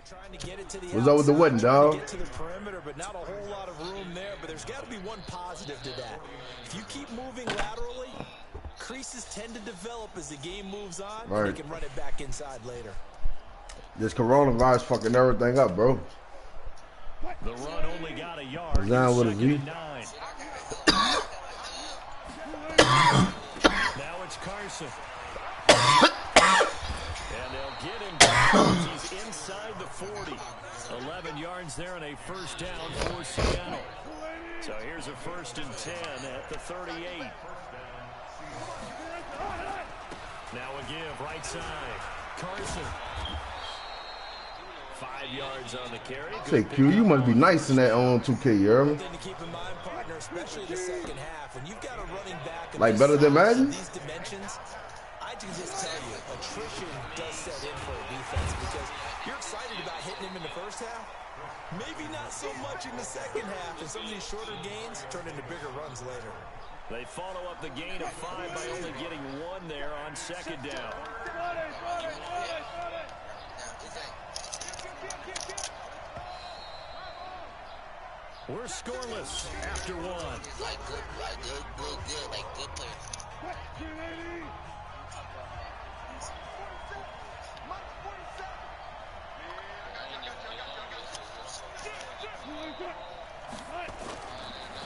Trying to get it to the What's up with the wooden, dog? Get to the perimeter, but not a whole lot of room there. But there's got to be one positive to that. If you keep moving laterally, creases tend to develop as the game moves on, and you can run it back inside later. This coronavirus fucking everything up, bro. The run only got a yard. Down with a V. Now it's Carson. And they'll get him down. He's inside the 40. 11 yards there and a first down for Seattle. So here's a 1st and 10 at the 38. Now a give right side. Carson. 5 yards on the carry. Say, Q, you must be nice in that on 2K, you hear me? Thing to keep in mind, partner, especially the second half. When you've got a running back like better than Madden? These dimensions, I can just tell you, attrition does set in for a defense because you're excited about hitting him in the first half. Maybe not so much in the second half, and some of these shorter gains turn into bigger runs later. They follow up the gain of 5 by only getting 1 there on 2nd down. We're scoreless after 1. Like good player.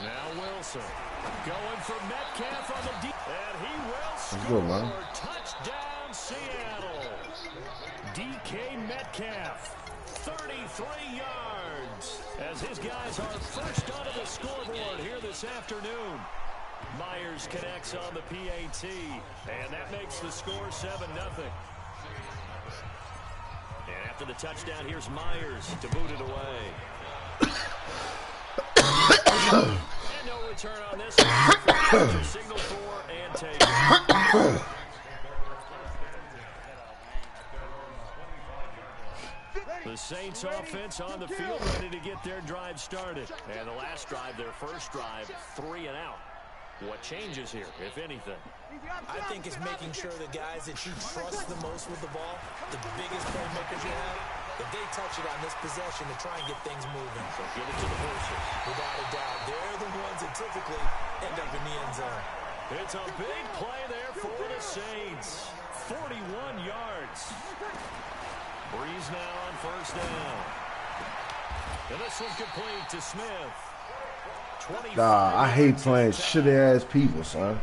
Now Wilson going for Metcalf on the deep, and he will score. Touchdown Seattle. DK Metcalf, 33 yards, as his guys are first onto the scoreboard here this afternoon. Myers connects on the PAT, and that makes the score 7-0. And after the touchdown, here's Myers to boot it away. And no return on this one. Signal for and take it. The Saints offense on the field ready to get their drive started. And the last drive, their first drive, 3 and out. What changes here, if anything? I think it's making sure the guys that you trust the most with the ball, the biggest playmakers you have, that they touch it on this possession to try and get things moving. So give it to the horses. Without a doubt. They're the ones that typically end up in the end zone. It's a big play there for the Saints. 41 yards. Breeze now on first down. And this one's complete to Smith. Nah, I hate playing shitty-ass people, son.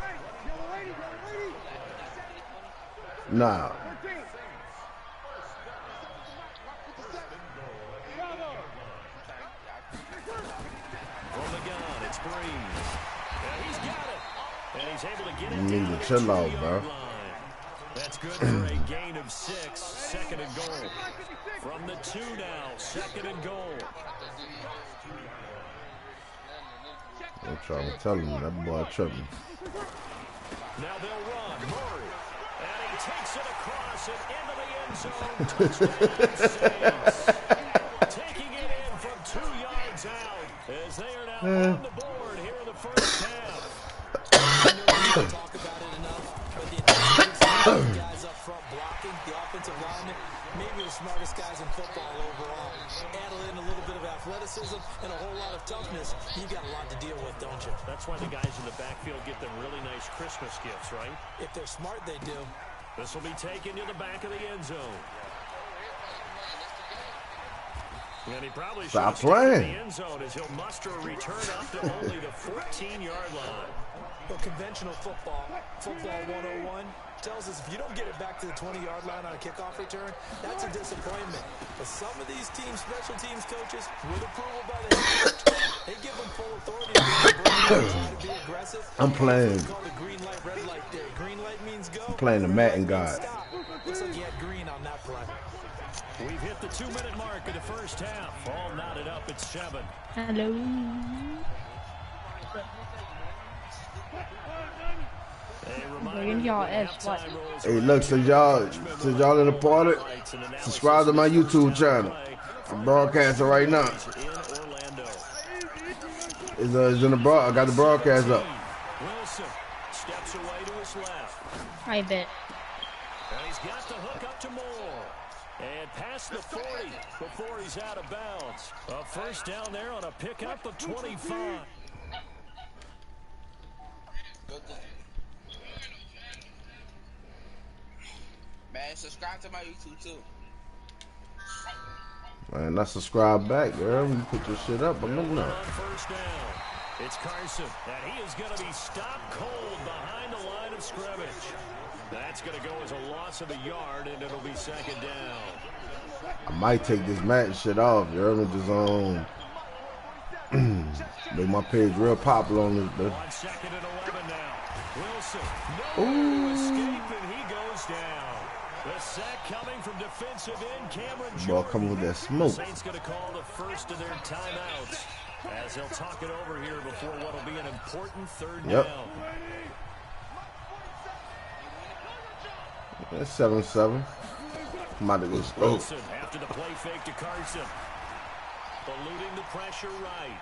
Nah. From the gun, it's Breeze. And he's got it. And he's able to get it You need down to chill out, bro. line. That's good for a gain of 6. 2nd and goal. From the 2 now, 2nd and goal. I'm trying to tell him that boy tripping. Now they'll run. Murray. And he takes it across and into the end zone. Touchdown Saints. Taking it in from 2 yards out as they are now on the board here in the first half. I know we don't talk about it enough, but the intelligence guys up front blocking, the offensive linemen, maybe the smartest guys in football overall. Add in a little bit of athleticism and a whole lot of toughness. You got a lot to deal with, don't you? That's why the guys in the backfield get them really nice Christmas gifts, right? If they're smart, they do. This will be taken to the back of the end zone. And he probably Stop should playing. The end zone as he'll muster a return up to only the 14-yard line. But conventional football 101, tells us if you don't get it back to the 20-yard line on a kickoff return, that's a disappointment. But some of these teams, special teams coaches, with approval by the head coach, they give them full authority to be aggressive. I'm playing. It's called the green light, red light there. Green light means go. I'm playing the Madden God. Looks like you had green on that play. We've hit the 2-minute mark of the first half. All knotted up at 7. Hello. Hey, look, since y'all in the party, subscribe to my YouTube channel. I'm broadcasting right now. It's in the broad. I got the broadcast up. Wilson steps away to his left. I bet. And he's got the hook up to Moore. And pass across the 40 before he's out of bounds. A first down there on a pickup of 25. Man, subscribe to my YouTube too. Man, I subscribe back, girl. You put your shit up, I'm looking On up. first down, it's Carson, and he is going to be stopped cold behind the line of scrimmage. That's going to go as a loss of a yard, and it'll be second down. I might take this Madden shit off, you heard me? Just make my page real popular on this. On second and 11 now. Wilson, nowhere to escape, and he goes down. The sack coming from defensive end Cameron Jordan. Ball coming with that smoke. The Saints going to call the first of their timeouts as they'll talk it over here before what will be an important third down. That's 7-7. I'm about to go slow. Wilson after the play fake to Carson. Eluding the pressure right.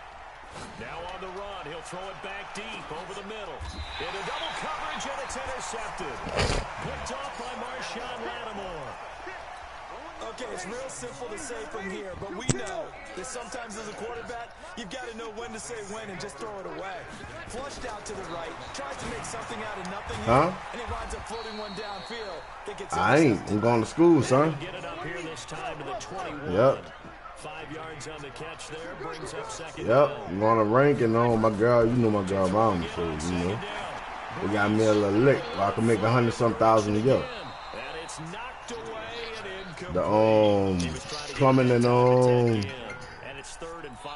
Now on the run, he'll throw it back deep over the middle. Into double coverage, and it's intercepted. Picked off by Marshawn Lattimore. Okay, it's real simple to say from here, but we know that sometimes as a quarterback, you've got to know when to say when and just throw it away. Flushed out to the right, tries to make something out of nothing here, and he winds up floating one downfield. I'm going to school, son. Get it up here this time to the 21. Yep. 5 yards on the catch there, brings up second Yep, down. I'm on a ranking on my girl. You know my girl mom, so you know. They got me a little lick. I can make 100-some thousand a year. And it's knocked away and incomplete. The plumbing and And it's 3rd and 5.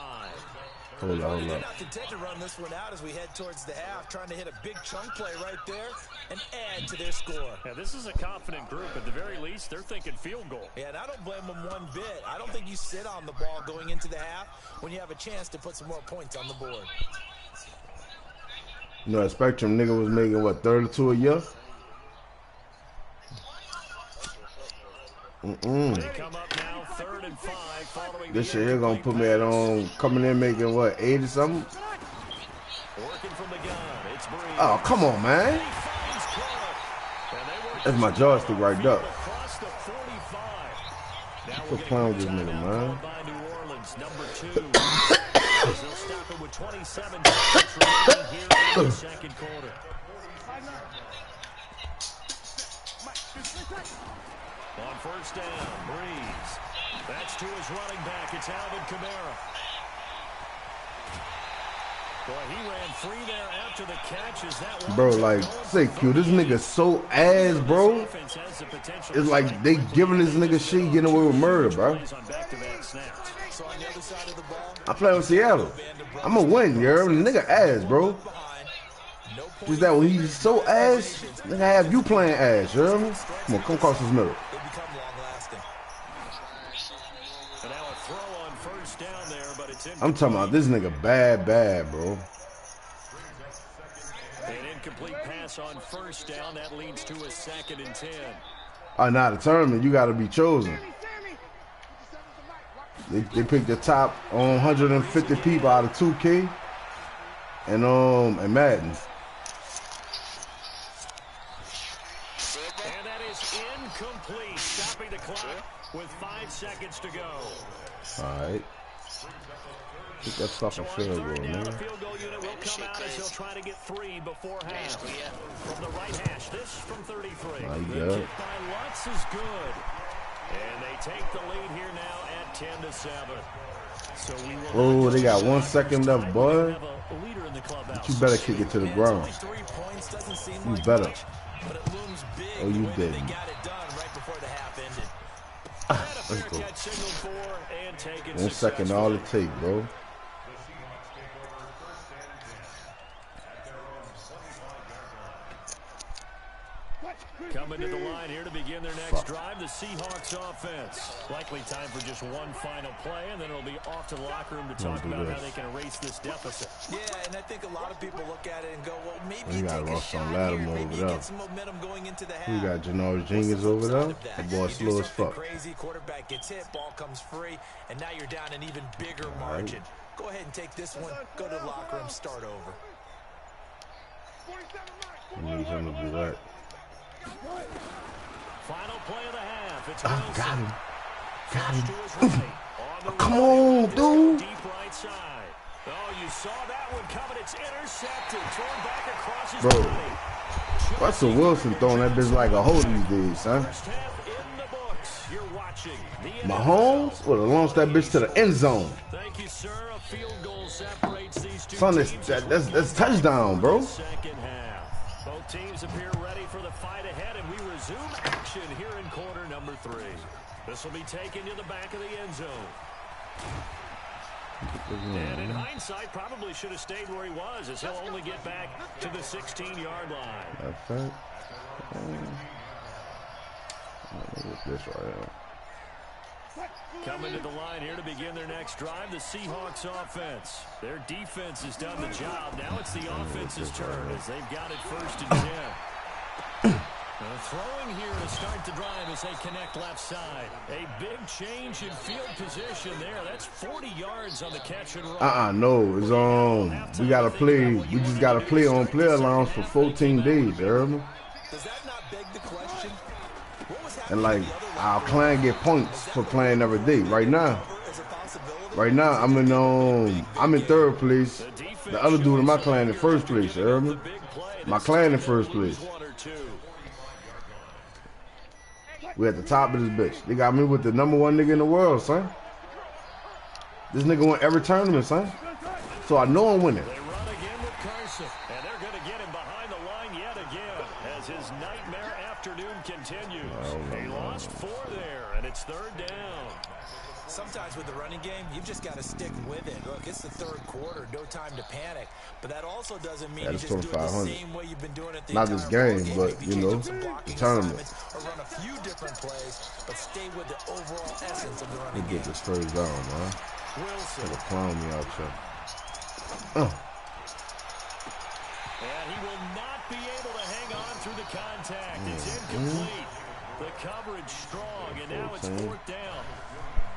Hold on. They're not content to run this one out as we head towards the half, trying to hit a big chunk play right there and add to their score. Yeah, this is a confident group. At the very least, they're thinking field goal. Yeah, and I don't blame them one bit. I don't think you sit on the ball going into the half when you have a chance to put some more points on the board. You know, that Spectrum nigga was making, what, 32 a year? They come up now, 3rd and 5, following This shit here gonna put me at coming in making, what, 80 something? Working from the gun. It's Breeze. Oh, come on, man. That's my joystick right there. Quit playing with this nigga, man. By New Orleans, number 2. They'll stop it with 27 seconds remaining here in the second quarter. On first down, Breeze. That's to his running back. It's Alvin Kamara. Boy, he ran free there after the catch. Is that bro, like, say Q, this nigga so ass, bro. It's like they giving this nigga shit, getting away with murder, bro. I'm playing with Seattle. I'm gonna win, you heard? Nigga ass, bro. Just that when he's so ass, nigga have you playing ass, you heard me? Come on, come across this middle. I'm talking about this nigga bad, bro. An incomplete pass on first down. That leads to a 2nd and 10. Now the tournament, you got to be chosen. They picked the top 150 people out of 2K and Madden. And that is incomplete. Stopping the clock with 5 seconds to go. All right. Keep that fucking field goal, man. The field goal unit will come out as they'll try to get 3 before half. From the right hash, this from 33. The kick by Lutz is good. And they take the lead here now at 10-7. So we will they got 1 second left, boy. But you better kick it to the ground. You better. Oh, you didn't. Let's go. 1 second, all it takes, bro. Coming to the line here to begin their next drive, the Seahawks offense. Likely time for just one final play, and then it'll be off to the locker room to talk about how they can erase this deficit. Yeah, and I think a lot of people look at it and go, well, maybe you got take a shot here, maybe you get some momentum going into the half. We got Janoris Jenkins over there. That boy slow as fuck. Crazy quarterback gets hit, ball comes free, and now you're down an even bigger margin. Go ahead and take this one, go to the locker room, start over. I need him to do that. Final play of the half. It's Wilson. Got him. Come on, dude. Deep right side. Oh, you saw that one coming. It's intercepted. Thrown back across his Bro, body. Russell Wilson throwing that bitch like a hoe these days, son. First half in the books. You're watching the Mahomes would have launched that bitch to the end zone. Thank you, sir. A field goal separates these two Son, teams. that's touchdown, bro. Second half. Both teams appear ready for the fight ahead, and we resume action here in quarter number 3. This will be taken to the back of the end zone. And in hindsight, probably should have stayed where he was, as he'll only get back to the 16-yard line. That's right. This right here. Coming to the line here to begin their next drive, the Seahawks offense. Their defense has done the job. Now it's the offense's turn as they've got it 1st and 10. Throwing here to start the drive as they connect left side. A big change in field position there. That's 40 yards on the catch and run. No, it's we gotta play. We just gotta play on PlayerLounge for 14 days, you heard me? Does that not beg the question? What was And like our client get points for playing every day. Right now, I'm in 3rd place. The other dude in my client in 1st place, you heard me? My client in 1st place. We at the top of this bitch. They got me with the #1 nigga in the world, son. This nigga won every tournament, son. So I know I'm winning. They run again with Carson, and they're going to get him behind the line yet again as his nightmare afternoon continues. He lost 4 there, and it's 3rd down. Sometimes with the running game, you've just got to stick with it. Look, it's the 3rd quarter, no time to panic. But that also doesn't mean you just do it the same way you've been doing it the Not entire this game, game. but, you know, the tournament. Or run a few different plays, but stay with the overall essence of the running Let me game. get this 1st down, man. Wilson. Gonna clown me out here. And he will not be able to hang on through the contact. It's incomplete. The coverage strong, and now it's 4th down.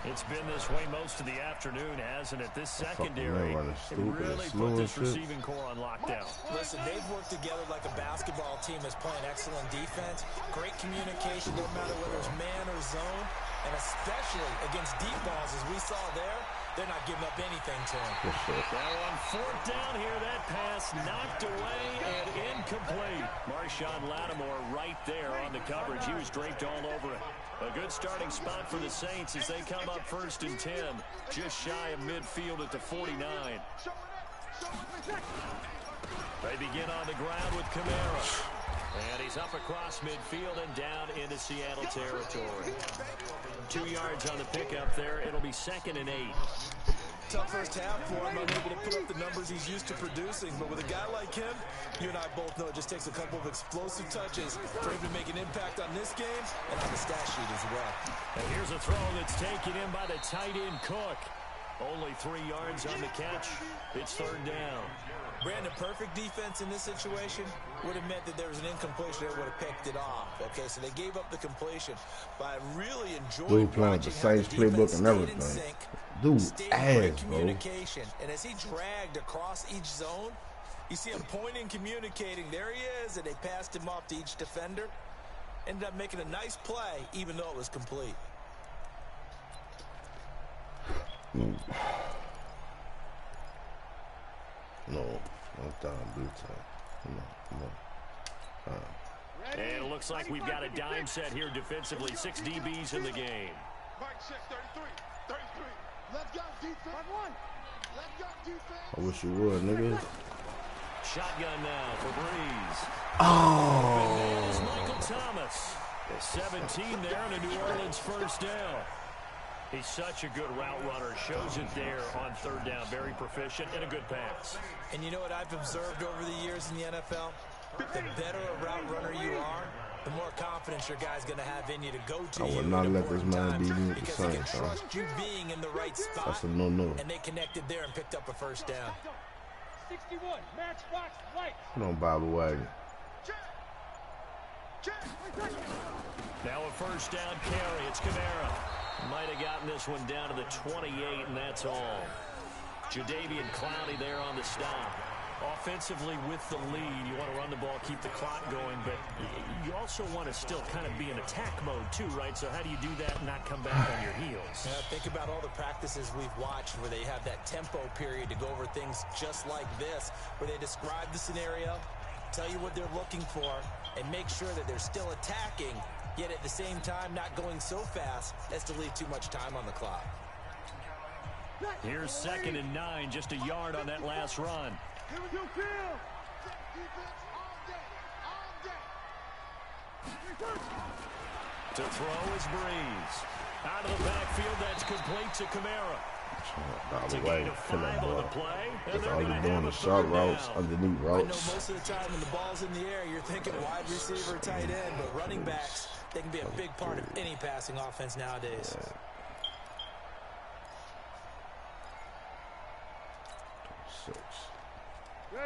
It's been this way most of the afternoon, hasn't it? This secondary really put this receiving core on lockdown. Listen, they've worked together like a basketball team that's playing excellent defense. Great communication, no matter whether it's man or zone. And especially against deep balls, as we saw there, they're not giving up anything to him. Now on 4th down here, that pass knocked away and incomplete. Marshawn Lattimore right there on the coverage. He was draped all over it. A good starting spot for the Saints as they come up 1st and 10, just shy of midfield at the 49. They begin on the ground with Kamara. And he's up across midfield and down into Seattle territory. 2 yards on the pickup there. It'll be 2nd and 8. Tough first half for him, unable to put up the numbers he's used to producing. But with a guy like him, you and I both know it just takes a couple of explosive touches for him to make an impact on this game and on the stat sheet as well. And here's a throw that's taken in by the tight end Cook. Only 3 yards on the catch. It's 3rd down. Brandon, perfect defense in this situation would have meant that there was an incompletion that would have picked it off. Okay, so they gave up the completion, but I really enjoyed playing the Saints playbook and everything. Dude, ass, bro. And as he dragged across each zone, you see him pointing, communicating. There he is, and they passed him off to each defender. Ended up making a nice play, even though it was complete. No, I'm down blue time. Come on. And it looks like we've got a dime set here defensively. 6 DBs in the game. I wish you would, nigga. Shotgun now for Breeze. Oh. Is Michael Thomas. 17 there and a New Orleans 1st down. He's such a good route runner. Shows it there on 3rd down. Very proficient and a good pass. And you know what I've observed over the years in the NFL? The better a route runner you are, the more confidence your guy's going to have in you to go to. I would not let this man beat me at the same time. Trust you being in the right spot. That's a no-no. And they connected there and picked up a 1st down. 61, matchbox, white. Come on, Bobby Wagon. Now a 1st down carry. It's Kamara. Might have gotten this one down to the 28, and that's all. Jadeveon Clowney there on the stop. Offensively with the lead, you want to run the ball, keep the clock going, but you also want to still kind of be in attack mode too, right? So how do you do that and not come back on your heels? Yeah, think about all the practices we've watched where they have that tempo period to go over things just like this, where they describe the scenario, tell you what they're looking for, and make sure that they're still attacking, yet at the same time not going so fast as to leave too much time on the clock. Here's 2nd and 9, just a yard on that last run. To throw is Breeze. Out of the backfield, that's complete to Kamara. Out To of the way, gain a kill 5 that on the boy. play. And That's they're all going they're to have doing a is short 3rd routes, down. underneath I know routes. most of the time when the ball's in the air, you're thinking wide receiver, tight end, but running backs, they can be a big part of any passing offense nowadays. Yeah. 6.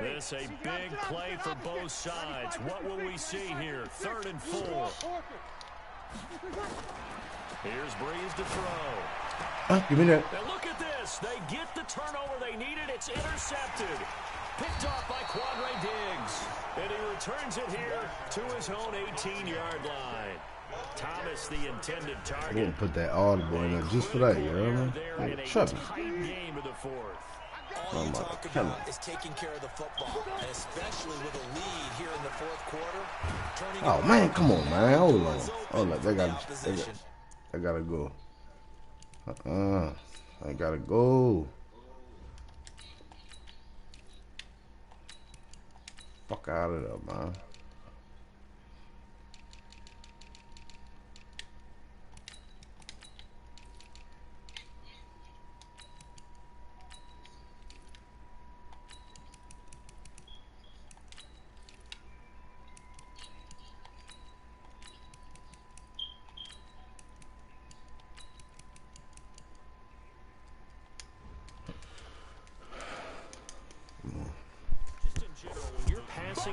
This a big play for both sides. What will we see here? 3rd and 4. Here's Breeze to throw. Give me that. And look at this. They get the turnover they needed. It's intercepted. Picked off by Quadre Diggs. And he returns it here to his own 18-yard line. Thomas, the intended I target. wouldn't put that audible in there just for that, you know what I mean? Trouble. Tight game of the 4th. All you talk about is taking care of the football, and especially with a lead here in the 4th quarter. Oh, man, come on, man. Hold on. Hold on. They gotta go. I gotta go. Fuck out of there, man.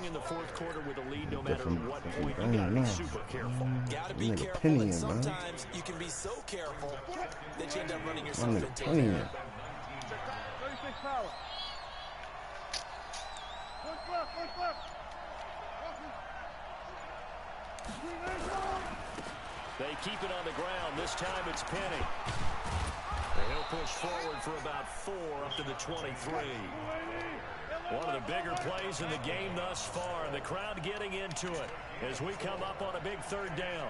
In the 4th quarter with a lead, no matter what point, you gotta be super careful. Gotta be careful, and sometimes you can be so careful that you end up running yourself into it. They keep it on the ground. This time it's Penny. And he'll push forward for about 4 up to the 23. One of the bigger plays in the game thus far, and the crowd getting into it as we come up on a big 3rd down.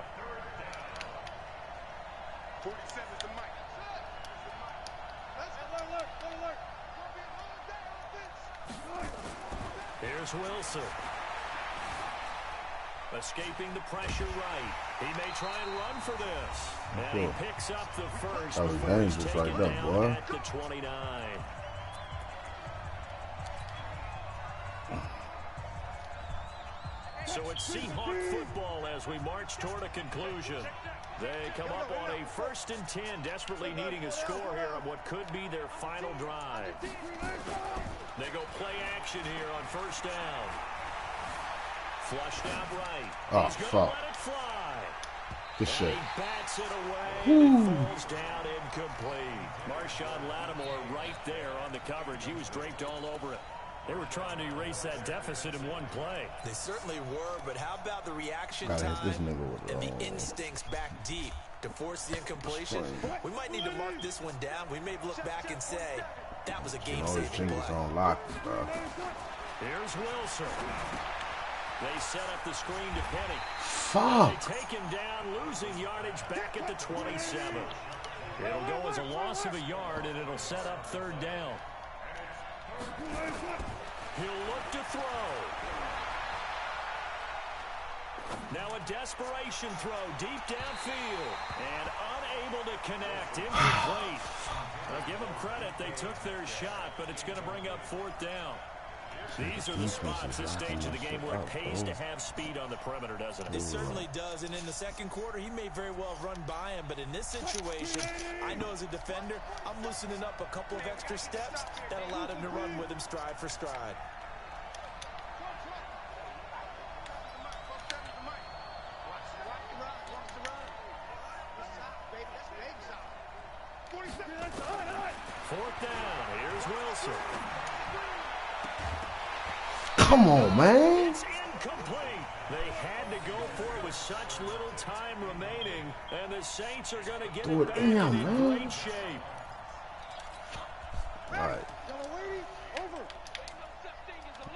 47's the mic. Here's Wilson. Escaping the pressure right. He may try and run for this. And he picks up the first. That was dangerous right there, boy. At the 29. So it's Seahawk football as we march toward a conclusion. They come up on a 1st and 10, desperately needing a score here on what could be their final drive. They go play action here on 1st down. Flushed out right. Oh, He's gonna fuck. let it fly. Good shit. He bats it away. And it falls down incomplete. Marshawn Lattimore right there on the coverage. He was draped all over it. They were trying to erase that deficit in one play. They certainly were, but how about the reaction time and the instincts back deep to force the incompletion? We might need to mark this one down. We may look back and say, that was a game-saving play. On lock, Here's Wilson. They set up the screen to Penny. Fuck. They take him down, losing yardage back at the 27. It'll go as a loss of a yard, and it'll set up 3rd down. He'll look to throw. Now a desperation throw deep downfield. And unable to connect. Incomplete. I'll give them credit. They took their shot, but it's going to bring up 4th down. These are the spots, this stage of the game, where it pays to have speed on the perimeter, doesn't it? It certainly does, and in the 2nd quarter, he may very well run by him, but in this situation, I know as a defender, I'm loosening up a couple of extra steps that allowed him to run with him stride for stride. Fourth down, here's Wilson. Come on, man. It's incomplete. They had to go for it with such little time remaining, and the Saints are going to get Do it it back in, in man. great shape. All right.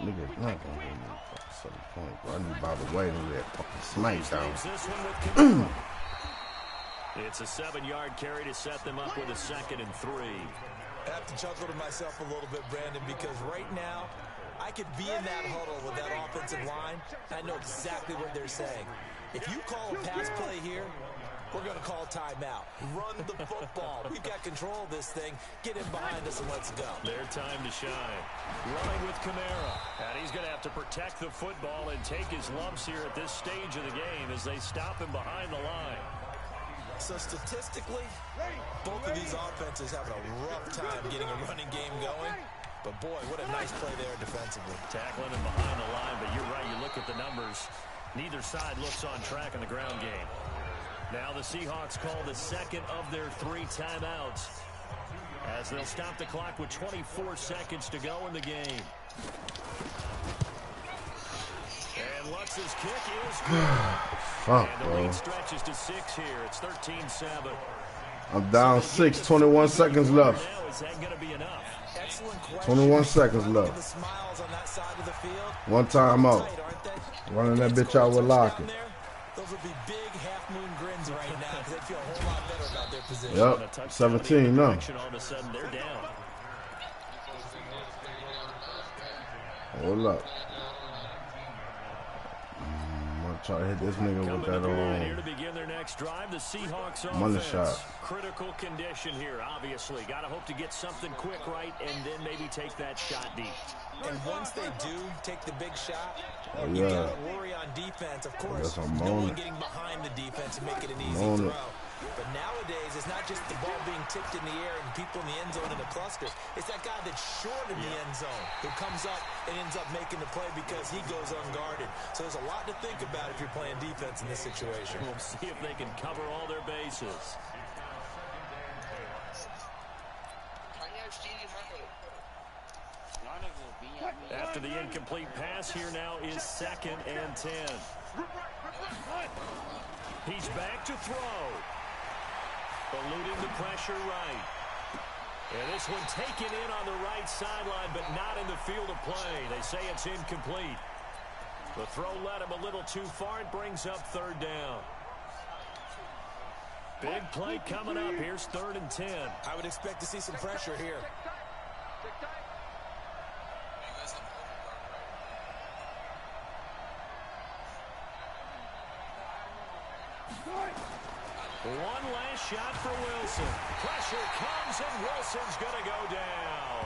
Nigga, not gonna give me fucking 7 points, bro. I need by the way to that fucking smackdown. This one with Camaro. It's a 7-yard carry to set them up with a 2nd and 3. I have to chuckle to myself a little bit, Brandon, because right now, I could be in that huddle with that offensive line, and I know exactly what they're saying. If you call a pass play here, we're going to call timeout. Run the football. We've got control of this thing. Get in behind us and let's go. Their time to shine. Running with Camaro. And he's going to have to protect the football and take his lumps here at this stage of the game as they stop him behind the line. So statistically, both of these offenses having a rough time getting a running game going. But boy, what a nice play there defensively. Tackling him behind the line, but you're right, you look at the numbers. Neither side looks on track in the ground game. Now the Seahawks call the 2nd of their 3 timeouts as they'll stop the clock with 24 seconds to go in the game. And Lutz's kick is good. Fuck, And the bro. lead stretches to 6 here. It's 13-7. I'm down 6, 21 seconds left. Now, is that going to be enough? Excellent question. 21 seconds Look at left. the smiles on that side of the field. One time out. Tight, aren't they? Running that bitch out with Lockett. Those would be big half-moon grins right now because they feel a whole lot better about their position. Yep, 17 now. All of a sudden, they're down. Hold up. I'm gonna try to hit this nigga with that Here to begin their next drive, the Seahawks money offense. shot. Critical condition here, obviously. Got to hope to get something quick right and then maybe take that shot deep. And once they do take the big shot, Oh, you yeah. gotta worry on defense. Of course, Yes, I'm no on one it. getting behind the defense and make it an easy on throw. it. But nowadays, it's not just the ball being tipped in the air and people in the end zone in a cluster. It's that guy that's short in the end zone who comes up and ends up making the play because he goes unguarded. So there's a lot to think about if you're playing defense in this situation. We'll see if they can cover all their bases. After the incomplete pass, here now is 2nd and 10. He's back to throw. Eluding the pressure right. And this one taken in on the right sideline, but not in the field of play. They say it's incomplete. The throw led him a little too far. It brings up 3rd down. Big play coming up. Here's 3rd and 10. I would expect to see some pressure here. One last shot for Wilson. Pressure comes, and Wilson's going to go down.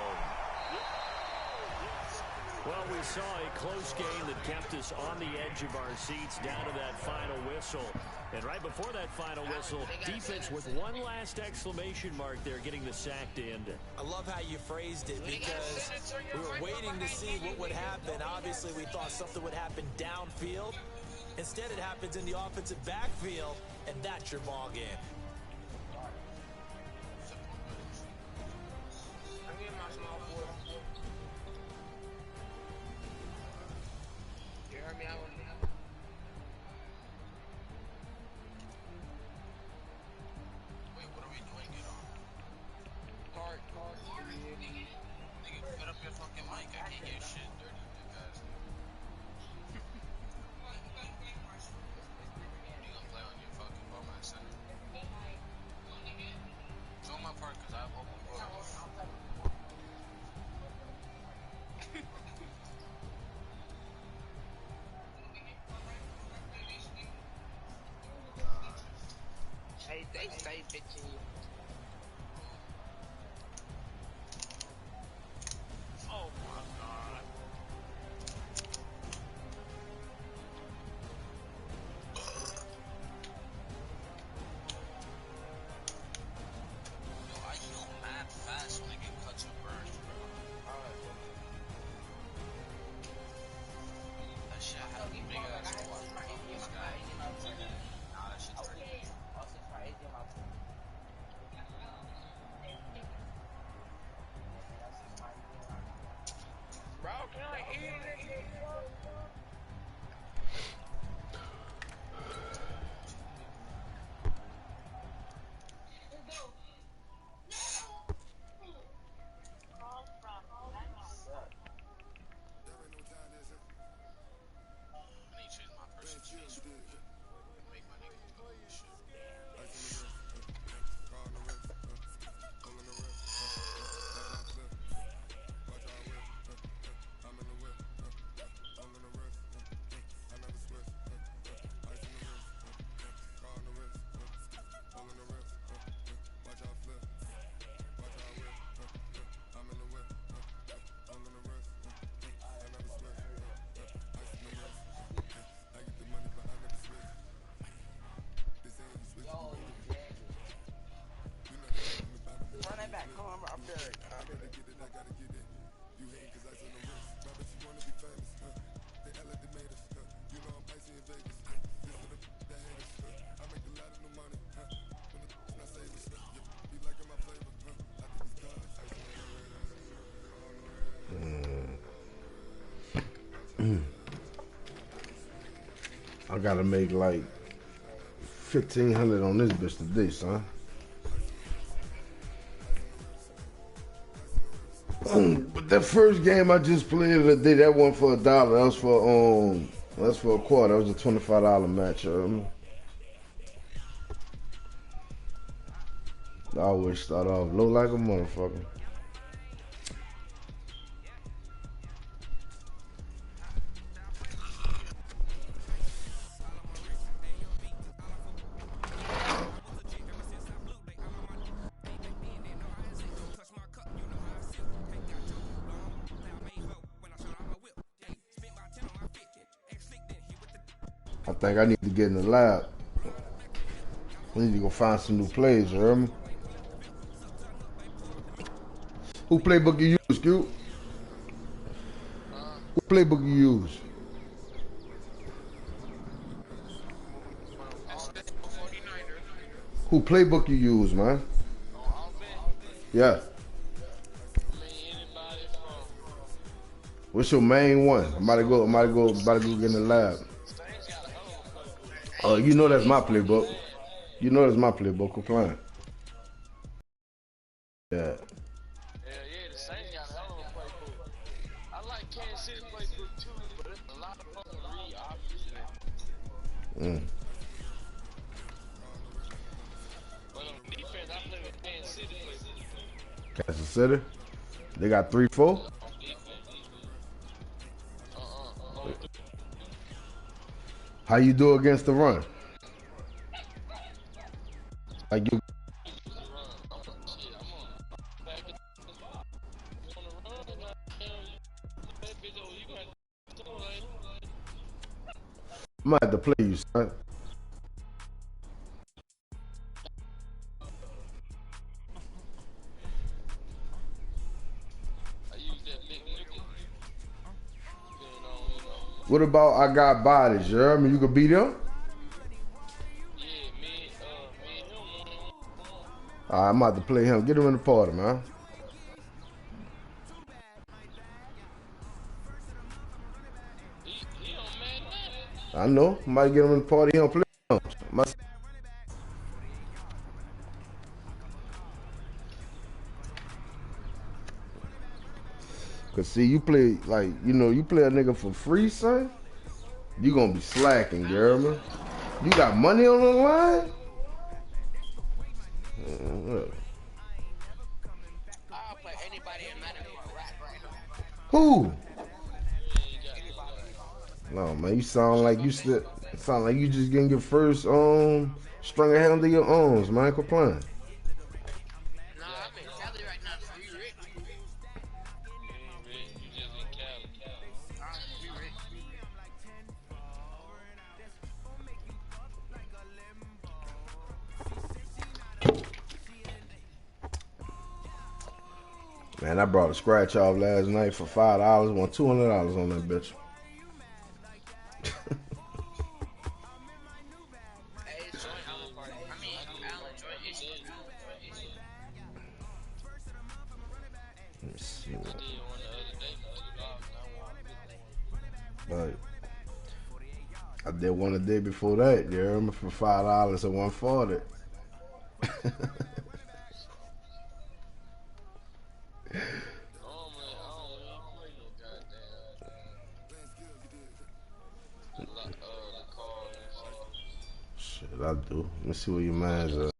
Well, we saw a close game that kept us on the edge of our seats down to that final whistle. And right before that final whistle, defense with one last exclamation mark there, getting the sack to end it. I love how you phrased it because we were waiting to see what would happen. Obviously, we thought something would happen downfield. Instead, it happens in the offensive backfield, and that's your ball game. They stay bitching you. Oh my god. Yo, I heal mad fast when I get cut to burst, bro. That shit had a big ass squad, bro. This guy. Nah, that shit's already. I gotta make like 1,500 on this bitch today, son. But that first game I just played today, that one for $1. That's for a quarter. That was a $25 match. I always start off low like a motherfucker. I think I need to get in the lab. I need to go find some new plays, you heard me? Who playbook you use, Q? Who playbook you use? Who playbook you use, man? Yeah. What's your main one? I'm about to go get in the lab. Oh, you know that's my playbook. You know that's my playbook. Who playing? Yeah. Yeah, the Saints got a hell of a playbook. I like Kansas City playbook too, but it's a lot of fucking read options. But on defense, I play with Kansas City playbook. Kansas City? They got 3-4? How you do against the run? Like you. I might have to play you, son. What about I got bodies, you heard me? You can beat them? I'm about to play him. Get him in the party, man. I know. I might get him in the party. He don't play him. Cause see, you play like, you know, you play a nigga for free, son. You gonna be slacking, girl, man. You got money on the line? I'll play anybody in Madden for a rap right now. Who? No, man, you sound like you just getting your first string ahead under your arms, man. Quit playing. Nah, I'm in Cali right now, so you rich. You ain't rich, you just in Cali. You rich. Man, I brought a scratch off last night for $5. Won $200 on that bitch. But I did one a day before that, you heard me, for $5 and 140. Normally, I don't even play no goddamn the card and shit. Shit, I do. Let me see where your man's at.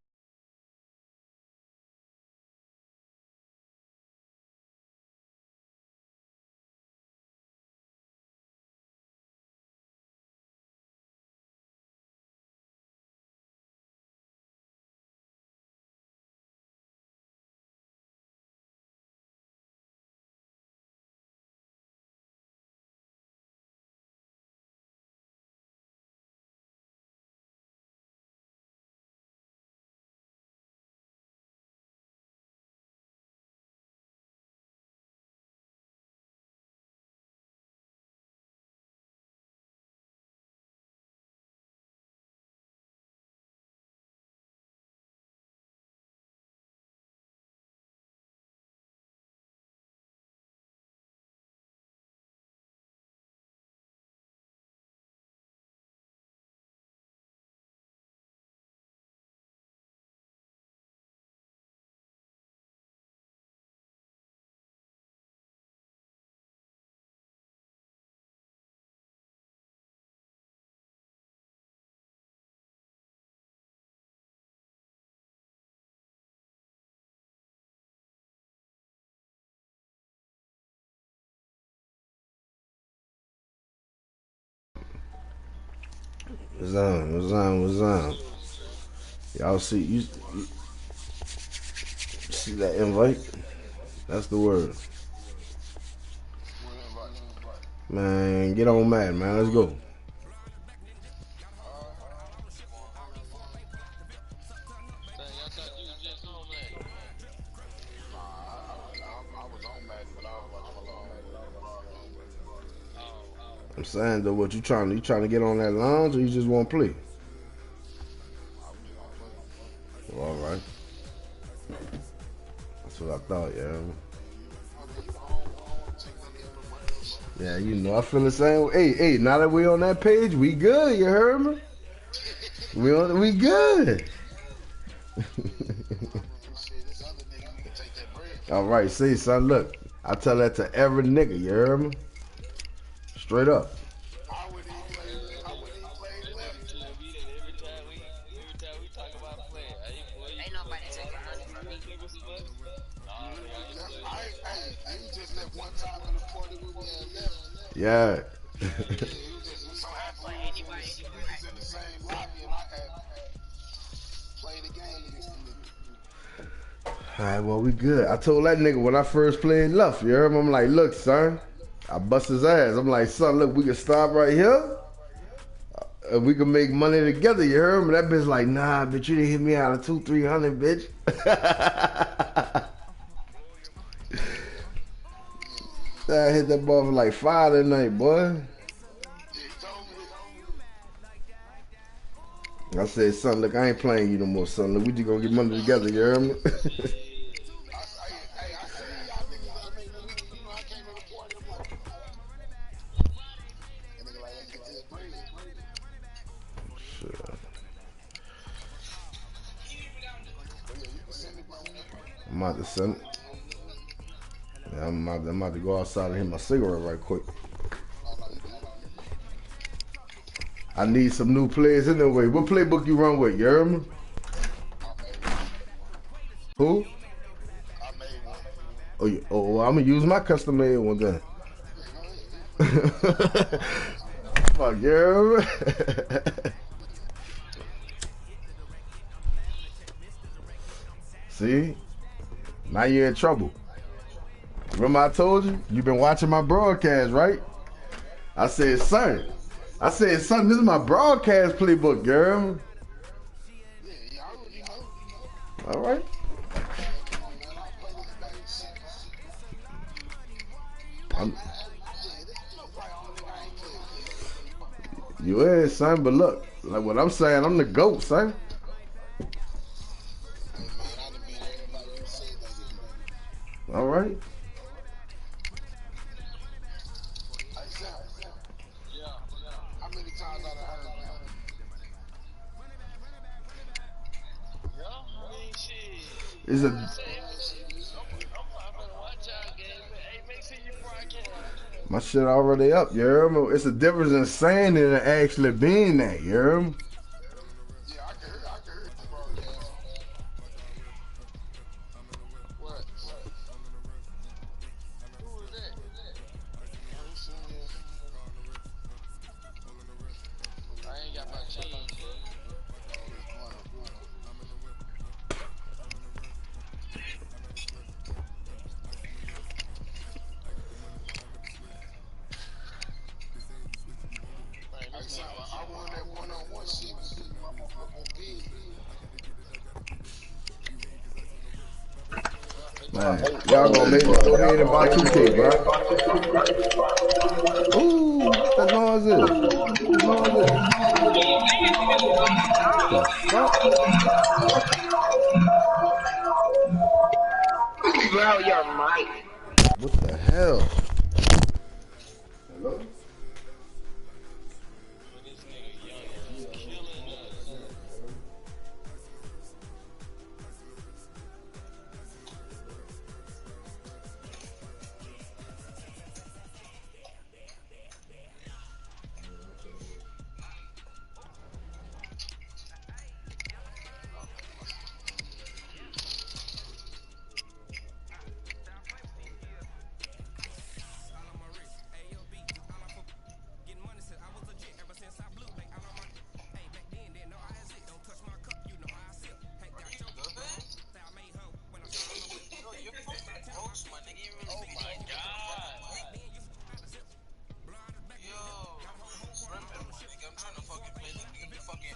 What's on? What's on? What's on? Y'all see you see that invite? That's the word. Man, get on mad, man. Let's go. Dang, I thought you was just on that. I was on Madden, but I was watching my I'm saying though, what you trying to get on that lounge, or you just want to play? Well, all right. That's what I thought, yeah. Yeah, you know, I feel the same. Hey, now that we on that page, we good. You heard me? We good. All right, see, son, look, I tell that to every nigga. You heard me? Straight up. Every time we talk about a player, hey boy, Ain't nobody taking money from me. Yeah. For anybody to do right. All right, well, we good. I told that nigga when I first played left, you heard me? I'm like, look, son, I bust his ass. I'm like, son, look, we can stop right here. And we can make money together, you heard me? That bitch like, nah, bitch, you didn't hit me out of 200-300, bitch. I hit that ball for like 5 that night, boy. I said, son, look, I ain't playing you no more, son. Look, we just gonna get money together, you heard me? I'm about to send it. Yeah, I'm about to go outside and hit my cigarette right quick. I need some new players anyway. What playbook you run with, you heard me? Who? Oh, I'm gonna use my custom made one then. Fuck, you heard me? See? Now you're in trouble. Remember I told you? You've been watching my broadcast, right? I said, son, this is my broadcast playbook, girl. All right. You is, son, but look, like what I'm saying, I'm the GOAT, son. All right. It's a I'm gonna watch out, game. Hey, make sure you broadcast. my shit already up, you hear me? It's a difference in saying it and actually being that, you hear me? Yeah, I can hear the broadcast. What? Who was that? I ain't seen you. I ain't got my change yet. Man, I this saw. nigga. I won that one-on-one shit with my motherfucking big. Man, y'all gonna make me go ahead and buy 2K, bro. Ooh, what the noise is? What the noise is? The fuck? Bro, your mic. What the hell? Hello? This nigga young is killing us. Oh my god. Yo, remember, my nigga, I'm trying to fucking play this nigga be fucking.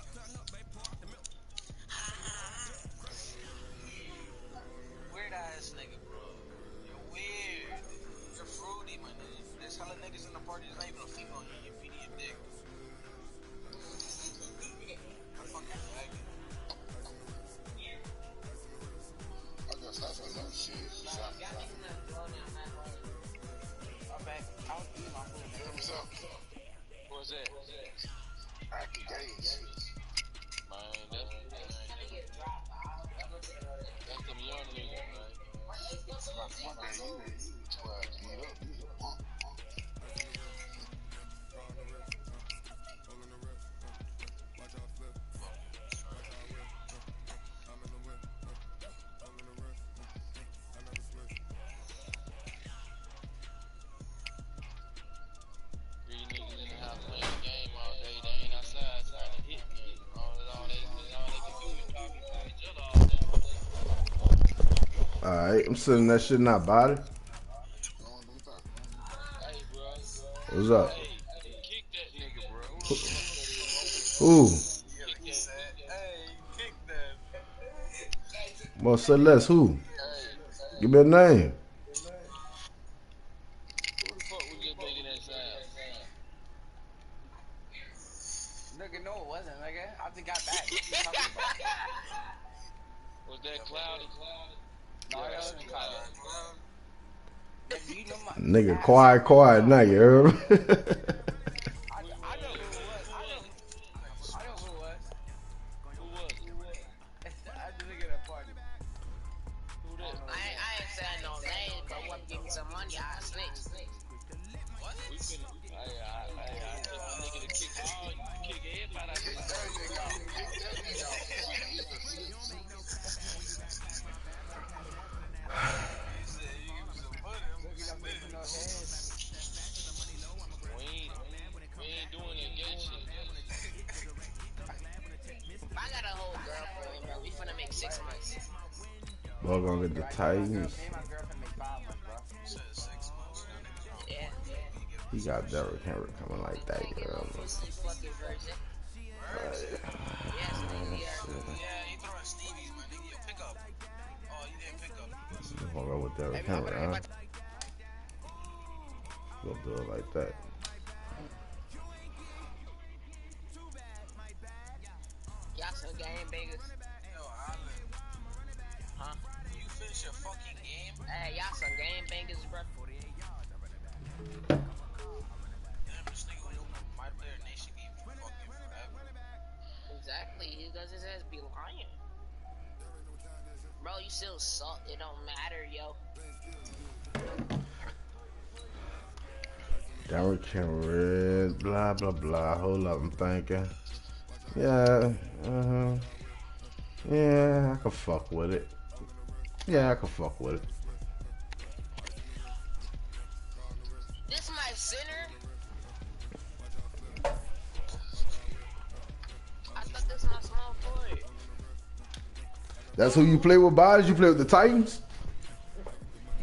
Weird ass nigga, bro. You're weird. You're fruity, my nigga. There's hella niggas in the party. There's not even a female here. You're feeding your dick. You're fucking faggot. I guess that's another shit. I'm back. I'll do my food. What's up? What's that? Acting games. Man, that's them young niggas, man. My bad, you 12 beat up. You a punk. Three niggas in the house playing the game all day. They ain't outside trying to hit me. All they can do is talking to each other all day. Alright, I'm sending that shit in our body. Hey, bro. What's up? Hey, kick that nigga, bro. Who? Kick that. Hey, kick that. Well, say less. Who? Hey, Give me a name. who the fuck was just making that sound? Nigga, no, it wasn't, nigga. I just got back. What you talking about? Was that Cloudy? No, that wasn't Cloudy. Nigga, you know my Nigga, ass. quiet now, you heard me? I know who it was. I know who it was. Who was it? I just nigga at a party. Who that? I ain't saying no names, but what give me some money, I snitch. What? We finna. I tell my nigga to kick all, kick everybody out Kick there. that nigga out. Kick that nigga out. He said you give me some money. We ain't doing that gay shit. I got a whole girlfriend, bro. We finna make 6 months. Bro, gonna get the Titans. Me and my girlfriend make 5 months, bro. You said 6 months. Yeah. He got Derrick Henry coming like that, you heard me? Pussy fucking virgin. Yes, nigga. Yeah, he throwing Stevies, my nigga. Yo, pick up. Oh, you didn't pick up. Hold on with Derrick Henry, huh? Gonna do it like that. Y'all some game bangers. Yo, Island. Huh? You finish your fucking game? Hey, y'all some game bangers, bro. Damn, this nigga went open My Player Nation game for fucking forever. Exactly. He does his ass be lying. Bro, you still suck. It don't matter, yo. Derrick Henry, blah, blah, blah. Hold up, I'm thinking. Yeah, yeah, I can fuck with it. Yeah, I can fuck with it. This my center? I thought this was my small forward. That's who you play with, Bodies? You play with the Titans?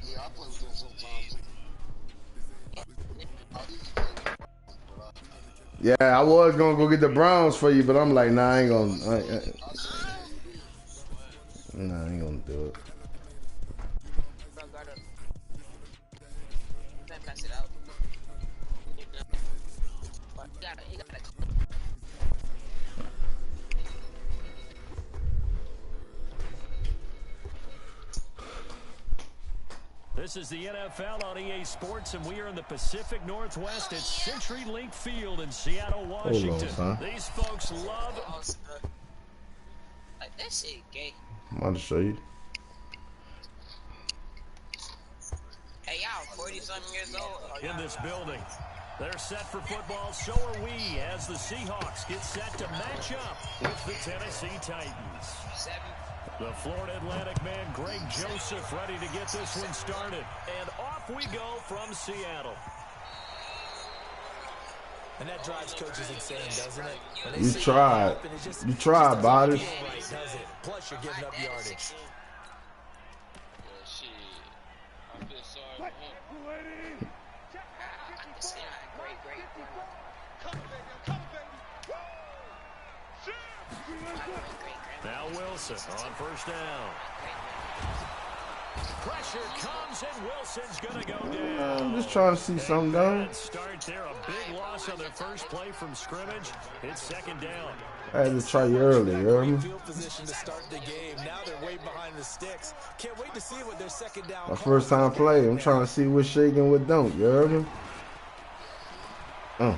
Yeah, I play with them sometimes. Yeah, I was gonna go get the Browns for you, but I'm like, nah, I ain't gonna. Nah, I ain't gonna do it. Bro, guard up. Then pass it out. He got it. This is the NFL on EA Sports, and we are in the Pacific Northwest at CenturyLink Field in Seattle, Washington. On, These folks love... Like, that shit gay. I'm about to show you. Hey, y'all, 40-something years old. In this building. They're set for football, so are we, as the Seahawks get set to match up with the Tennessee Titans. 7. The Florida Atlantic man, Greg Joseph, ready to get this one started. And off we go from Seattle. And that drives coaches insane, doesn't it? You tried. You tried, Bodies. Right, does it? Plus, you're giving up yardage. Yeah, shit. I feel sorry for him. I can see that. Great. Now Wilson on first down. Pressure comes and Wilson's going to go down. I'm just trying to see something done. Start there. A big loss on their first play from scrimmage. It's second down. I had to try you early, you heard me? Field position to start the game. Now they're way behind the sticks. Can't wait to see what their second down. My first time play. I'm trying to see what's shaking and what don't, you heard me? 9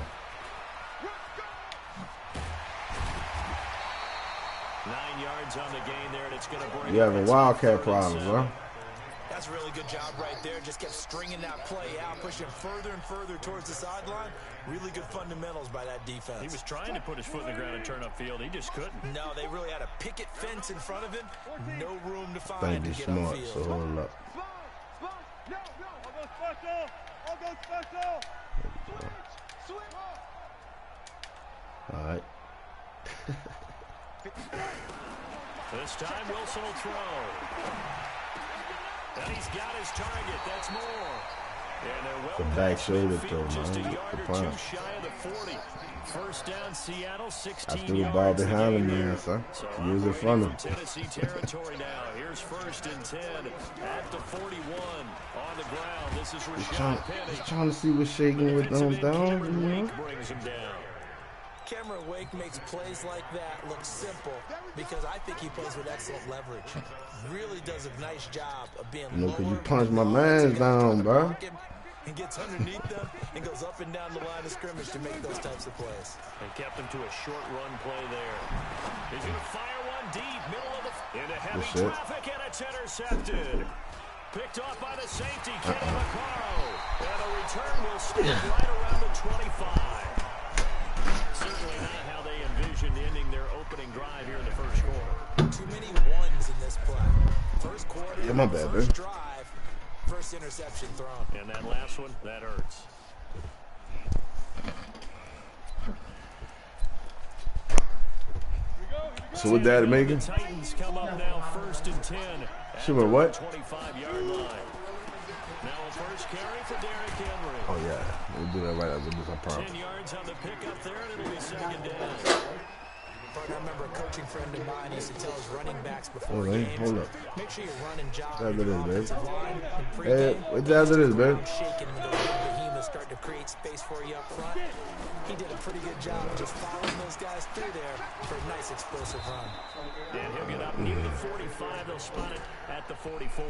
yards on the gain there, and it's going to bring. You having Wildcat problems, huh? That's a really good job right there. Just kept stringing that play out, pushing further and further towards the sideline. Really good fundamentals by that defense. He was trying to put his foot in the ground and turn upfield. He just couldn't. No, they really had a picket fence in front of him. No room to find Think to he's get smart, upfield. so hold up. All right. This time Wilson will throw. And he's got his target. That's more. And they're well The back past shoulder midfield, throw, just a man. yard The or punt. two shy of the 40. First down, Seattle, 16 I threw the yards. ball to behind gain him, there. man, son. So Use it from him. Tennessee territory now. Here's first and 10 at the 41 on the ground. This is Rashad Penny. Just trying to see what's shaking with them down, you Cameron know? Wake brings him down. Cameron Wake makes plays like that look simple because I think he plays with excellent leverage. Really does a nice job of being You know, lower. 'cause you punched my mans down, bro. And gets underneath them and goes up and down the line of scrimmage to make those types of plays. And kept him to a short run play there. He's going to fire one deep, middle of the... into heavy traffic, and it's intercepted. Picked off by the safety, Kenny Vaccaro. And the return will stop right around the 25. Certainly not how they envisioned ending their opening drive here in the first quarter. Too many ones in this play. First quarter, Yeah, my bad, first man. drive, first interception thrown. And that last one, that hurts. So what that making? The Titans come up now first and 10. She went what? 25-yard line. Now a first carry for Derrick Henry. Oh, yeah. We'll do that right after this, I 10 promise. yards on the pickup there, and it'll be second down. I remember a coaching friend of mine used to tell his running backs before Hold on, games, hold up. make sure you run and jog After your this, babe. offensive line in Hey, pregame. what's after this, babe? Shaking when those big behemoths start to create space for you up front. He did a pretty good job of just following those guys through there for a nice explosive run. And he'll get up near the 45. They'll spot it at the 44.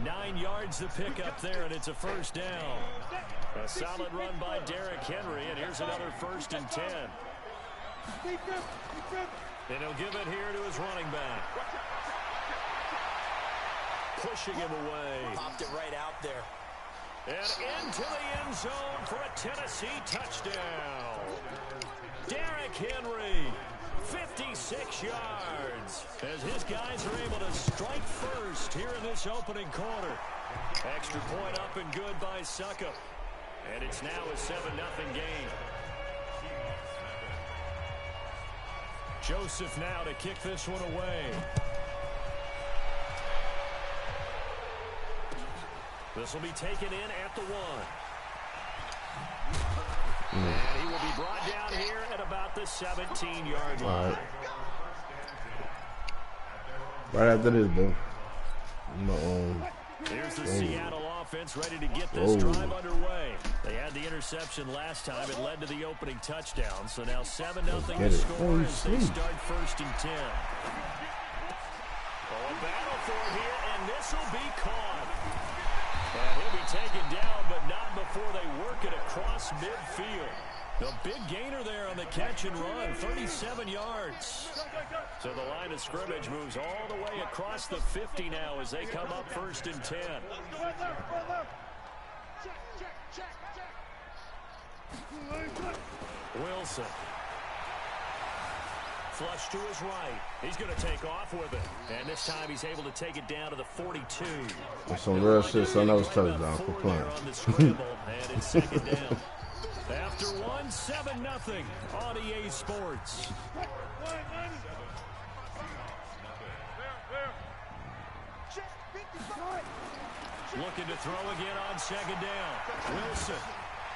9 yards the pickup there, and it's a first down. A solid run by Derrick Henry, and here's another first and 10. And he'll give it here to his running back. pushing him away. Popped it right out there. And into the end zone for a Tennessee touchdown. Derrick Henry, 56 yards, as his guys are able to strike first here in this opening quarter. Extra point up and good by Suckup. And it's now a 7-0 game. Joseph now to kick this one away. This will be taken in at the 1. And he will be brought down here at about the 17-yard line. Right after this, bro. Here's the Seattle offense ready to get this drive underway. They had the interception last time. It led to the opening touchdown. So now 7-0 to score as they start 1st and 10. A battle for it here, and this will be caught. And he'll be taken down, but not before they work it across midfield. The big gainer there on the catch and run, 37 yards. So the line of scrimmage moves all the way across the 50 now as they come up 1st and 10. Wilson. Flush to his right. He's going to take off with it. And this time he's able to take it down to the 42. That's some real shit, son. That was touchdown for playing. And it's 2nd down. After 1, 7-0 on EA Sports. Looking to throw again on 2nd down. Wilson.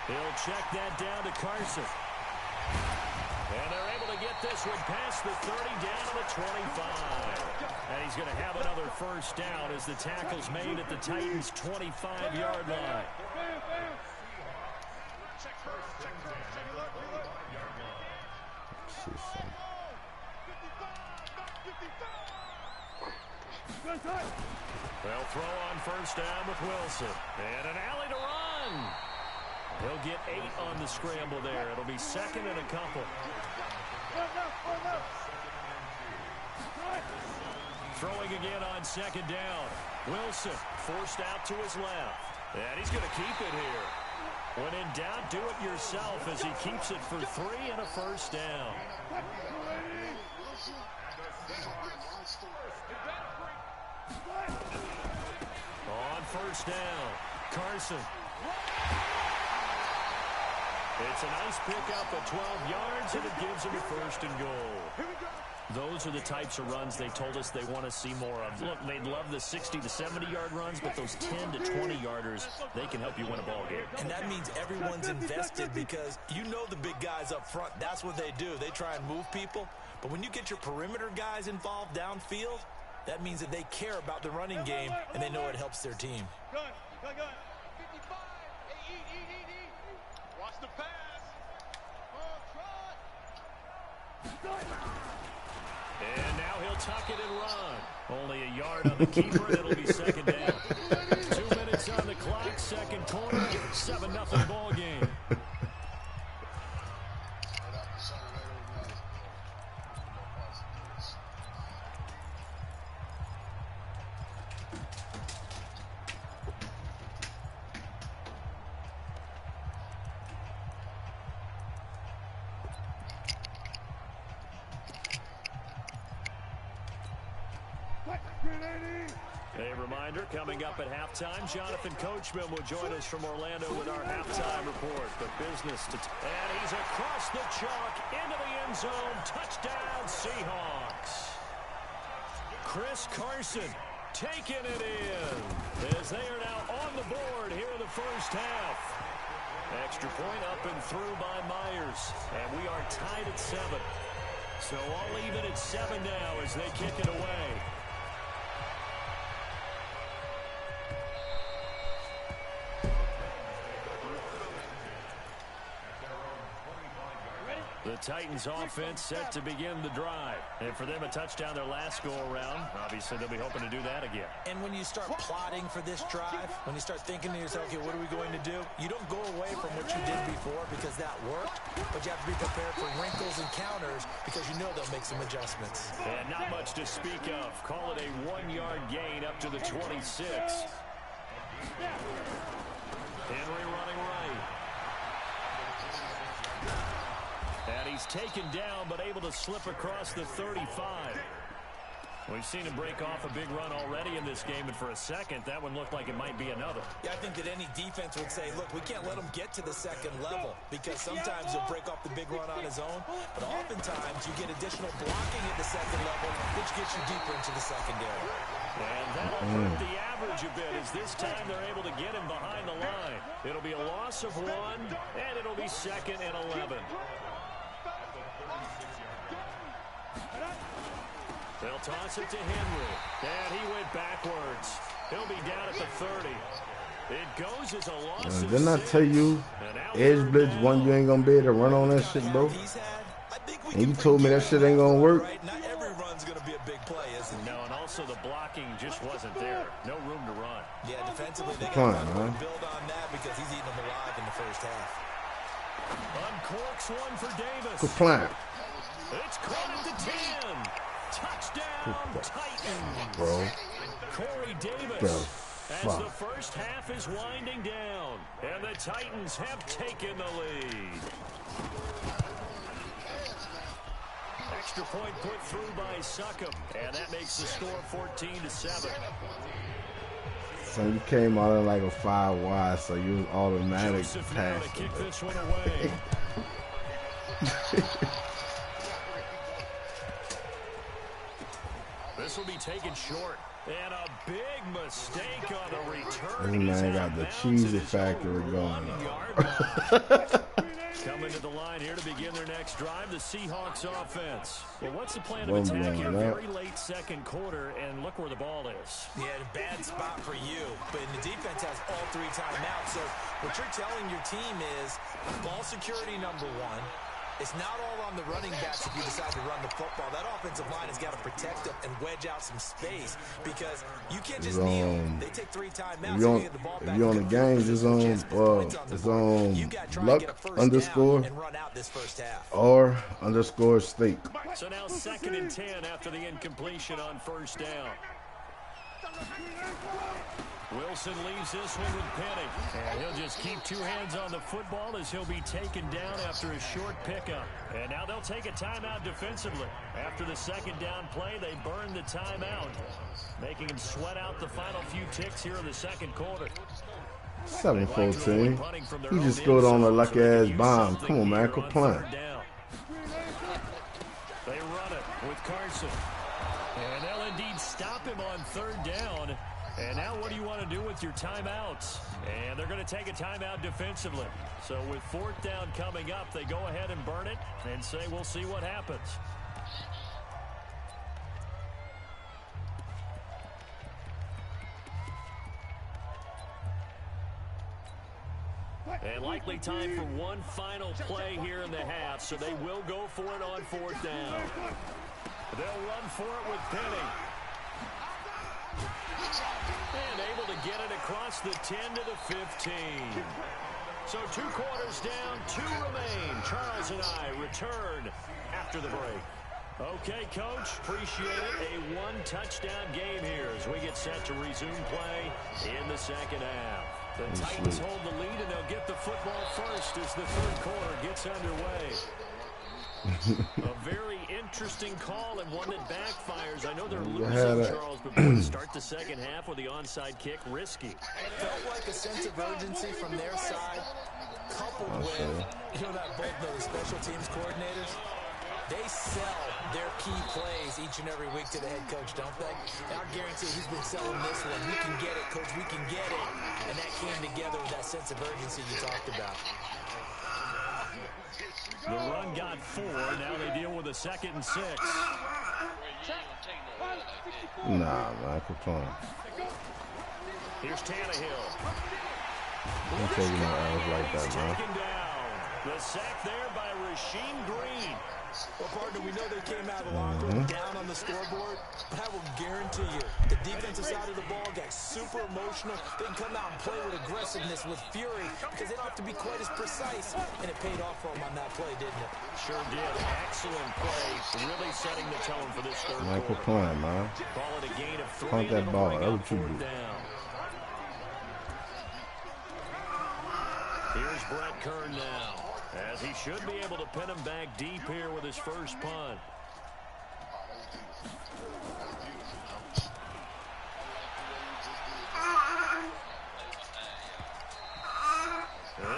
He'll check that down to Carson. And they're able to get this one past the 30 down to the 25. And he's going to have another 1st down as the tackle's made at the Titans' 25-yard line. They'll throw on 1st down with Wilson. And an alley to run. He'll get 8 on the scramble there. It'll be 2nd and a couple. Throwing again on 2nd down. Wilson forced out to his left. And he's going to keep it here. When in doubt, do it yourself as he keeps it for 3 and a 1st down. On 1st down, Carson. It's a nice pickup of 12 yards, and it gives him a 1st and goal. Those are the types of runs they told us they want to see more of. Look, they'd love the 60 to 70-yard runs, but those 10 to 20-yarders, they can help you win a ball game. And that means everyone's invested because you know the big guys up front, that's what they do. They try and move people. But when you get your perimeter guys involved downfield, that means that they care about the running game and they know it helps their team. Gun. 55. Watch the pass. And now he'll tuck it and run. Only a yard on the keeper, and it'll be 2nd down. 2 minutes on the clock, 2nd quarter, 7-0 ball game. A reminder, coming up at halftime, Jonathan Coachman will join us from Orlando with our halftime report. But business to... And he's across the chalk into the end zone. Touchdown, Seahawks. Chris Carson taking it in as they are now on the board here in the 1st half. Extra point up and through by Myers. And we are tied at 7. So all even at 7 now as they kick it away. The Titans offense set to begin the drive. And for them, a touchdown their last go-around. Obviously, they'll be hoping to do that again. And when you start plotting for this drive, when you start thinking to yourself, okay, what are we going to do? You don't go away from what you did before because that worked, but you have to be prepared for wrinkles and counters because you know they'll make some adjustments. And not much to speak of. Call it a 1-yard gain up to the 26. Henry running right. And he's taken down, but able to slip across the 35. We've seen him break off a big run already in this game, and for a second, that one looked like it might be another. Yeah, I think that any defense would say, look, we can't let him get to the second level because sometimes he'll break off the big run on his own, but oftentimes you get additional blocking at the second level, which gets you deeper into the secondary. And that'll hurt the average a bit as this time they're able to get him behind the line. It'll be a loss of 1, and it'll be 2nd and 11. They'll toss it to Henry. And he went backwards. He'll be down at the 30. It goes as a loss of 6. Didn't I tell you, edge blitz one, you ain't going to be able to run on that shit, bro? And you told me that shit ain't going to work. Not every run's going to be a big play, is it? No, and also the blocking just wasn't there. No room to run. Yeah, defensively, they got to build on that because he's eating them alive in the first half. Uncorks one for Davis. Good plan. It's caught at the 10. Touchdown, Titans. Bro. Corey Davis. As the first half is winding down. And the Titans have taken the lead. Extra point put through by Succop. And that makes the score 14-7. So you came out of like a 5 wide, so you was automatic pass. Kick this one away. This will be taken short. And a big mistake on the return. This man got the cheesy factory going. Coming to the line here to begin their next drive, the Seahawks offense. Well, what's the plan of attack here? Very late second quarter, and look where the ball is. Yeah, a bad spot for you, but the defense has all 3 timeouts. So what you're telling your team is ball security number 1. It's not all on the running backs if you decide to run the football. That offensive line has got to protect them and wedge out some space because you can't just kneel. They take 3 timeouts. If you're on the games, it's on luck underscore or underscore stake. So now 2nd and 10 after the incompletion on first down. Wilson leaves this one with Penny. And he'll just keep 2 hands on the football as he'll be taken down after a short pickup. And now they'll take a timeout defensively. After the 2nd down play, they burn the timeout, making him sweat out the final few ticks here in the second quarter. 7-14. He just scored on a lucky-ass bomb. Come on, man. Quit playing. They run it with Carson. And they'll indeed stop him on 3rd down. And now what do you want to do with your timeouts? And they're going to take a timeout defensively. So with 4th down coming up, they go ahead and burn it and say we'll see what happens. And likely time for one final play here in the half, so they will go for it on 4th down. They'll run for it with Penny. And able to get it across the 10 to the 15. So 2 quarters down, 2 remain. Charles and I return after the break. Okay, Coach, appreciate it. A 1-touchdown game here as we get set to resume play in the second half. The Titans hold the lead, and they'll get the football first as the 3rd quarter gets underway. A very interesting call and one that backfires. I know they're losing, Charles, but to start the second half with the onside kick, risky. It felt like a sense of urgency from their side, coupled with, you know, that both the special teams coordinators, they sell their key plays each and every week to the head coach, don't they? And I guarantee he's been selling this one. We can get it, Coach. We can get it. And that came together with that sense of urgency you talked about. The run got 4. Now they deal with a 2nd and 6. Nah, man, quit playing. Here's Tannehill. I'm taking my ass like that, man. The sack there by Rasheem Green. Well, partner, we know they came out of the locker room down on the scoreboard, but I will guarantee you the defensive side of the ball got super emotional. They can come out and play with aggressiveness, with fury, because they don't have to be quite as precise, and it paid off for them on that play, didn't it? Sure did. Excellent play, really setting the tone for this third quarter. Quit playing, man. Call it a gain of 3. Punt that ball. That what you do. Down. Here's Brett Kern now, as he should be able to pin him back deep here with his first punt.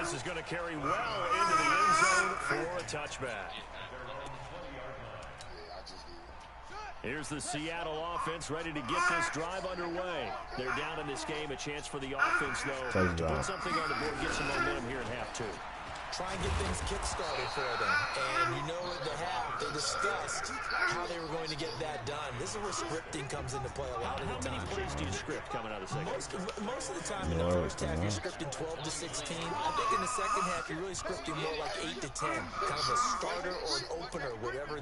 This is going to carry well into the end zone for a touchback. Here's the Seattle offense ready to get this drive underway. They're down in this game. A chance for the offense, though, to put something on the board, get some momentum here at half 2. Try and get things kick-started for them. And you know at the half, they discussed how they were going to get that done. This is where scripting comes into play a lot of the time. How many plays do you script coming out of the second? Most of the time in the first half, you're scripting 12 to 16. I think in the second half, you're really scripting more like 8 to 10. Kind of a starter or an opener, whatever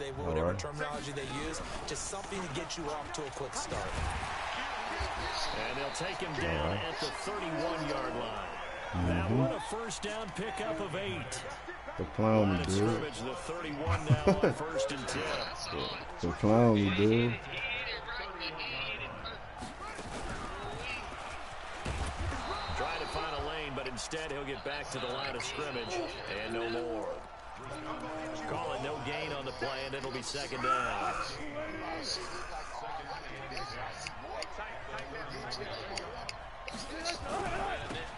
terminology they use. Just something to get you off to a quick start. And they'll take him down at the 31-yard line. That one a first down pickup of 8. The clown, dude. Scrimmage, the 31 now on 1st and 10. The clown, dude. Trying to find a lane, but instead he'll get back to the line of scrimmage and no more. Call it no gain on the play, and it'll be 2nd down.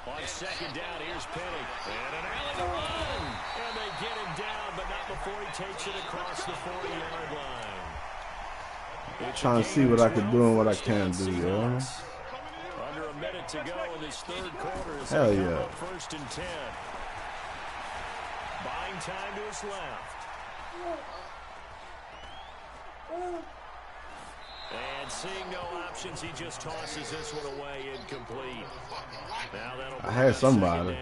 On 2nd down, here's Penny. And an alley to run. And they get him down, but not before he takes it across the 40-yard line. Trying to see what I can do and what I can't do, yo. Under a minute to go in this third quarter. Hell yeah. 1st and 10. Buying time to his left. And seeing no options, he just tosses this one away incomplete. Now that'll I had somebody.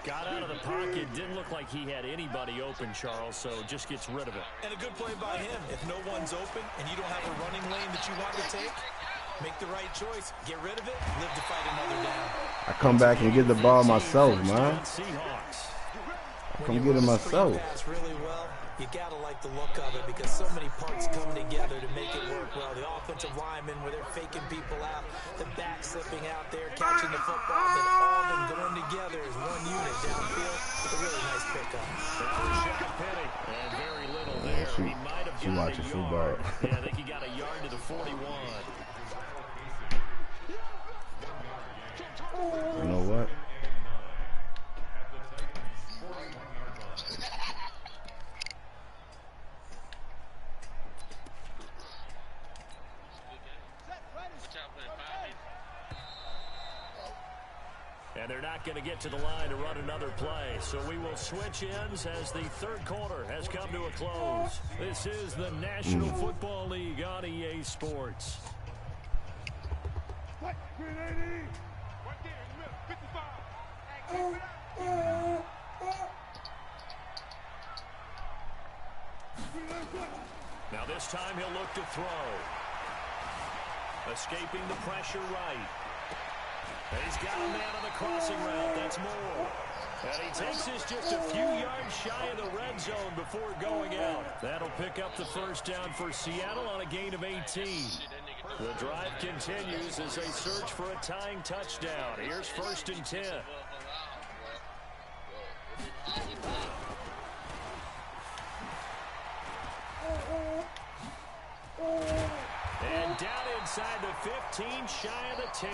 Got out of the pocket. Didn't look like he had anybody open, Charles, so just gets rid of it. And a good play by him. If no one's open and you don't have a running lane that you want to take, make the right choice. Get rid of it. Live to fight another down. I come back and get the ball myself, man. I come get it myself. Really well, you gotta like the look of it because so many parts come together to make it work well. The offensive linemen where they're faking people out, the back slipping out there, catching the football, then all of them going together as one unit downfield. A really nice pickup. Penny, and very little there. He might have gotten a yard. Yeah, I think he got a yard to the 41. You know what? And they're not going to get to the line to run another play. So we will switch ends as the third quarter has come to a close. This is the National Football League on EA Sports. Now this time he'll look to throw. Escaping the pressure right. And he's got a man on the crossing route. That's Moore. And he takes this just a few yards shy of the red zone before going out. That'll pick up the first down for Seattle on a gain of 18. The drive continues as they search for a tying touchdown. Here's 1st and 10. And down inside the 15, shy of the 10.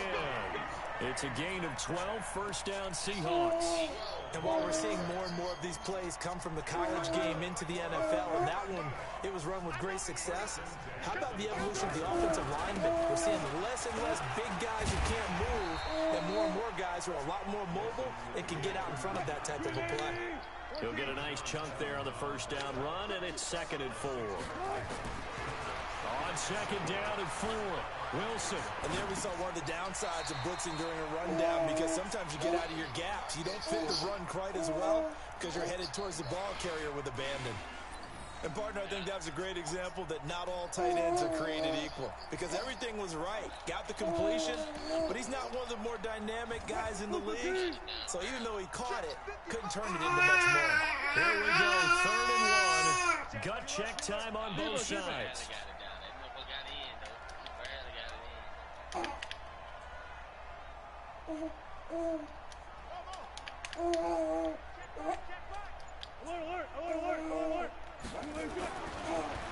It's a gain of 12, first down Seahawks. And while we're seeing more and more of these plays come from the college game into the NFL, and that one, it was run with great success, how about the evolution of the offensive linemen? We're seeing less and less big guys who can't move, and more guys who are a lot more mobile and can get out in front of that type of a play. He'll get a nice chunk there on the first down run, and it's 2nd and 4. On 2nd down and 4. Wilson. And there we saw one of the downsides of blitzing during a rundown, because sometimes you get out of your gaps. You don't fit the run quite as well because you're headed towards the ball carrier with abandon. And, partner, I think that was a great example that not all tight ends are created equal, because everything was right. Got the completion, but he's not one of the more dynamic guys in the league. So even though he caught it, couldn't turn it into much more. Here we go, 3rd and 1. Gut check time on both sides.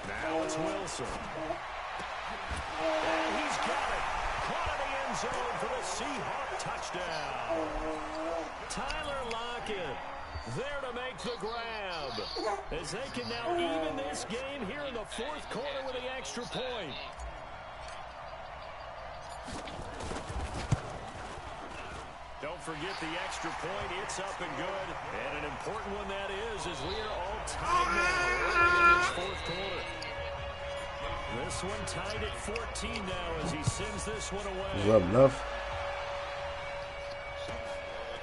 Now it's Wilson. And he's got it. Caught in the end zone for the Seahawk touchdown. Tyler Lockett there to make the grab, as they can now even this game here in the 4th quarter with the extra point. Don't forget the extra point. It's up and good. And an important one that is, as we are all tied now early in this 4th quarter. This one tied at 14 now as he sends this one away. What's up, Nuff?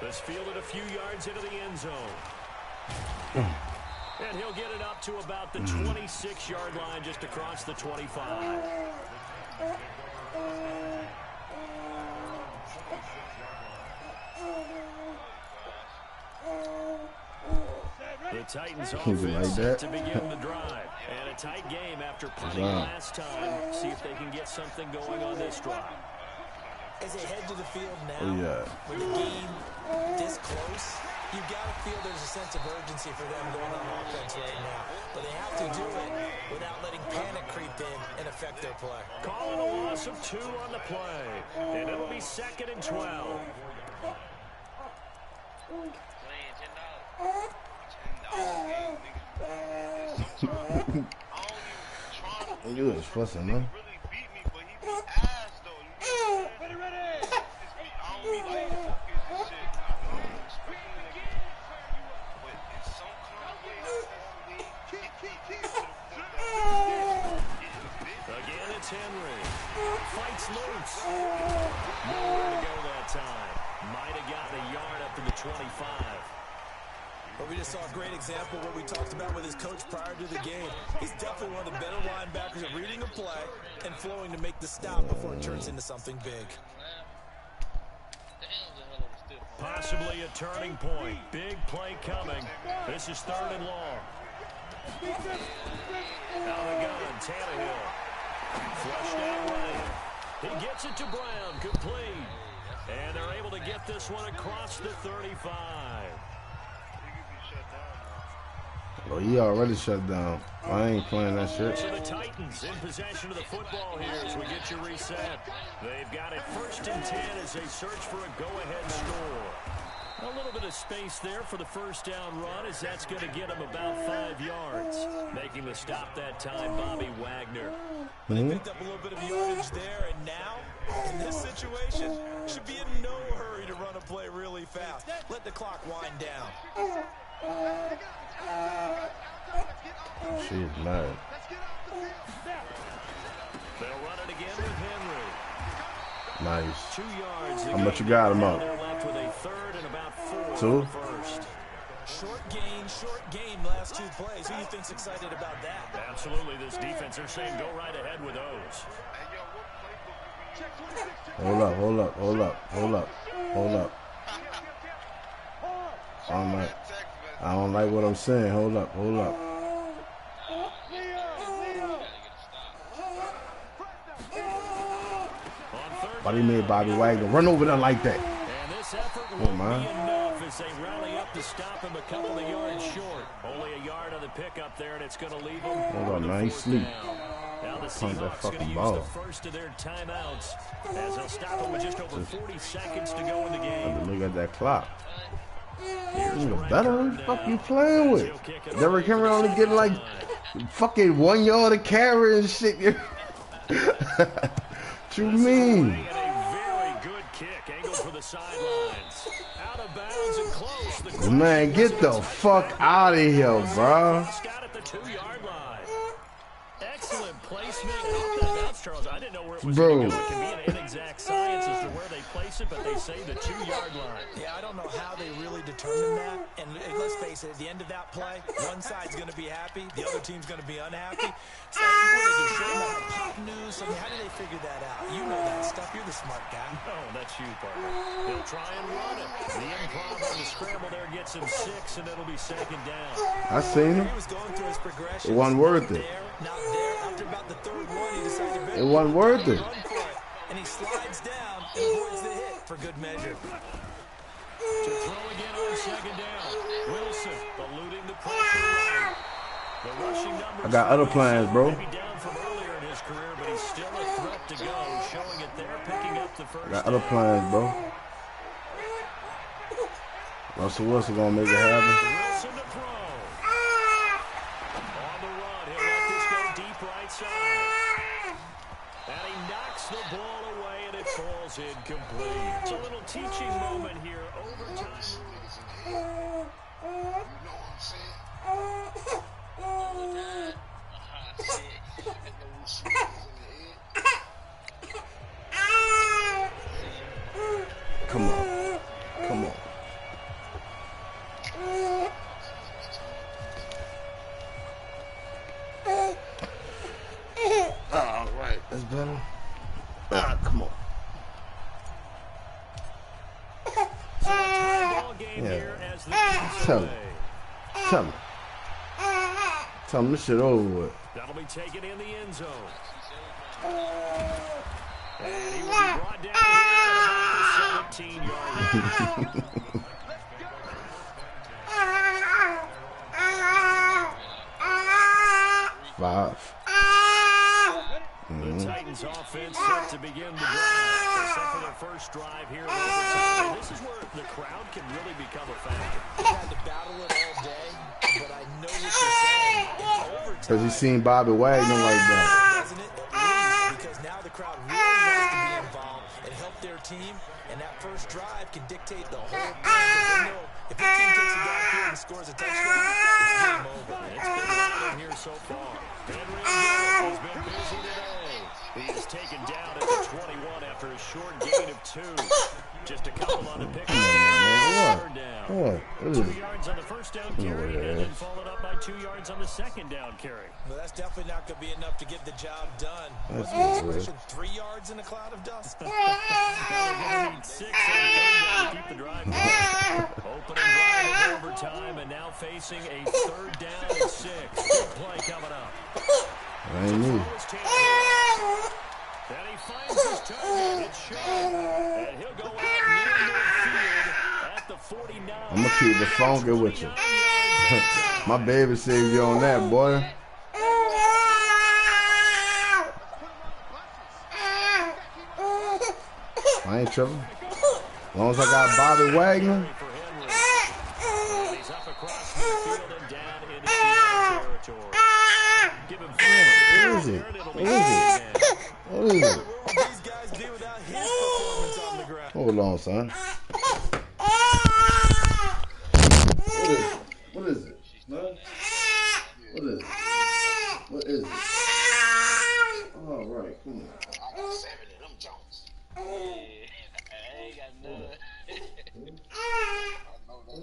This fielded a few yards into the end zone. And he'll get it up to about the 26-yard line, just across the 25. The Titans offense set to begin the drive. And a tight game after punting last time. See if they can get something going on this drive. As they head to the field now, with the game this close, you've got to feel there's a sense of urgency for them going on offense right now. But they have to do it without letting panic creep in and affect their play. Calling a loss of 2 on the play. And it'll be 2nd and 12. You was fussing, man. Again, it's Henry. Fights loose. Nowhere to go that time. Might have gotten a yard up to the 25. But we just saw a great example of what we talked about with his coach prior to the game. He's definitely one of the better linebackers at reading a play and flowing to make the stop before it turns into something big. Possibly a turning point. Big play coming. This is 3rd and long. Out of the gun, Tannehill. Flushed out right. He gets it to Brown. Complete. And they're able to get this one across the 35. Oh, he already shut down. I ain't playing that shit. So the Titans in possession of the football here as we get you reset. They've got it 1st and 10 as they search for a go-ahead score. A little bit of space there for the first down run, as that's going to get them about 5 yards. Making the stop that time, Bobby Wagner. They picked up a little bit of yardage there, and now, in this situation, should be in no hurry to run a play really fast. Let the clock wind down. She's mad. They'll run it again with Henry. Nice. 2 yards. How much you got him up? They're left with a 3rd and about 4. 2? First. Short game, last 2 plays. Who do you think's excited about that? Absolutely. This defense, they're saying go right ahead with those. Hold up. I don't like what I'm saying. Hold up. Why they made Bobby Wagner run over there like that? And this effort won't be enough as they rally up to stop him a couple of yards short. Only a yard on the pickup there, and it's going to leave him. Hold on, man. He sleep. Now the Punt that Seahawks going to fucking use ball. the first of their timeouts as they'll stop him with just over 40 seconds to go in the game. Look at that clock. You better who the fuck you playing with? Derrick Henry only getting like fucking 1 yard of carry and shit. What you mean? A very good kick, angled for the sidelines. Out of bounds and close. Man, get the fuck out of here, bro. Scott at the 2-yard line. Excellent placement. Off that bounce, Charles, I didn't know where it was Bro. going to go. It can be an inexact science as to where they place it, but they say the 2-yard line. Yeah, I don't know how they really determine that. And let's face it, at the end of that play, one side's going to be happy, the other team's going to be unhappy. So, what do they do? Show them that pop news? I mean, how do they figure that out? You know that stuff. You're the smart guy. No, that's you, partner. He'll try and run it. The improv on the scramble there gets him 6, and it'll be 2nd down. I seen him. He was going through his progression. It wasn't worth it. Not there. After about the 3rd one, he decided to It wasn't worth it. run for it. And he slides down and avoids the hit for good measure. To throw again on 2nd down. Wilson eluding the pressure right. The rushing numbers I got other plans, bro. maybe down from earlier in his career, but he's still a threat to go, showing it there, picking up the first I got other plans, bro. Russell Wilson gonna make it happen. Wilson to throw. On the run, he'll let this go deep right side. And he knocks the ball away, and it falls incomplete. It's a little teaching moment here. Overtime. You know what I'm saying? Overtime. Come on. Come on. All right. That's better. Come on. Ball game Yeah. here as the Chiefs Tell away. him. Tell him. Tell him this shit over with. That'll be taken in the end zone. And he will be brought down here at the 17-yard line. 5. The Titans offense set to begin the drive. Set for their first drive here in overtime. And this is where the crowd can really become a factor. He had to battle it all day, but I know what you're saying. In overtime, Because he seen Bobby Wagner like that. doesn't it? At least because now the crowd really wants to be involved and help their team, and that first drive can dictate the whole thing. Because they know if their team takes it downfield and scores a touchdown, it's game over. It's been rolling here so far. Henry has been busy today. He is taken down at the 21 after a short gain of 2. Just a couple on the pick. Third down. What? What is 2 it? yards on the first down carry, and then followed up by 2 yards on the second down carry. Well, that's definitely not going to be enough to get the job done. What's the That's expression? 3 yards in a cloud of dust. Now they're going to need 6 on third down to keep the drive going. Opening drive of overtime, and now facing a 3rd down and 6. Big play coming up. I ain't me. And he finds his target. It's short. And he'll go out near midfield at the 49. I'm going to keep the funky with you. My baby saved you on that, boy. I ain't tripping. As long as I got Bobby Wagner. For Henry. And he's up across midfield and down into Seattle territory. Give him 5 What is it? and it'll What be is it? again. What is it? What would these guys do without his performance on the ground? Hold on, son. What is it? What is it? What is it? All right, come on. I got 7 of them Jones. I ain't got none. I know that. You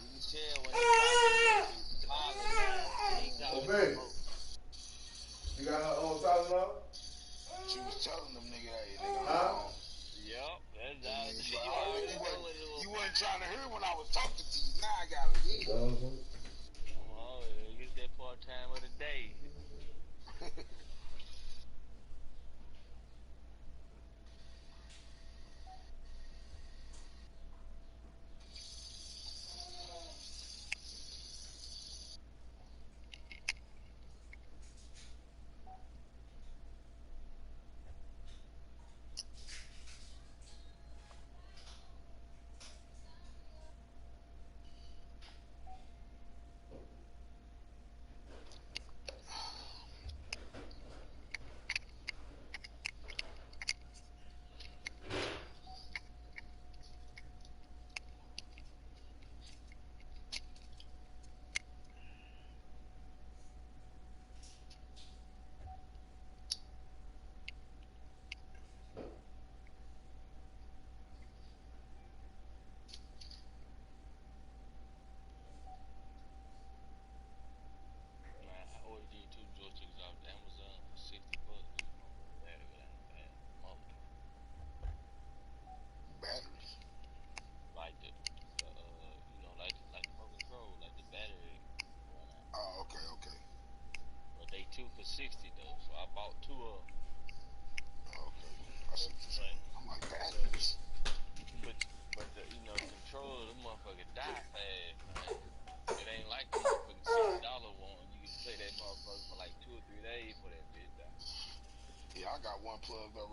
can tell when they Oh, baby. You got her on $1,000? She was telling them nigga, hey, nigga, Huh? Yup, that's you wasn't trying to hear when I was talking to you. Now I got it. Oh, get that part time of the day.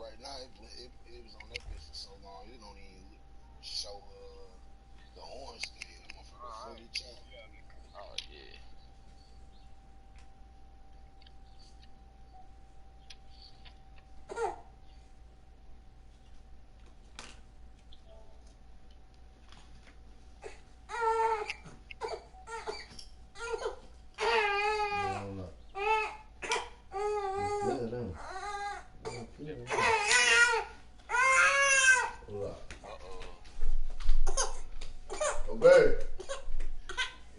right now, it was on that bitch for so long, it don't even show the orange skin. I'm fully chopped. Oh, yeah. Obey.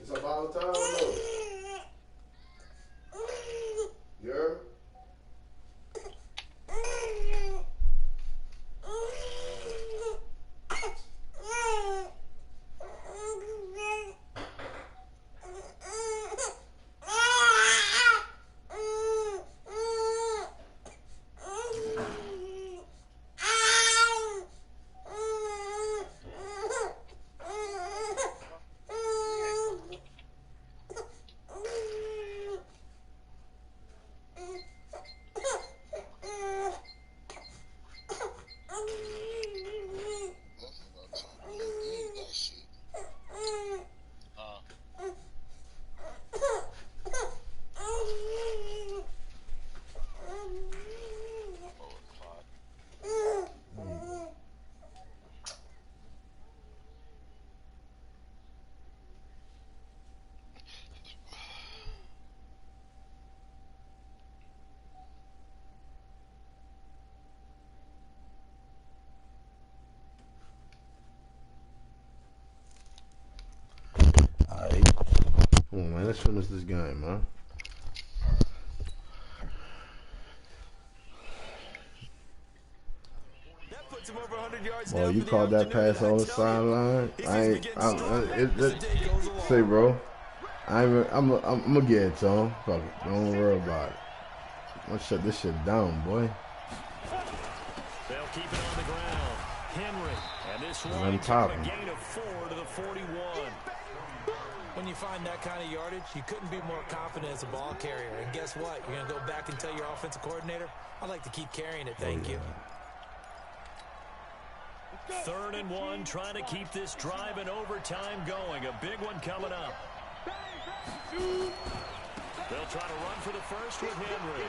It's about time though. Yeah? Alright. Come on, man. Let's finish this game, man. That puts him over 100 yards. Boy, you called that pass on the sideline. Say, bro. I'm gonna get it to him. Fuck it. Don't worry about it. I'm gonna shut this shit down, boy. They'll keep it on the ground. Henry. And this one I'm top. A gain of 4 to the 41. When you find that kind of yardage, you couldn't be more confident as a ball carrier. And guess what? You're going to go back and tell your offensive coordinator, I'd like to keep carrying it, thank you. 3rd and 1, trying to keep this drive in overtime going. A big one coming up. They'll try to run for the first with Henry.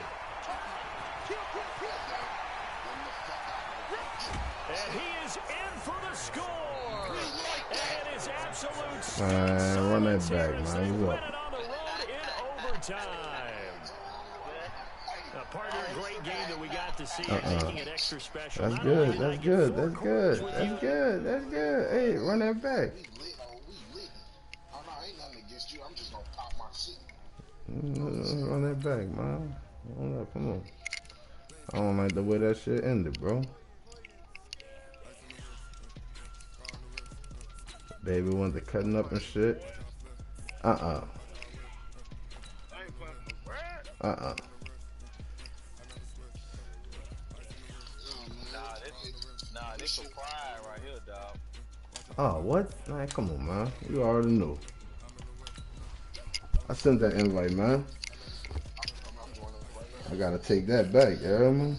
And he is in for the score. And it is absolute run that back, man. Win it on the road in overtime. Partner, a great game that we got to see. Making it extra special. That's good. That's good. That's good. That's good. That's good. Hey, run that back. Run that back, man. Come on. I don't like the way that shit ended, bro. Baby went to cutting up and shit. Uh-uh. Nah, this is pride right here, dog. Oh, what? Man, come on, man. You already knew. I sent that invite, man. I gotta take that back, you know what I mean?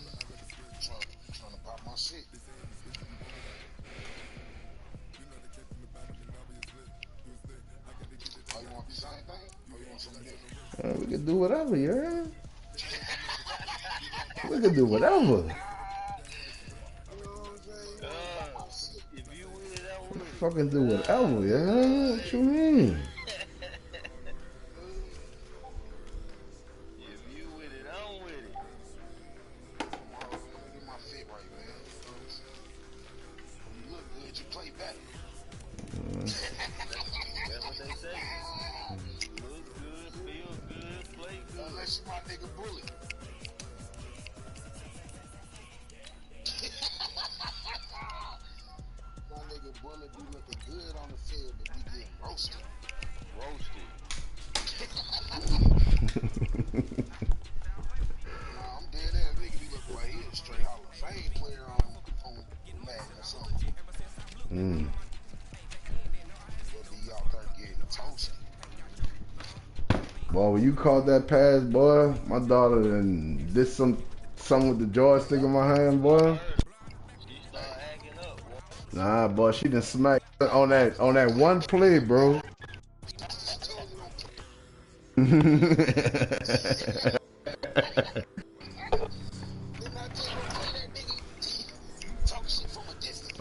We can do whatever, you heard? We can do whatever. Fucking do whatever, yeah? What you mean? If you with it, I'm with it. You look good, you play better. That's what they say. Look good, feel good, play good. Unless you my nigga Bullet. My nigga Bullet be looking good on the field, but we getting roasted. Roasted. Nah, I'm dead ass. Nigga be looking like he a straight Hall of Fame player on Madden or something. But be out there getting toasted. Boy, when you caught that pass, boy, my daughter done did some Something with the joystick in my hand, boy. Nah, boy, she done smacked on that one play, bro.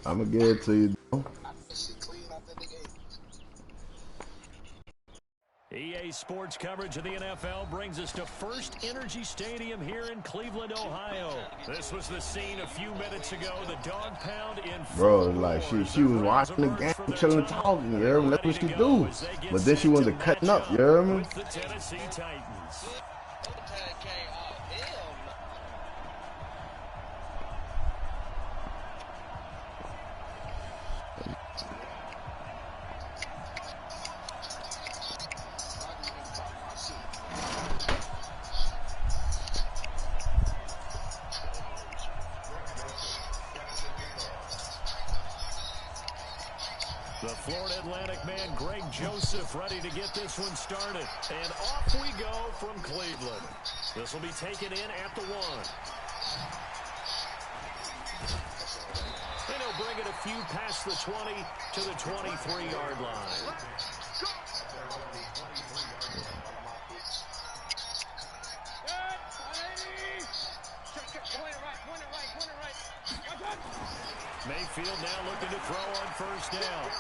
I'ma give it to you, though. EA Sports coverage of the NFL brings us to First Energy Stadium here in Cleveland, Ohio. This was the scene a few minutes ago. The dog pound in bro, like she was watching the game, chilling, talking. You hear me? That's what she do. But then she wanted to cutting up. You hear me? With the Tennessee Titans. The Florida Atlantic man, Greg Joseph, ready to get this one started. And off we go from Cleveland. This will be taken in at the 1. And he'll bring it a few past the 20 to the 23-yard line. Mayfield now looking to throw on first down.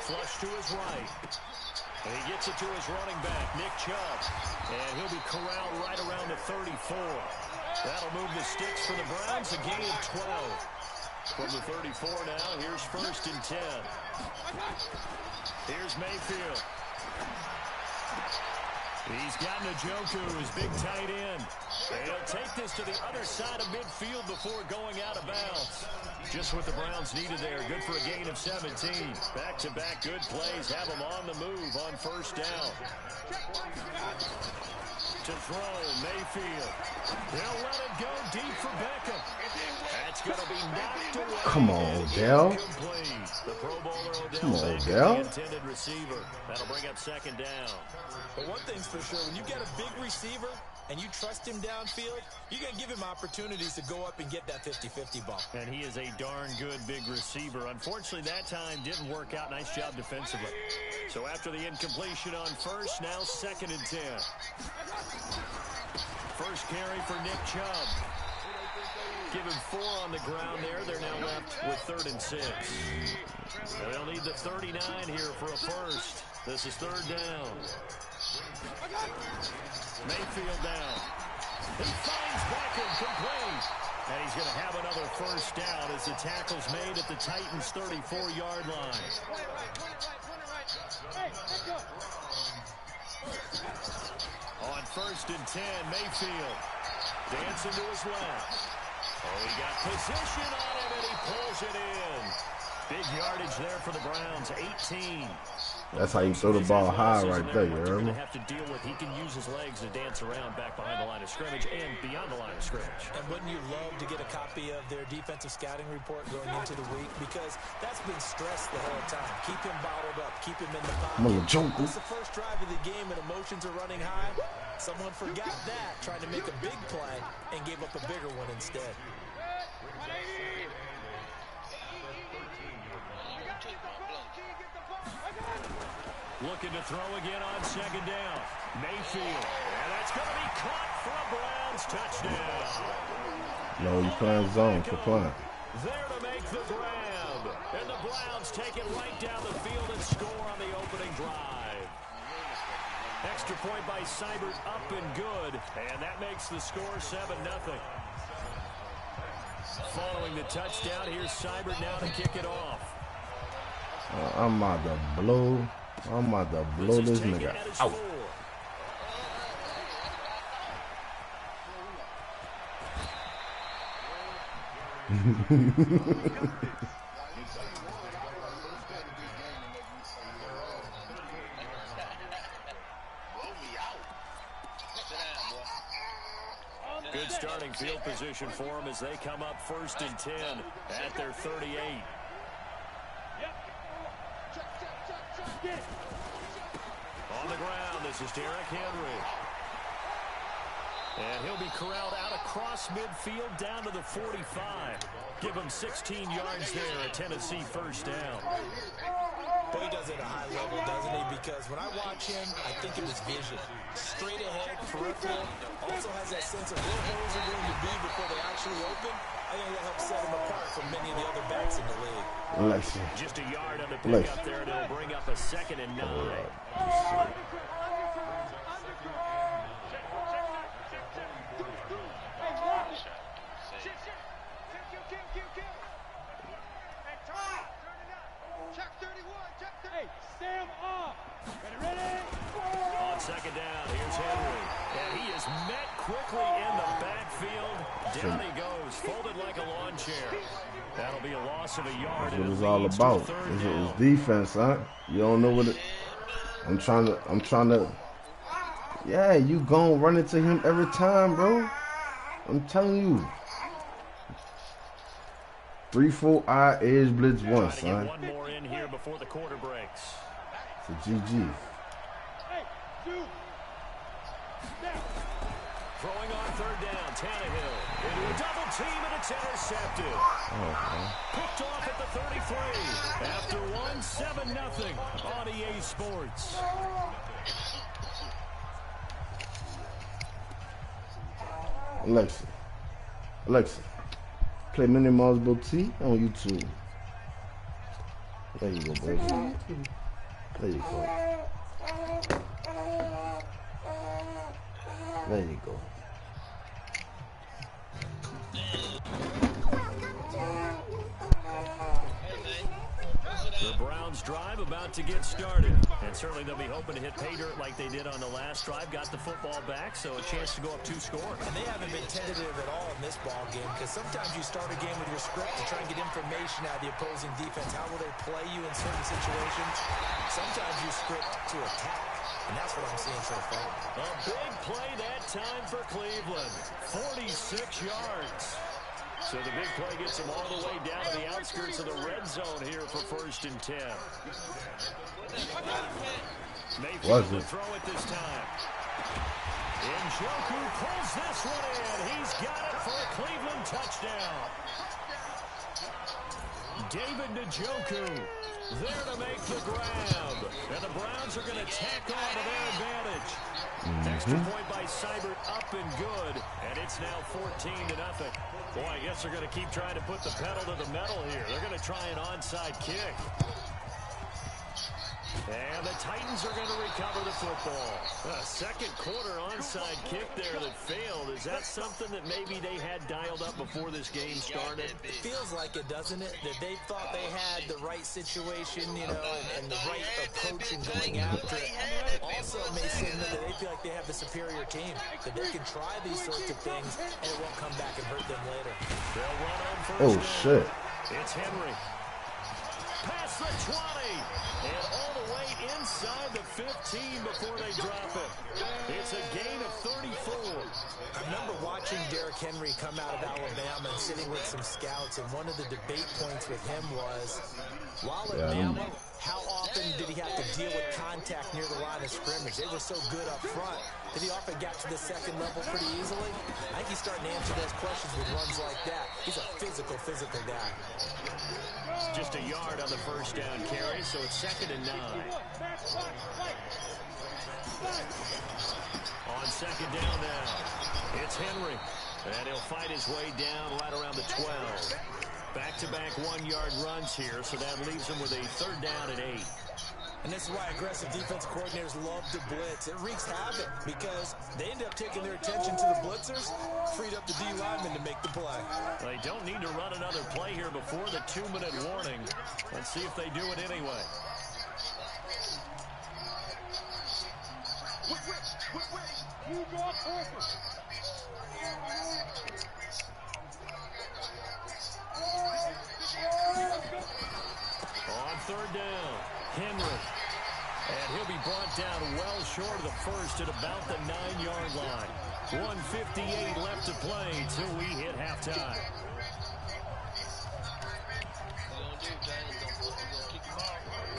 Flush to his right. And he gets it to his running back, Nick Chubb. And he'll be corralled right around the 34. That'll move the sticks for the Browns, a gain of 12. From the 34 now, here's first and 10. Here's Mayfield. He's got Njoku, his big tight end. And he'll take this to the other side of midfield before going out of bounds. Just what the Browns needed there. Good for a gain of 17. Back-to-back good plays have them on the move on first down. To throw, Mayfield. They'll let it go deep for Beckham. That's going to be knocked away. Come on, Odell. The Pro Bowler Come Odell on, Beckham, Odell. the intended receiver. That'll bring up second down. But one thing's for sure, when you get a big receiver and you trust him downfield, you're going to give him opportunities to go up and get that 50-50 ball. And he is a darn good big receiver. Unfortunately, that time didn't work out. Nice job defensively. So after the incompletion on first, now second and 10. First carry for Nick Chubb. Give him 4 on the ground there. They're now left with 3rd and 6. They'll need the 39 here for a first. This is 3rd down. Mayfield down. He finds Beckham complete. And he's going to have another first down as the tackle's made at the Titans' 34-yard line. On first and 10, Mayfield dancing to his left. Oh, he got position on him, and he pulls it in. Big yardage there for the Browns, 18. That's how you throw the ball high right there, you heard me? Have to deal with. He can use his legs to dance around back behind the line of scrimmage and beyond the line of scrimmage. And wouldn't you love to get a copy of their defensive scouting report going into the week? Because that's been stressed the whole time. Keep him bottled up. Keep him in the pocket. It's the first drive of the game and emotions are running high. Someone forgot that, trying to make a big play and gave up a bigger one instead. Looking to throw again on second down. Mayfield. And that's going to be caught for a Browns touchdown. No, you playing zone for punt. There to make the grab. And the Browns take it right down the field and score on the opening drive. Extra point by Seibert, up and good. And that makes the score 7-0. Following the touchdown, here's Seibert now to kick it off. I'm about to blow this nigga out. Good starting field position for them as they come up first and 10 at their 38. On the ground, this is Derrick Henry. And he'll be corralled out across midfield down to the 45. Give him 16 yards there, a Tennessee first down. But he does it at a high level, doesn't he? Because when I watch him, I think of his vision. Straight ahead, peripheral. Also has that sense of where holes are going to be before they actually open. I think that helps set him apart from many of the other backs in the league. Just a yard on the pickup there, and it'll bring up a 2nd and 9. On 2nd down, here's Henry. And he is met quickly in the backfield. Down he goes, folded like a lawn chair. That'll be a loss of a yard. That's what it's all about. It's defense, huh? You don't know what it. I'm trying to. Yeah, you gon' run into him every time, bro. I'm telling you. 3-4 edge blitz once, son. One more in here before the quarter breaks. It's a GG. Throwing on 3rd down, Tannehill into a double team, and it's intercepted. Picked off at the 33. After 7-0 on EA Sports. Alexa, play Minnie Mouse Boutique on YouTube. There you go, baby. There you go. There you go. The Browns drive about to get started. And certainly they'll be hoping to hit pay dirt like they did on the last drive. Got the football back, so a chance to go up 2 scores. And they haven't been tentative at all in this ball game, because sometimes you start a game with your script to try and get information out of the opposing defense. How will they play you in certain situations? Sometimes you script to attack, and that's what I'm seeing so far. A big play that time for Cleveland. 46 yards. So the big play gets him all the way down to the outskirts of the red zone here for 1st and 10. Mayfield to throw it this time. Njoku pulls this one in. He's got it for a Cleveland touchdown. David Njoku there to make the grab. And the Browns are going to tack on to their advantage. Extra point by Seibert up and good. And it's now 14-0. Boy, I guess they're going to keep trying to put the pedal to the metal here. They're going to try an onside kick. And the Titans are going to recover the football. A 2nd quarter onside kick there that failed. Is that something that maybe they had dialed up before this game started? It feels like it, doesn't it? That they thought they had the right situation, you know, and the right approach in going after it. Also, it may seem that they feel like they have the superior team, that they can try these sorts of things, and it won't come back and hurt them later. They'll run on 1st Oh, down. shit. It's Henry. Past the 20. And all the way inside the 15 before they drop it. It's a gain of 34. I remember watching Derrick Henry come out of Alabama and sitting with some scouts, and one of the debate points with him was, while at Bama, how often did he have to deal with contact near the line of scrimmage? They were so good up front that he often got to the 2nd level pretty easily. I think he's starting to answer those questions with runs like that. He's a physical guy. Just a yard on the 1st down carry, so it's 2nd and 9. On 2nd down now, it's Henry. And he'll fight his way down right around the 12. Back-to-back 1-yard runs here, so that leaves him with a 3rd down and 8. And this is why aggressive defense coordinators love to blitz. It wreaks havoc because they end up taking their attention to the blitzers, freed up the D linemen to make the play. They don't need to run another play here before the 2-minute warning. Let's see if they do it anyway. On 3rd down, Henry. And he'll be brought down well short of the 1st at about the 9-yard line. 1:58 left to play till we hit halftime.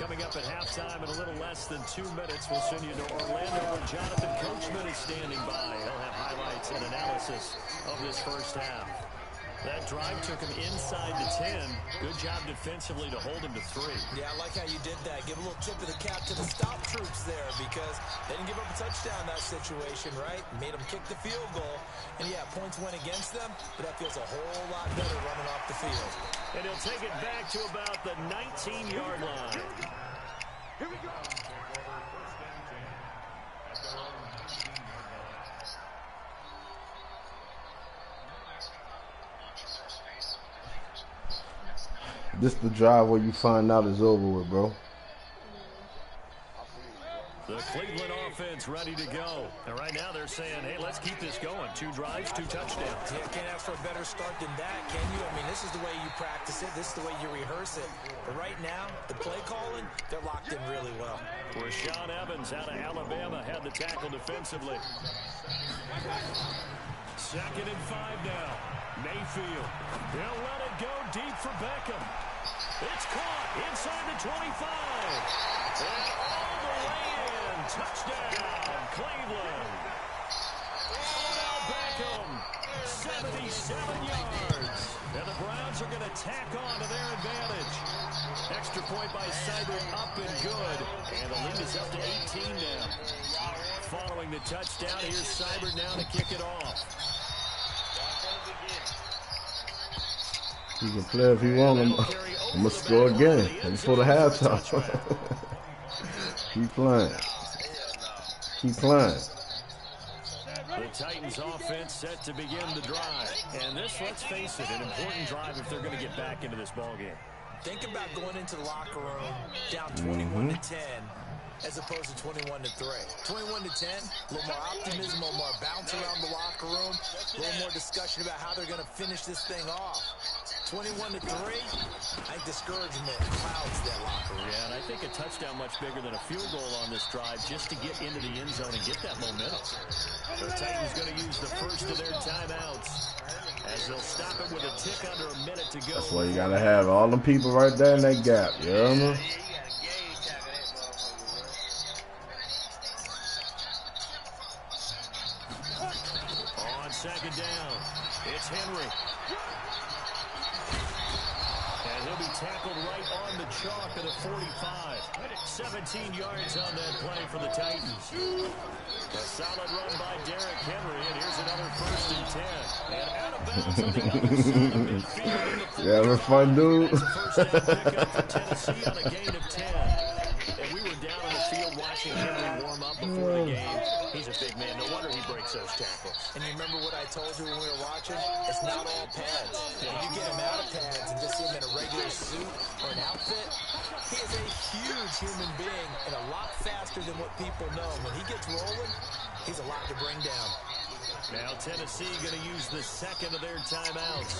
Coming up at halftime in a little less than 2 minutes, we'll send you to Orlando where Jonathan Coachman is standing by. He'll have highlights highlights and analysis of this first half. That drive took him inside the 10. Good job defensively to hold him to 3. Yeah, I like how you did that. Give a little tip of the cap to the stop troops there because they didn't give up a touchdown in that situation, right? Made them kick the field goal. And, yeah, points went against them, but that feels a whole lot better running off the field. And he'll take it back to about the 19-yard line. Here we go. This the drive where you find out it's over with, bro. The Cleveland offense ready to go. And right now they're saying, hey, let's keep this going. 2 drives, 2 touchdowns. Yeah, can't ask for a better start than that, can you? I mean, this is the way you practice it. This is the way you rehearse it. But right now, the play calling, they're locked in really well. Rashaan Evans out of Alabama had the tackle defensively. 2nd and 5 now. Mayfield. They'll let it go deep for Beckham. It's caught inside the 25. And all the way in. Touchdown, Cleveland. Odell Beckham, 77 yards. And the Browns are going to tack on to their advantage. Extra point by Seibert up and good. And the lead is up to 18 now. Following the touchdown, here's Seibert now to kick it off. He can play if he wants. I'm going to score again before the halftime. Keep playing. Keep playing. The Titans offense set to begin the drive. And this, let's face it, an important drive if they're going to get back into this ballgame. Think about going into the locker room down 21-10 as opposed to 21-3. 21-10, a little more optimism, a little more bounce around the locker room, a little more discussion about how they're going to finish this thing off. 21-3, I think discouragement clouds that locker room. Yeah, and I think a touchdown much bigger than a field goal on this drive just to get into the end zone and get that momentum. The Titans going to use the first of their timeouts as they'll stop it with a tick under a minute to go. That's why you got to have all them people right there in that gap. You know what I mean? On 2nd down, it's Henry. And he'll be tackled right on the chalk at a 45. 17 yards on that play for the Titans. A solid run by Derrick Henry, and here's another 1st and 10. And out of bounds on the other side of midfield. Yeah, we're fun, dude. That's a first down pickup for Tennessee on a gain of 10. And we were down in the field watching Henry warm up before the game. He's a big man. No wonder he breaks those tackles. And you remember what I told you when we were watching? It's not all pads. When you get him out of pads and just see him in a regular suit or an outfit, he is a huge human being and a lot faster than what people know. When he gets rolling, he's a lot to bring down. Now Tennessee going to use the 2nd of their timeouts.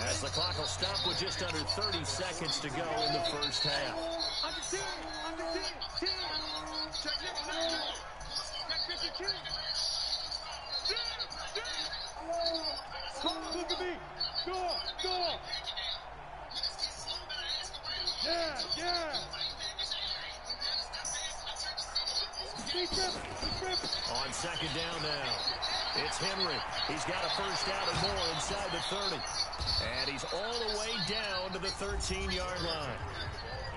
As the clock will stop with just under 30 seconds to go in the first half. Look at me. Go. Yeah. On 2nd down now, it's Henry. He's got a first down and more inside the 30. And he's all the way down to the 13-yard line.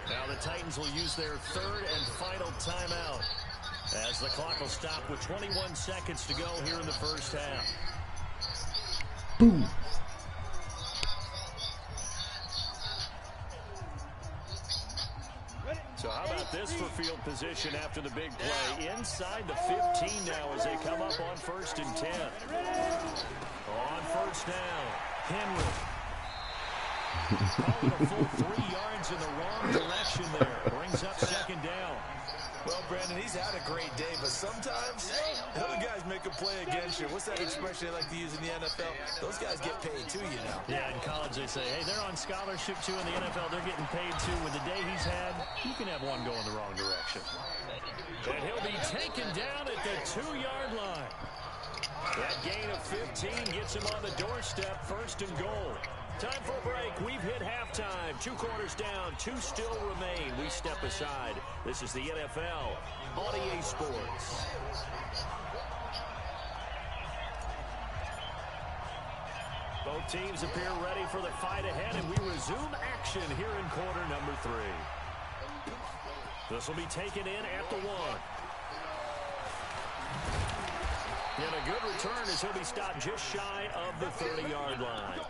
Now the Titans will use their 3rd and final timeout as the clock will stop with 21 seconds to go here in the first half. Boom. So how about this for field position after the big play? Inside the 15 now as they come up on 1st and 10. On 1st down, Henry. Calling a full 3 yards in the wrong direction there. Brings up 2nd down. Well, Brandon, he's had a great day, but sometimes other guys make a play against you. What's that expression they like to use in the NFL? Those guys get paid too, you know. Yeah, in college they say, hey, they're on scholarship too. In the NFL, they're getting paid too. With the day he's had, you can have one going the wrong direction. And he'll be taken down at the 2-yard line. That gain of 15 gets him on the doorstep, 1st and goal. Time for a break. We've hit halftime. 2 quarters down. 2 still remain. We step aside. This is the NFL on EA Sports. Both teams appear ready for the fight ahead, and we resume action here in quarter number 3. This will be taken in at the 1. And a good return as he'll be stopped just shy of the 30-yard line.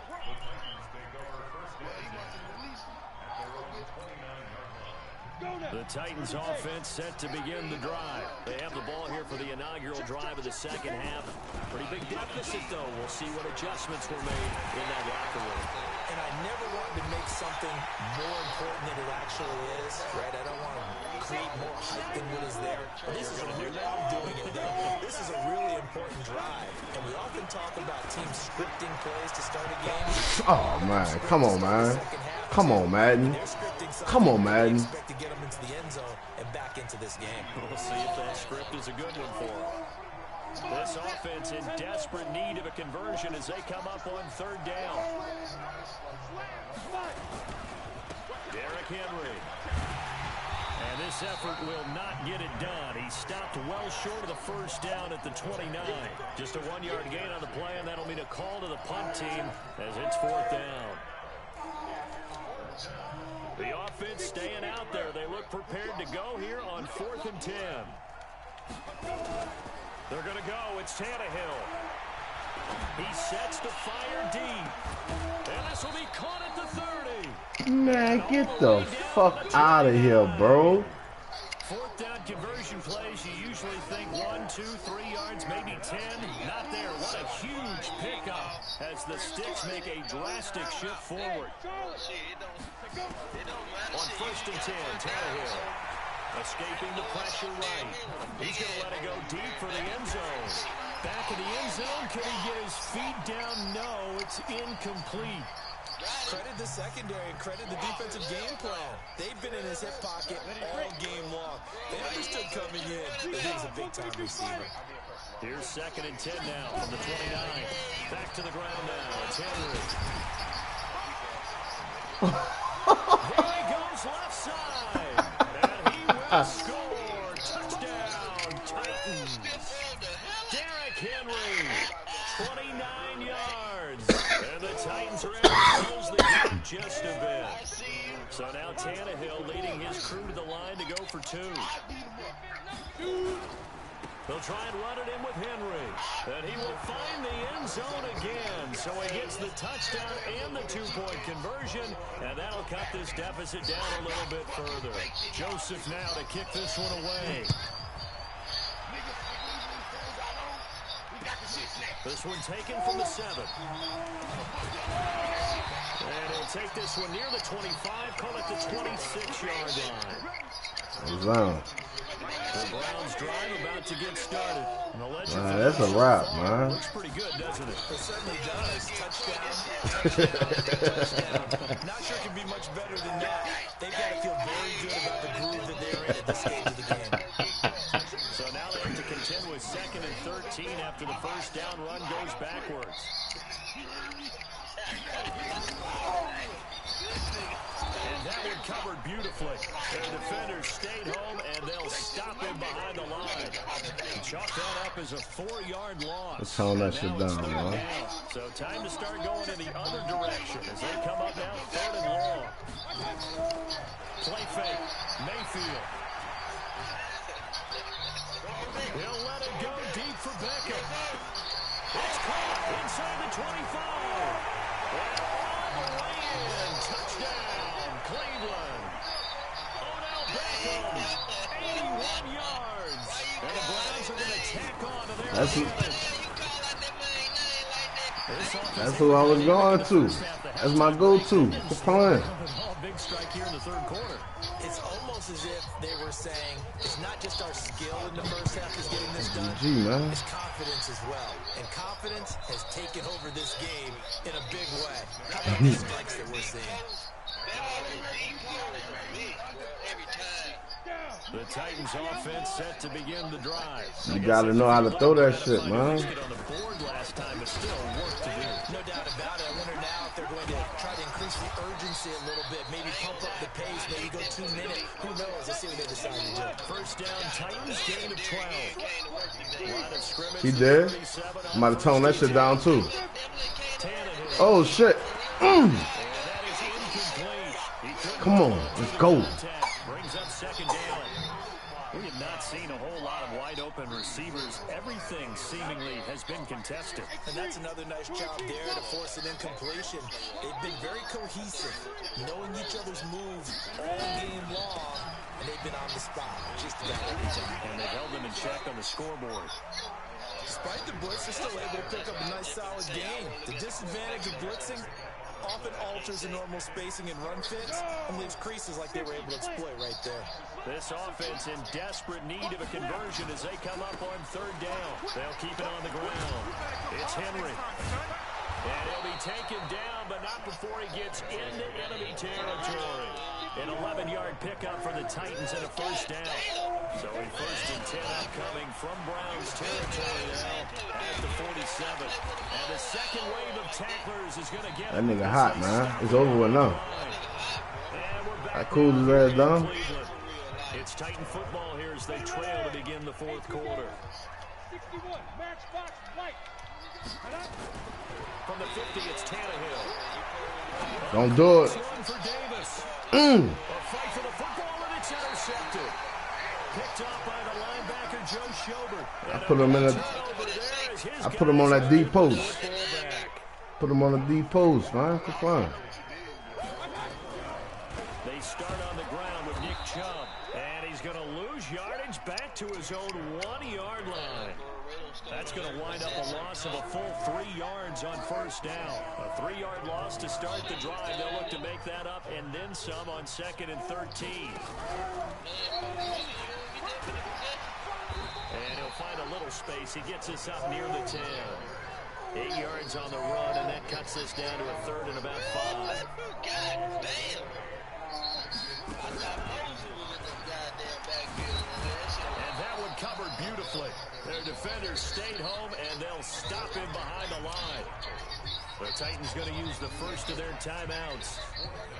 The Titans offense set to begin the drive. They have the ball here for the inaugural drive of the second half. Pretty big deficit, though. We'll see what adjustments were made in that locker room. And I never want to make something more important than it actually is, right? I don't want to create more hype than what is there. But this is a really, I'm doing it, though. This is a really important drive. And we often talk about teams scripting plays to start a game. Oh, man. Come on, man. Come on, Madden. Come on, Madden. Expect to get them into the end zone and back into this game. We'll see if that script is a good one for them. This offense in desperate need of a conversion as they come up on 3rd down. Derrick Henry. And this effort will not get it done. He stopped well short of the 1st down at the 29. Just a 1-yard gain on the play, and that'll mean a call to the punt team as it's 4th down. The offense staying out there. They look prepared to go here on 4th and 10. They're going to go. It's Tannehill. He sets to fire deep. And this will be caught at the 30. Man, get the fuck out of here, bro. 4th down conversion plays, you usually think 1, 2, 3 yards, maybe 10. Not there. What a huge pickup as the Sticks make a drastic shift forward. On 1st and 10, Tannehill escaping the pressure right. He's going to let it go deep for the end zone. Back in the end zone. Can he get his feet down? No, it's incomplete. Credit the secondary and credit the defensive game plan. They've been in his hip pocket all game long. They understood coming in that he was a big-time receiver. Here's 2nd and 10 now from the 29. Back to the ground now. It's Henry. Here he goes left side. And he will score. Touchdown, Titans. Derrick Henry, 29 yards. And the Titans are able to close the gap just a bit. So now Tannehill leading his crew to the line to go for 2. They'll try and run it in with Henry. And he will find the end zone again. So he gets the touchdown and the 2-point conversion. And that'll cut this deficit down a little bit further. Joseph now to kick this one away. This one taken from the 7. And he'll take this one near the 25, call it the 26-yard line. Zone. The Browns drive about to get started. That's a wrap, man. Looks pretty good, doesn't it? It certainly does. Touchdown, touchdown. Not sure it can be much better than that. They've got to feel very good about the groove that they're in at this stage of the game. So now they have to contend with 2nd and 13 after the 1st down run goes backwards. And that one covered beautifully. Their defenders stayed home, and they'll stop him behind the line. Chalk that up as a 4-yard loss. Let's tone that shit down, man. So time to start going in the other direction as they come up now 3rd and long. Play fake. Mayfield. He'll let it go deep for Beckham. It's caught inside the 25. And all the way in. Touchdown, Cleveland. Odell Beckham, 81 yards. And the Browns are going to tack on to their advantage. That's who I was going to. That's my go-to. The plan. Big strike here in the 3rd quarter. It's almost as if they were saying, it's not just our skill in the 1st half is getting this done, man. It's confidence as well. And confidence has taken over this game in a big way. How about the strikes that we're seeing? The Titans offense set to begin the drive. You gotta know how to throw that shit, man. On the board last time, but still work to do. No doubt about it. I wonder now if they're going to try to increase the urgency a little bit, maybe pump up the pace, maybe go 2 minutes. Who knows? Let's see what they decide to do. 1st down, Titans, gain of 12. Line of scrimmage. He did. Might have toned that shit down too. Tannehill Oh, shit. And that is incomplete. Come on, let's go. Brings up second down. We have not seen a whole lot of wide-open receivers. Everything seemingly has been contested. And that's another nice job there to force an incompletion. They've been very cohesive, knowing each other's moves all game long, and they've been on the spot just about every time. And they've held them in check on the scoreboard. Despite the blitz, they're still able to pick up a nice, solid game. The disadvantage of blitzing often alters the normal spacing and run fits and leaves creases like they were able to exploit right there. This offense in desperate need of a conversion as they come up on third down. They'll keep it on the ground. It's Henry. And he'll be taken down, but not before he gets into enemy territory. An 11-yard pickup for the Titans and a first down. So a 1st and 10 upcoming from Browns territory now at the 47. And the second wave of tacklers is going to get that nigga hot, man. It's over with now. I cooled his ass down. It's Titan football here as they trail to begin the fourth quarter. 61, matchbox white. From the 50, it's Tannehill. Don't do it. A fight for the football, and it's intercepted. Picked up by the linebacker, Joe Schobert. I put him on that deep post. Put him on the deep post, man. Come on. They start on the ground with Nick Chubb. And he's going to lose yardage back to his own 1-yard line. That's going to wind up a loss of a full 3 yards on first down. A 3-yard loss to start the drive. They'll look to make that up and then some on 2nd and 13. And he'll find a little space. He gets us up near the 10. 8 yards on the run, and that cuts us down to a 3rd and about 5. God damn. And that one covered beautifully. Their defenders stayed home, and they'll stop him behind the line. The Titans going to use the first of their timeouts.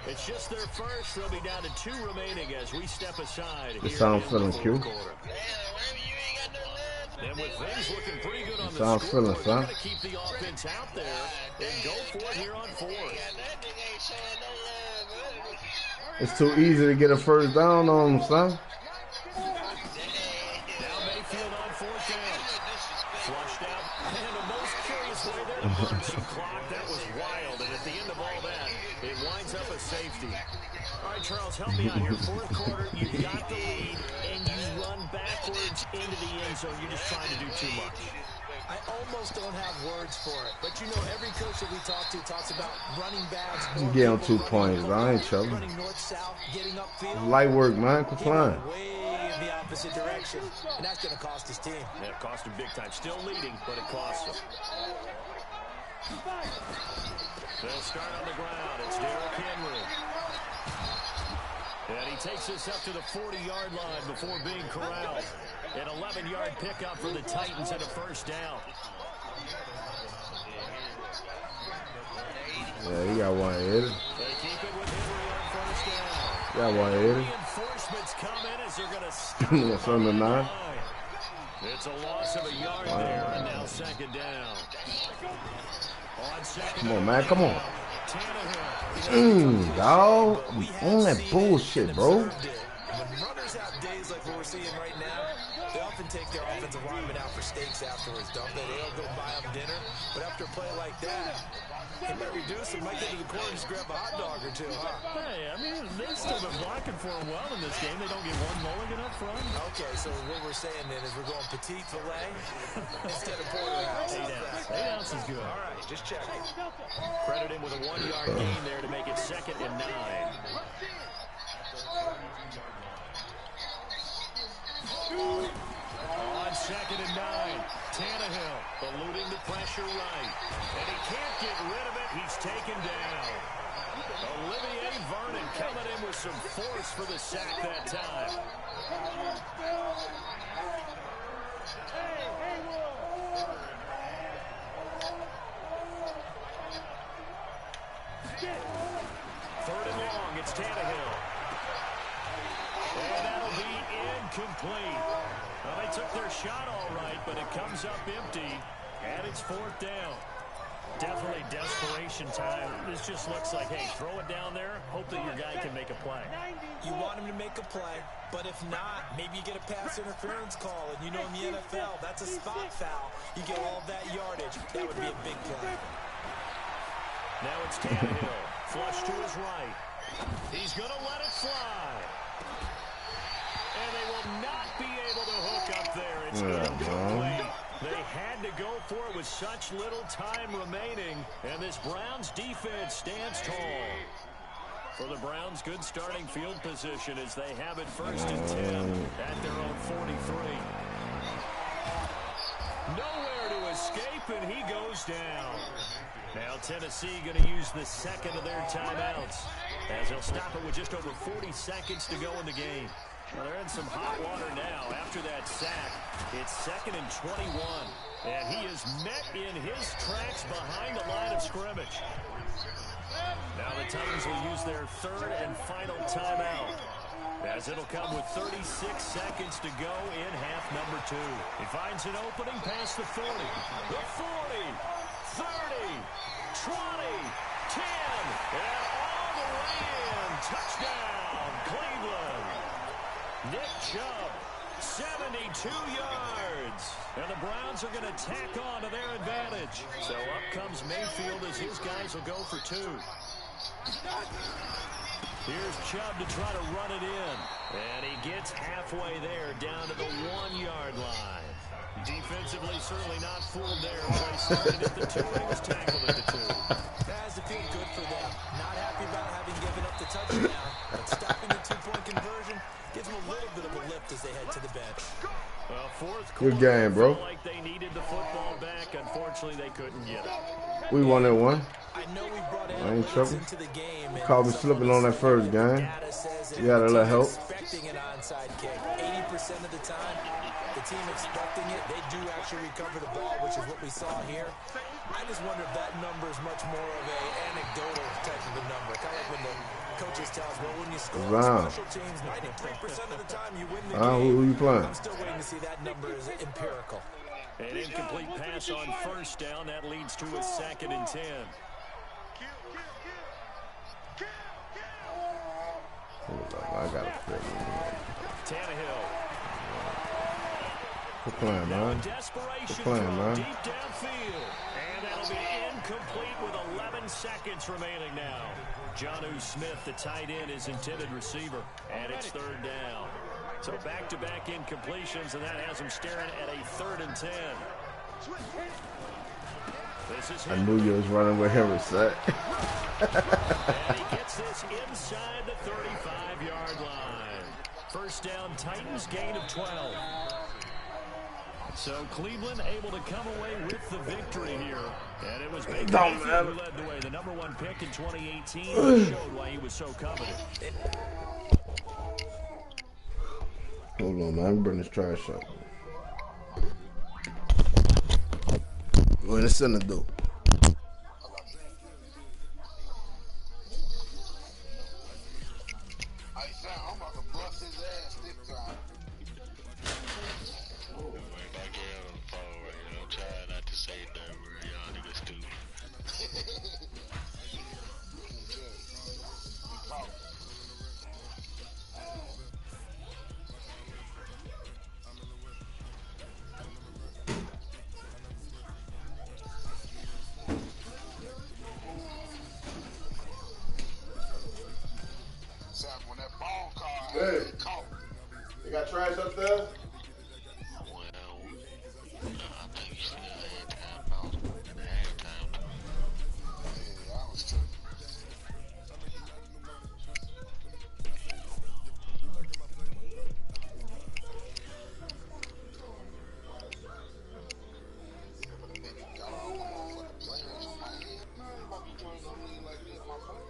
It's just their first. They'll be down to 2 remaining as we step aside. This sounds feeling cute. And with things looking pretty good on the sounds scoreboard, feeling, they're son. going to keep the offense out there and go for it here on 4th. It's too easy to get a first down on him, son. Now Mayfield on 4th down. Flushed out. And the most curious way there to burn some clock. That was wild. And at the end of all that, it winds up a safety. All right, Charles, help me out here. 4th quarter, you've got the lead, and you run backwards into the end zone. You're just trying to do too much. I almost don't have words for it, but you know every coach that we talk to talks about running backs. You get on 2 points, I ain't trouble. Running north south, getting upfield. Light work, man. Quit flying. Way in the opposite direction, and that's going to cost his team. Yeah, it cost him big time. Still leading, but it costs him. They'll start on the ground. It's Derrick Henry. And he takes us up to the 40-yard line before being corralled. An 11-yard pickup for the Titans and a first down. Yeah, he got one headed. They keep it with Henry on first down. Got one headed. Reinforcements come in as they're going to stop That's on the 9. It's a loss of a yard there, and now 2nd down. On 2nd Come on, man. Come on. Tannehill. Dog. On that bullshit, bro. When runners have days like what we're seeing right now, they often take their offensive linemen out for steaks afterwards, don't they? They'll go buy them dinner, but after a play like that, they might reduce them, might get to the corner and just grab a hot dog or 2, huh? Hey, I mean, they've still been blocking for him well in this game. They don't get one mulligan up front. Okay, so what we're saying then is we're going petite filet instead of porterhouse. 8 ounces is good. All right, just checking. Credit him with a 1-yard gain there to make it 2nd and 9. On 2nd and 9, Tannehill eluding the pressure right. And he can't get rid of it. He's taken down. Olivier Vernon coming in with some force for the sack that time. Third and long, it's Tannehill. And that'll be incomplete. Well, they took their shot all right, but it comes up empty, and it's 4th down. Definitely desperation time. This just looks like, hey, throw it down there, hope that your guy can make a play. You want him to make a play, but if not, maybe you get a pass interference call. And you know in the NFL, that's a spot foul. You get all that yardage. That would be a big play. Now it's Tannehill. Flush to his right. He's going to let it fly. And they will not be able to hook up there. It's incomplete. They had to go for it with such little time remaining. And this Browns defense stands tall. For the Browns, good starting field position as they have it 1st and 10 at their own 43. Nowhere to escape, and he goes down. Now Tennessee going to use the second of their timeouts as they'll stop it with just over 40 seconds to go in the game. Well, they're in some hot water now after that sack. It's 2nd and 21, and he is met in his tracks behind the line of scrimmage. Now the Titans will use their 3rd and final timeout as it'll come with 36 seconds to go in half number 2. He finds an opening past the 40, the 40, 30, 20, 10, and all the way in. Touchdown, Cleveland. Nick Chubb, 72 yards. And the Browns are going to tack on to their advantage. So up comes Mayfield as his guys will go for 2. Here's Chubb to try to run it in. And he gets halfway there down to the 1-yard line. Defensively, certainly not fooled there. They started at the 2 and he was tackled at the 2. That has to feel good for them. Not happy about having given up the touchdown, but stopping the 2-point conversion gives them a little bit of a lift as they head to the bench. Well, 4th Good quarter, game, bro. felt like they needed the football back. Unfortunately, they couldn't get it. We won that one. I know we brought I ain't analytics trouble. into the game. Caught me slipping on that first game. You got a little help. Expecting an onside kick. 80% of the time, the team expecting it, they do actually recover the ball, which is what we saw here. I just wonder if that number is much more of a anecdotal type of a number. Kind of like when the coaches tell us, well, when you score on special teams, 93% of the time you win the game. Who you playing? I'm still waiting to see that number is empirical. An incomplete pass on 1st down. That leads to a 2nd and 10. I got a feeling. Tannehill. Good plan, man. Desperation plan, man. deep downfield. And that'll be incomplete with 11 seconds remaining now. Jonnu Smith, the tight end, is intended receiver. And it's 3rd down. So back-to-back incompletions, and that has him staring at a 3rd and 10. I knew you was running with him, set. And he gets this inside the 35-yard line. 1st down, Titans, gain of 12. So Cleveland able to come away with the victory here. And it was Baker Mayfield who led the way. The number 1 pick in 2018 showed why he was so coveted. Hold on, man. I'm bringing this trash up. What in the center do? I'm about to bust his ass this time. I'm trying not to say that word. Y'all niggas stupid. When that ball car, Hey, you got trash up there? Well, I think you still had time out in the halftime. Yeah, I was tripping. But a nigga got all my motherfucking players on my head. Man, about to join on me like this, my friend.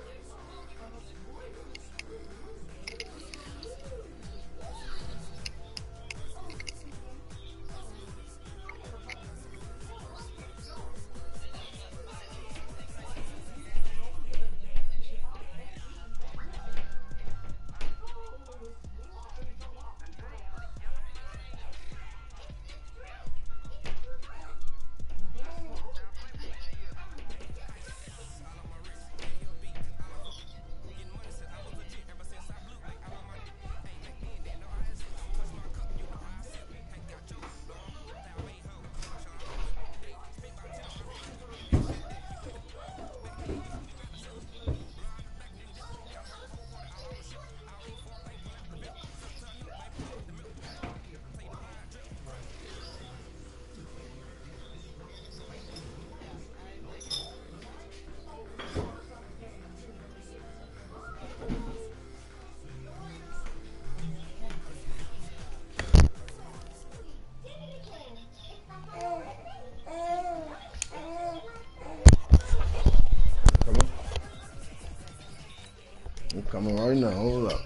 Coming right now. Hold up.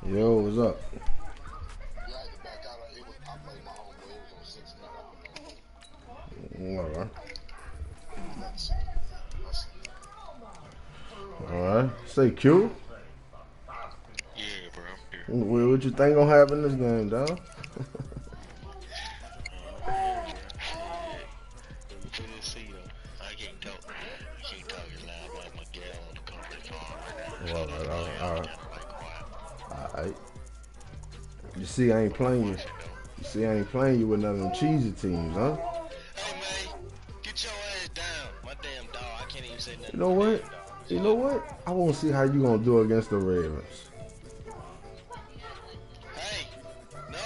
Yo, what's up? Alright. Say Q. Yeah, bro. What you think gonna happen this game, dog? I can't talk as loud like my gal on the conference call right now. Alright. You see, I ain't playing you. You see, I ain't playing you with none of them cheesy teams, huh? Hey, man, get your ass down. My damn dog, I can't even say nothing. You know what? You know what? I want to see how you gonna do against the Ravens. Hey, no.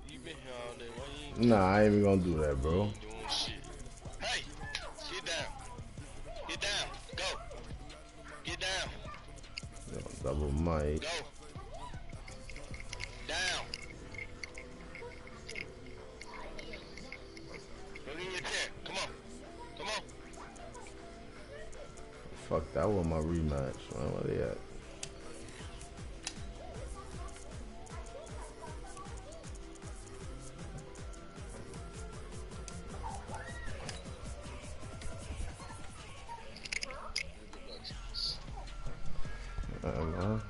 You been here all day. Why you ain't Nah, I ain't even gonna do that, bro. doing shit? Hey, get down. Get down. Go. Get down. Yo, double mic. Go. Down. Go get in your chair. Come on. Come on. Fuck, that was my rematch, man. Where they at? Man.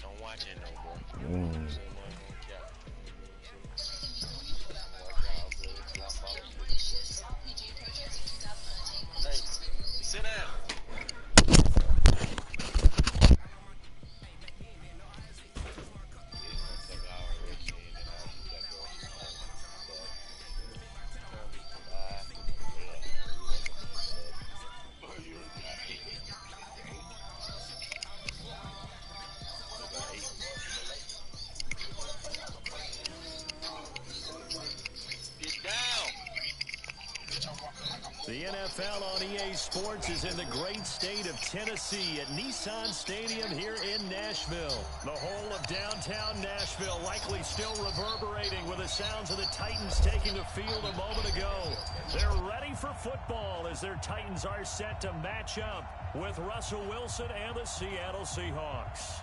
Don't watch it no more. Hey, sit down. The NFL on EA Sports is in the great state of Tennessee at Nissan Stadium here in Nashville. The whole of downtown Nashville likely still reverberating with the sounds of the Titans taking the field a moment ago. They're ready for football as their Titans are set to match up with Russell Wilson and the Seattle Seahawks.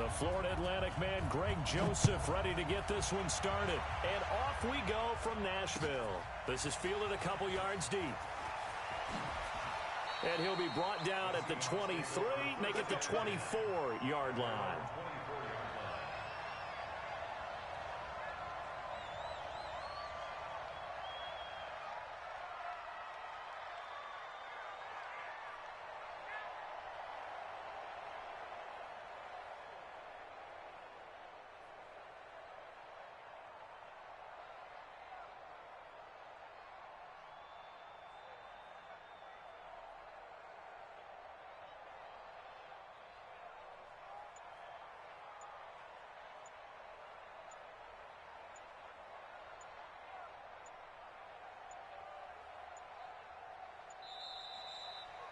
The Florida Atlantic man, Greg Joseph, ready to get this one started. And off we go from Nashville. This is fielded a couple yards deep. And he'll be brought down at the 23, make it the 24-yard line.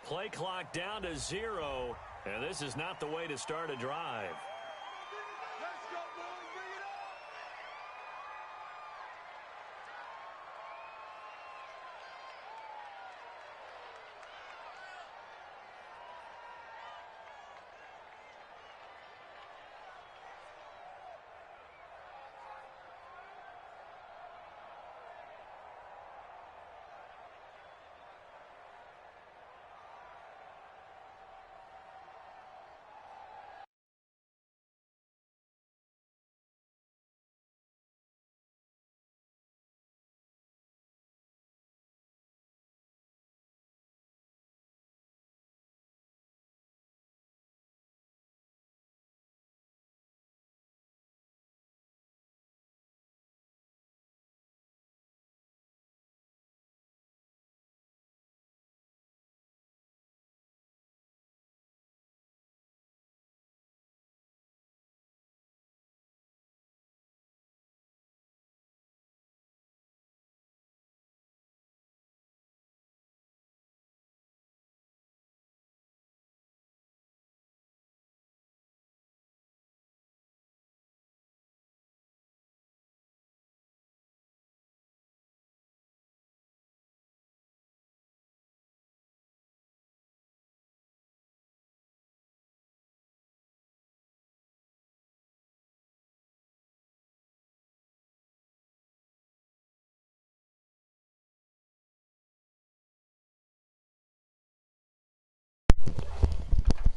Play clock down to 0, and this is not the way to start a drive.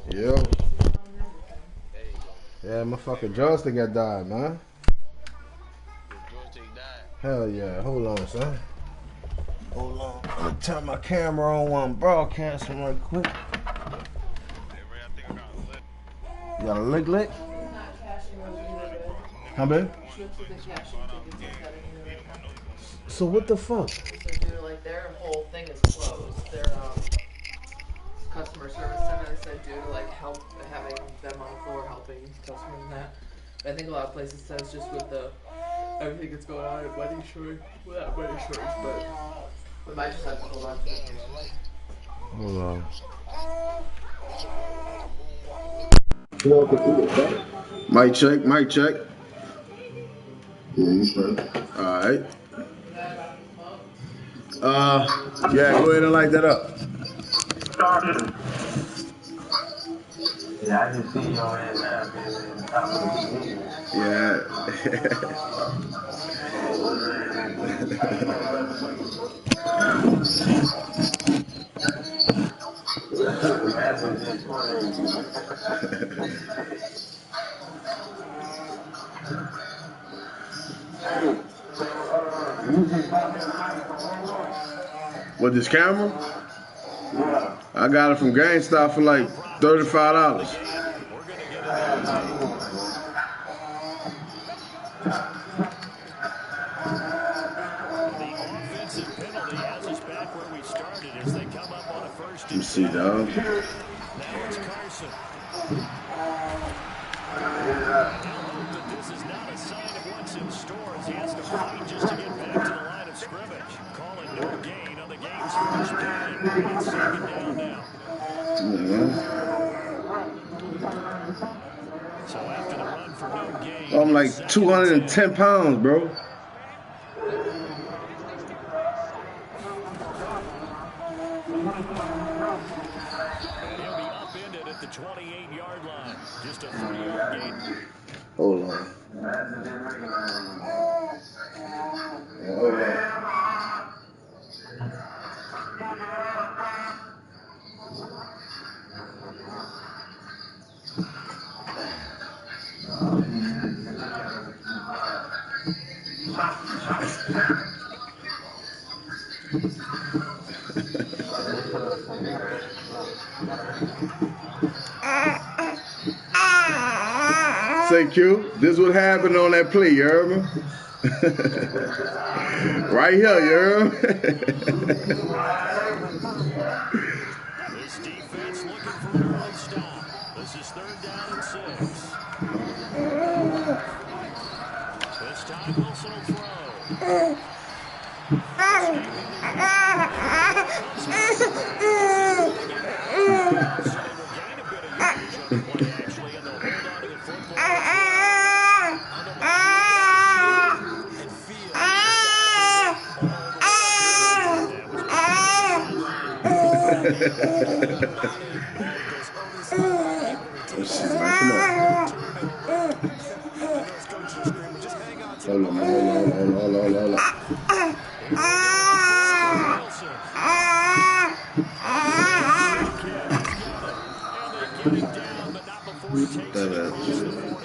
Yo. Yeah, my fucking joystick got died, man. Your joystick died. Hell yeah. Hold on, son. Hold on. I'm gonna turn my camera on while I'm broadcasting right quick. You got a lick? How big? So what the fuck? So dude, like their whole thing is closed. Their customer service center said due to like help having them on the floor helping customers and that. I think a lot of places says just with the everything that's going on at money short without money shorts, but we might just have to hold on to it. Hold on. Mic check, mic check. Yeah, you straight. Alright. Yeah, go ahead and light that up. Yeah, I just see your ass out there in the top of the beginning. Yeah. With this camera? Yeah. I got it from GameStop for like $35. Let me see, dog. Now it's Carson. This is not a sign of what's in store as he has to fight just to get back to the line of scrimmage. Calling no gain on the game's first play. It's second down now. So after the run for no gain, I'm like 210 pounds, bro. He'll be upended at the 28-yard line. Just a 3-yard gain. Say, Q, this what happened on that play, you heard me? Right here, you heard me? This defense looking for an early stop. This is 3rd down and 6. This time Wilson will throw. Hold on.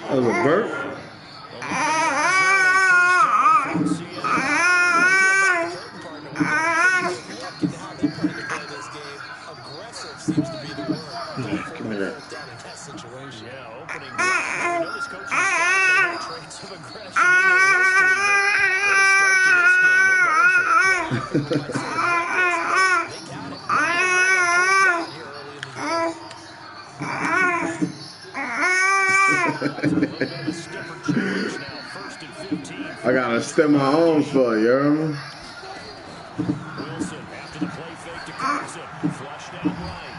That was a burp? Seems to be the word. Give me that. Yeah, opening. You know this coaching staff, they have traits of aggression in their history, but start to this game, they're going for it. They got it. I gotta step my arms for you, you heard me? Wilson after the play fake to Carson. Flush down right.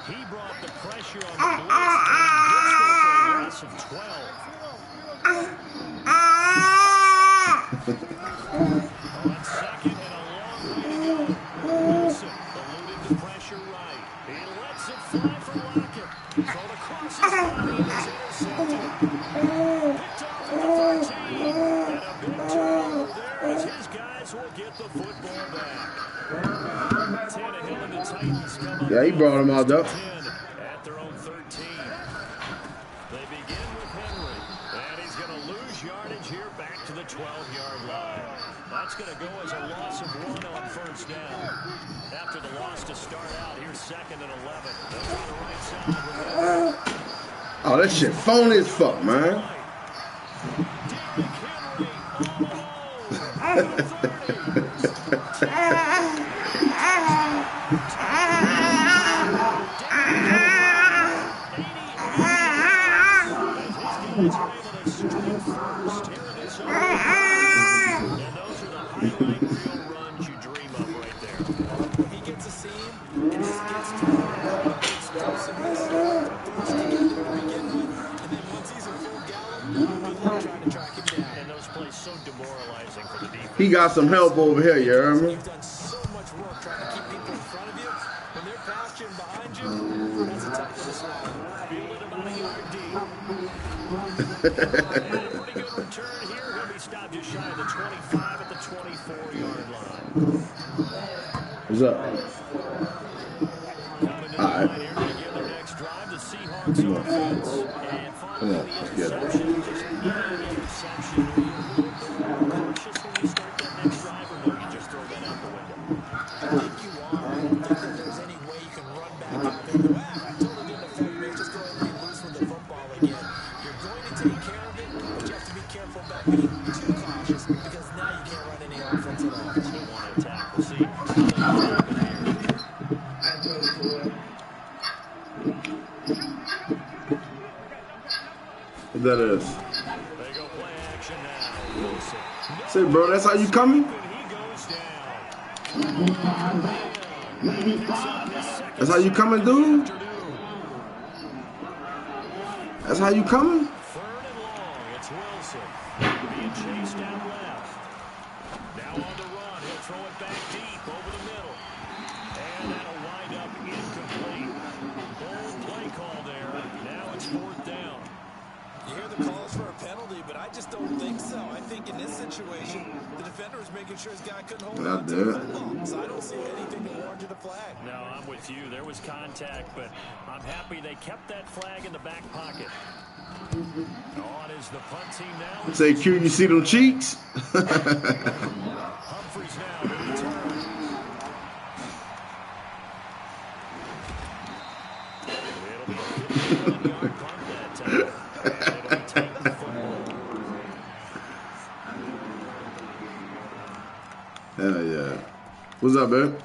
He brought the pressure on the blitz and gets there for a loss of 12. On second and a long way to go. Wilson eluding the pressure right. He lets it fly for Lockett. Thrown across his body and it's intercepted. Picked off at the 13. And a big turnover there as his guys will get the football back. Tannehill and the Titans come up. Yeah, he brought him out, though. At their own 13. They begin with Henry. And he's going to lose yardage here back to the 12-yard line. That's going to go as a loss of 1 on first down. After the loss to start out, here's 2nd and 11. That's on the right side. Oh, that shit phony as fuck, man. He got some help over here, you heard me? You've done so much work trying to keep people in front of you. When they're past you and behind you, that's a tough one to swallow. Feel it about a yard deep. Pretty good return here. He'll be stopped just shy of the 25 at the 24-yard line. What's up? All right. Here to begin their next drive, the Seahawks offense. And finally, the interception. Just not an interception. Cautious when you start that next drive, or no, you just throw that out the window? I think you are. I don't think that there's any way you can run back out there and go, I totally didn't affect me. Just go ahead and be loose with the football again. You're going to take care of it, but you have to be careful about being too cautious because now you can't run any offense at all. You want to attack. We'll see. What that is? They go play action now. Wilson. Say, bro, that's how you coming? He goes down. That's how you coming, dude? That's how you coming? 3rd and long. It's Wilson. Being chased out left. Now on the run. He'll throw it back deep over the middle. And that'll wind up incomplete. I just don't think so. I think in this situation, the defender was making sure his guy couldn't hold Not on to the there. football. So I don't see anything that warranted a flag. No, I'm with you. There was contact, but I'm happy they kept that flag in the back pocket. On is the punt team now. Say, Q, you see them cheeks? Humphreys now to return. It'll be a 51-yard punt that time. And it'll be Titan football. Hell yeah. What's up, man?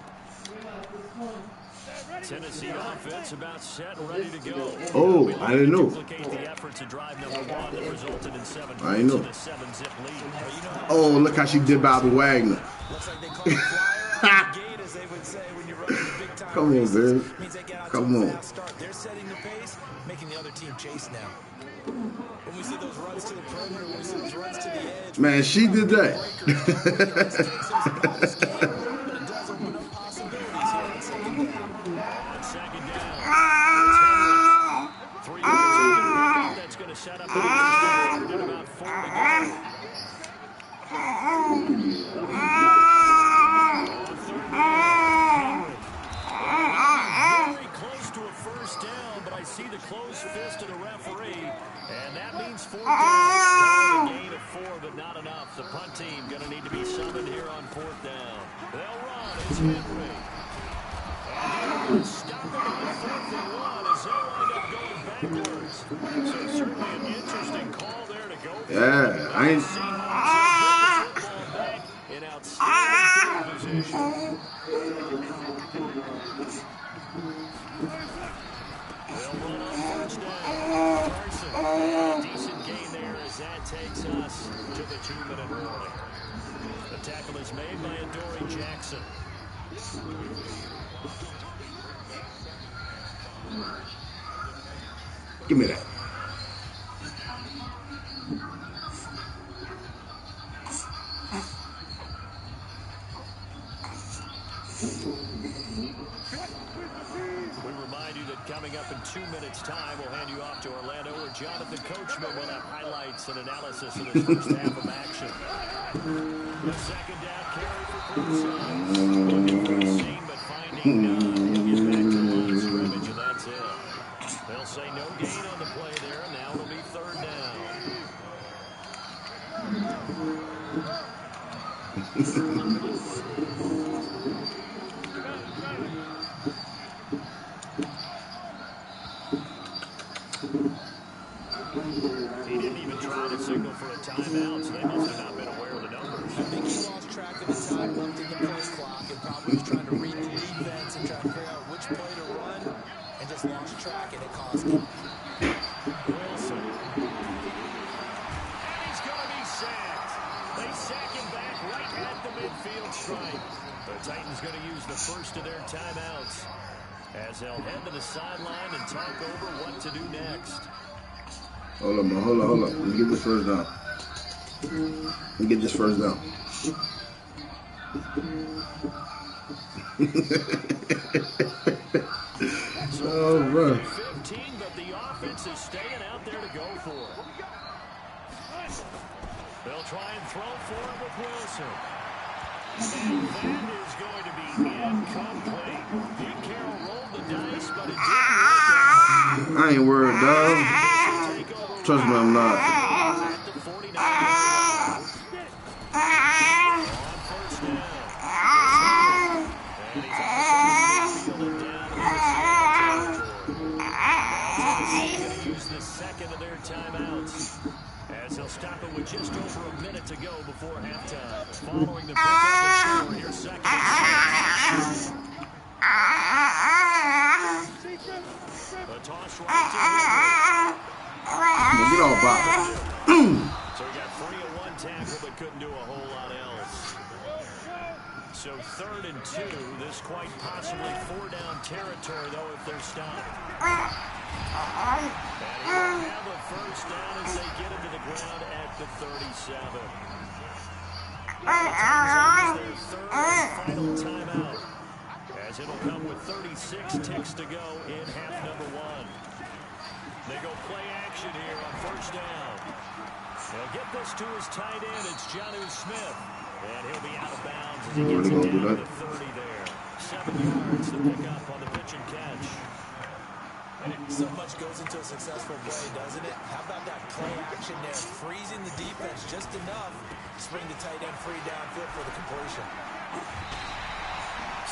Tennessee offense about set and ready to go. Oh, I didn't know. Duplicate the efforts of drive number 1 that resulted in 7 I didn't know. points and a 7-zip lead. Oh, look how she did Bobby Wagner. Looks like they call it flyer out the gate, as they would say when you're running the big time. Come on, man. Means they get out Come to a on. fast start. They're setting the pace, making the other team chase now. When we see those runs to the perimeter, when we see those runs to the edge. Man, she did that. That's going to set up about 4 to go. Very close to a first down, but I see the closed fist of the referee, and that means 4th down. A gain of 4, but not enough. The punt team going to need to be summoned here on 4th down. They'll run. It's Henry. And stop it on 4th and 1 as they'll wind up going backwards. So certainly an interesting call there to go. Yeah, I ain't. In outstanding position. They'll run on 1st down. Carson, decent gain there as that takes us to the 2-minute warning. The tackle is made by Adoree Jackson. Give me that. We remind you that coming up in 2 minutes' time, we'll hand you off to Orlando, where Jonathan Coachman will have highlights and analysis of his first half of action. The 2nd down carry for Clemson. Looking for a seam, but finding none. He'll get back to the line of scrimmage, and that's it. They'll say no gain on the play there, and now it'll be 3rd down. He didn't even try to signal for a timeout, so they must have not been aware of the numbers. I think he lost track of the time left in the play clock and probably was trying to read the defense and try to figure out which play to run and just lost track, and it cost him. Wilson. And he's going to be sacked. They sack him back right at the midfield stripe. The Titans going to use the first of their timeouts as they'll head to the sideline and talk over what to do next. Hold up, man. Hold up. Let me get this first down. Oh, bro. 15, but the offense is staying out there to go for it. They'll try and throw for it with Wilson. And that is going to be incomplete. Pete Carroll rolled the dice, but it didn't work out. I ain't worried, dog. Trust me, I'm not. At the 49 on 1st down. And he's out of the field and down in the going to use the 2nd of their timeouts as they'll stop it with just over a minute to go before halftime. Following the pickup of 4, here's 2nd and 6. The toss right to Henry. Get off, Bob. So he got 3 on 1 tackle, but couldn't do a whole lot else. So 3rd and 2, this quite possibly 4-down territory, though, if they're stopped. And he'll have a 1st down as they get him to the ground at the 37. The Titans use their 3rd and final timeout, as it'll come with 36 ticks to go in half number 1. They go play action here on first down. They'll get this to his tight end. It's Jonnu Smith. And he'll be out of bounds as he gets it down to the 30 there. 7 yards, the pickup on the pitch and catch. So much goes into a successful play, doesn't it? How about that play action there? Freezing the defense just enough to bring the tight end free downfield for the completion.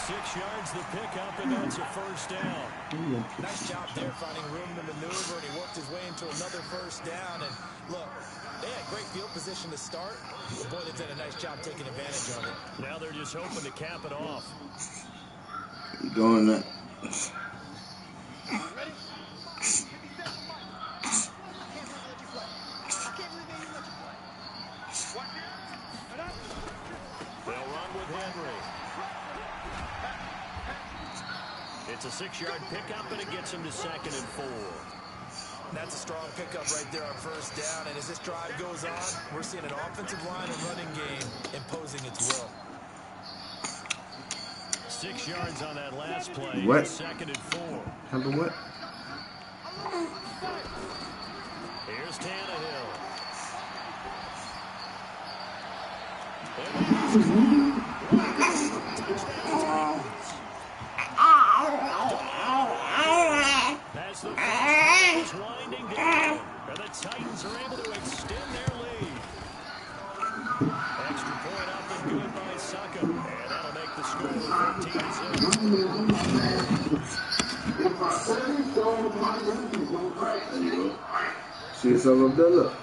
6 yards the pickup, and that's a first down. Nice job there finding room to maneuver, and he worked his way into another first down. And look, they had great field position to start. The boy did a nice job taking advantage of it. Now they're just hoping to cap it off. Going that. They'll run with Henry. It's a 6-yard pickup, and it gets him to 2nd and 4. That's a strong pickup right there on first down. And as this drive goes on, we're seeing an offensive line and running game imposing its will. 6 yards on that last play. What? 2nd and 4. Number what? Here's Tannehill. As the is winding down, and the Titans are able to extend their lead. Extra point up and good by Succa, and that'll make the score 13-6. See some of that look.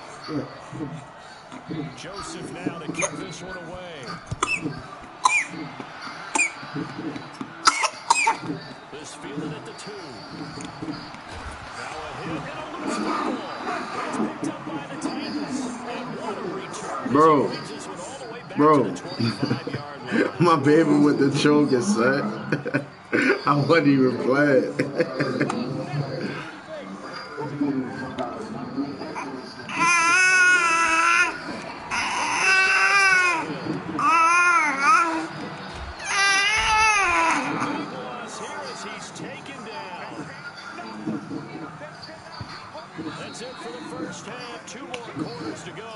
Joseph now to kick this one away. This fielded at the 2. Now a hit and a loose football. It's picked up by the Titans. And what a return. Bro. Bro. To the 25-yard line. My baby with the choking, son. I wasn't even playing. That's it for the first half. 2 more quarters to go.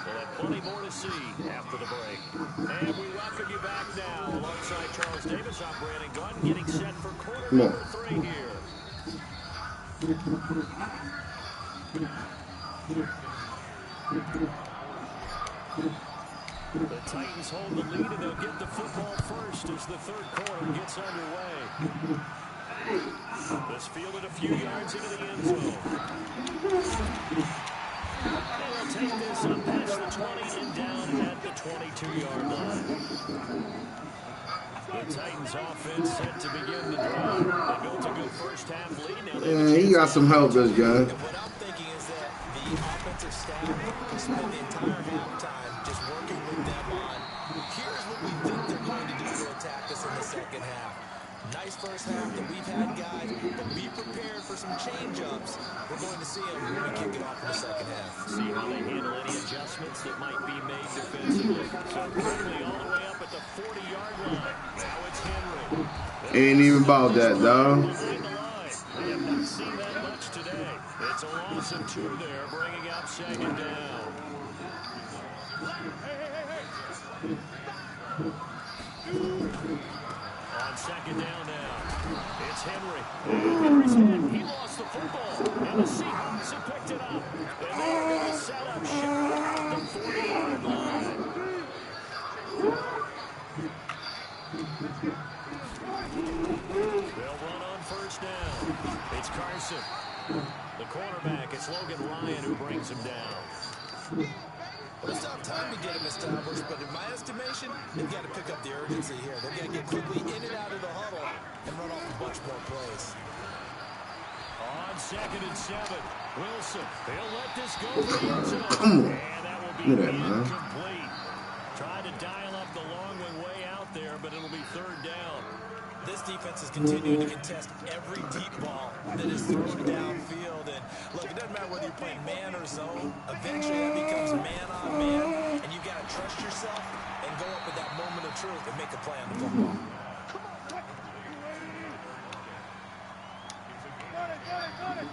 We'll have plenty more to see after the break. And we welcome you back now alongside Charles Davis. I'm Brandon Gunn getting set for quarter number 3 here. The Titans hold the lead, and they'll get the football first as the third quarter gets underway. This fielded a few yards into the end zone. And they'll take this up past the 20 and down at the 22-yard line. The Titans offense set to begin the drive. They built a good first half lead. Now he got some help, this guy. What I'm thinking is that the offensive staff can spend the entire halftime just working with them on here's what we think they're going to do to attack us in the second half. Nice first half that we've had, guys, but be prepared for some change-ups. We're going to see them when we kick it off in the second half. See how they handle any adjustments that might be made defensively. So quickly all the way up at the 40-yard line. Now it's Henry. Ain't even about that, dog. We have not seen that much today. It's a loss of 2 there, bringing up 2nd down. On 2nd down now, it's Henry. Henry's hit. He lost the football, and the Seahawks have picked it up. And they're going to set up shop at the 40-yard line. They'll run on first down. It's Carson. The cornerback, it's Logan Ryan who brings him down. Well, it's not time to get him established, but in my estimation, they've got to pick up the urgency here. They've got to get quickly in and out of the huddle and run off a bunch more plays. On 2nd and 7, Wilson. He'll let this go for the end zone. And that will be incomplete. Trying to dial up the long one way out there, but it'll be 3rd down. This defense is continuing to contest every deep ball that is thrown downfield. And look, it doesn't matter whether you're playing man or zone. Eventually, that becomes man on man, and you've got to trust yourself and go up with that moment of truth and make a play on the football. Got it.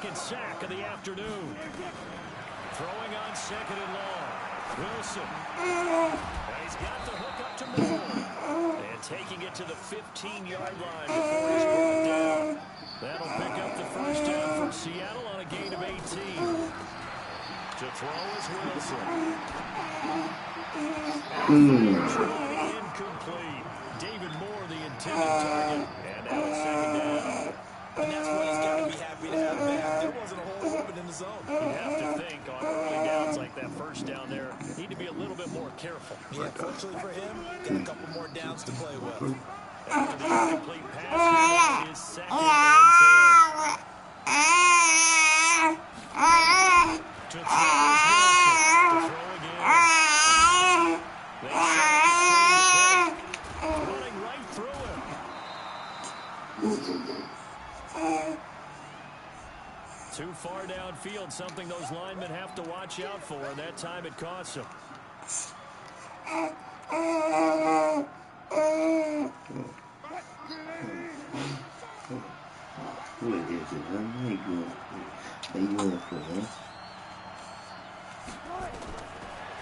second sack of the afternoon. Throwing on second and long. Wilson. And he's got the hook up to Moore. And taking it to the 15-yard line before he's brought down. That'll pick up the first down for Seattle on a gain of 18. To throw is Wilson. Incomplete. David Moore, the intended target. And now it's second down. And that's what he's got to be happy to have back. There wasn't a hole open in the zone. You have to think on early downs like that first down there, need to be a little bit more careful. Yeah, fortunately for him, got a couple more downs to play with. After the incomplete pass, here is second and 10. To throw is Wilson. To throw again. They set up the screen. Running right through him. Too far downfield, something those linemen have to watch out for, and that time it costs them.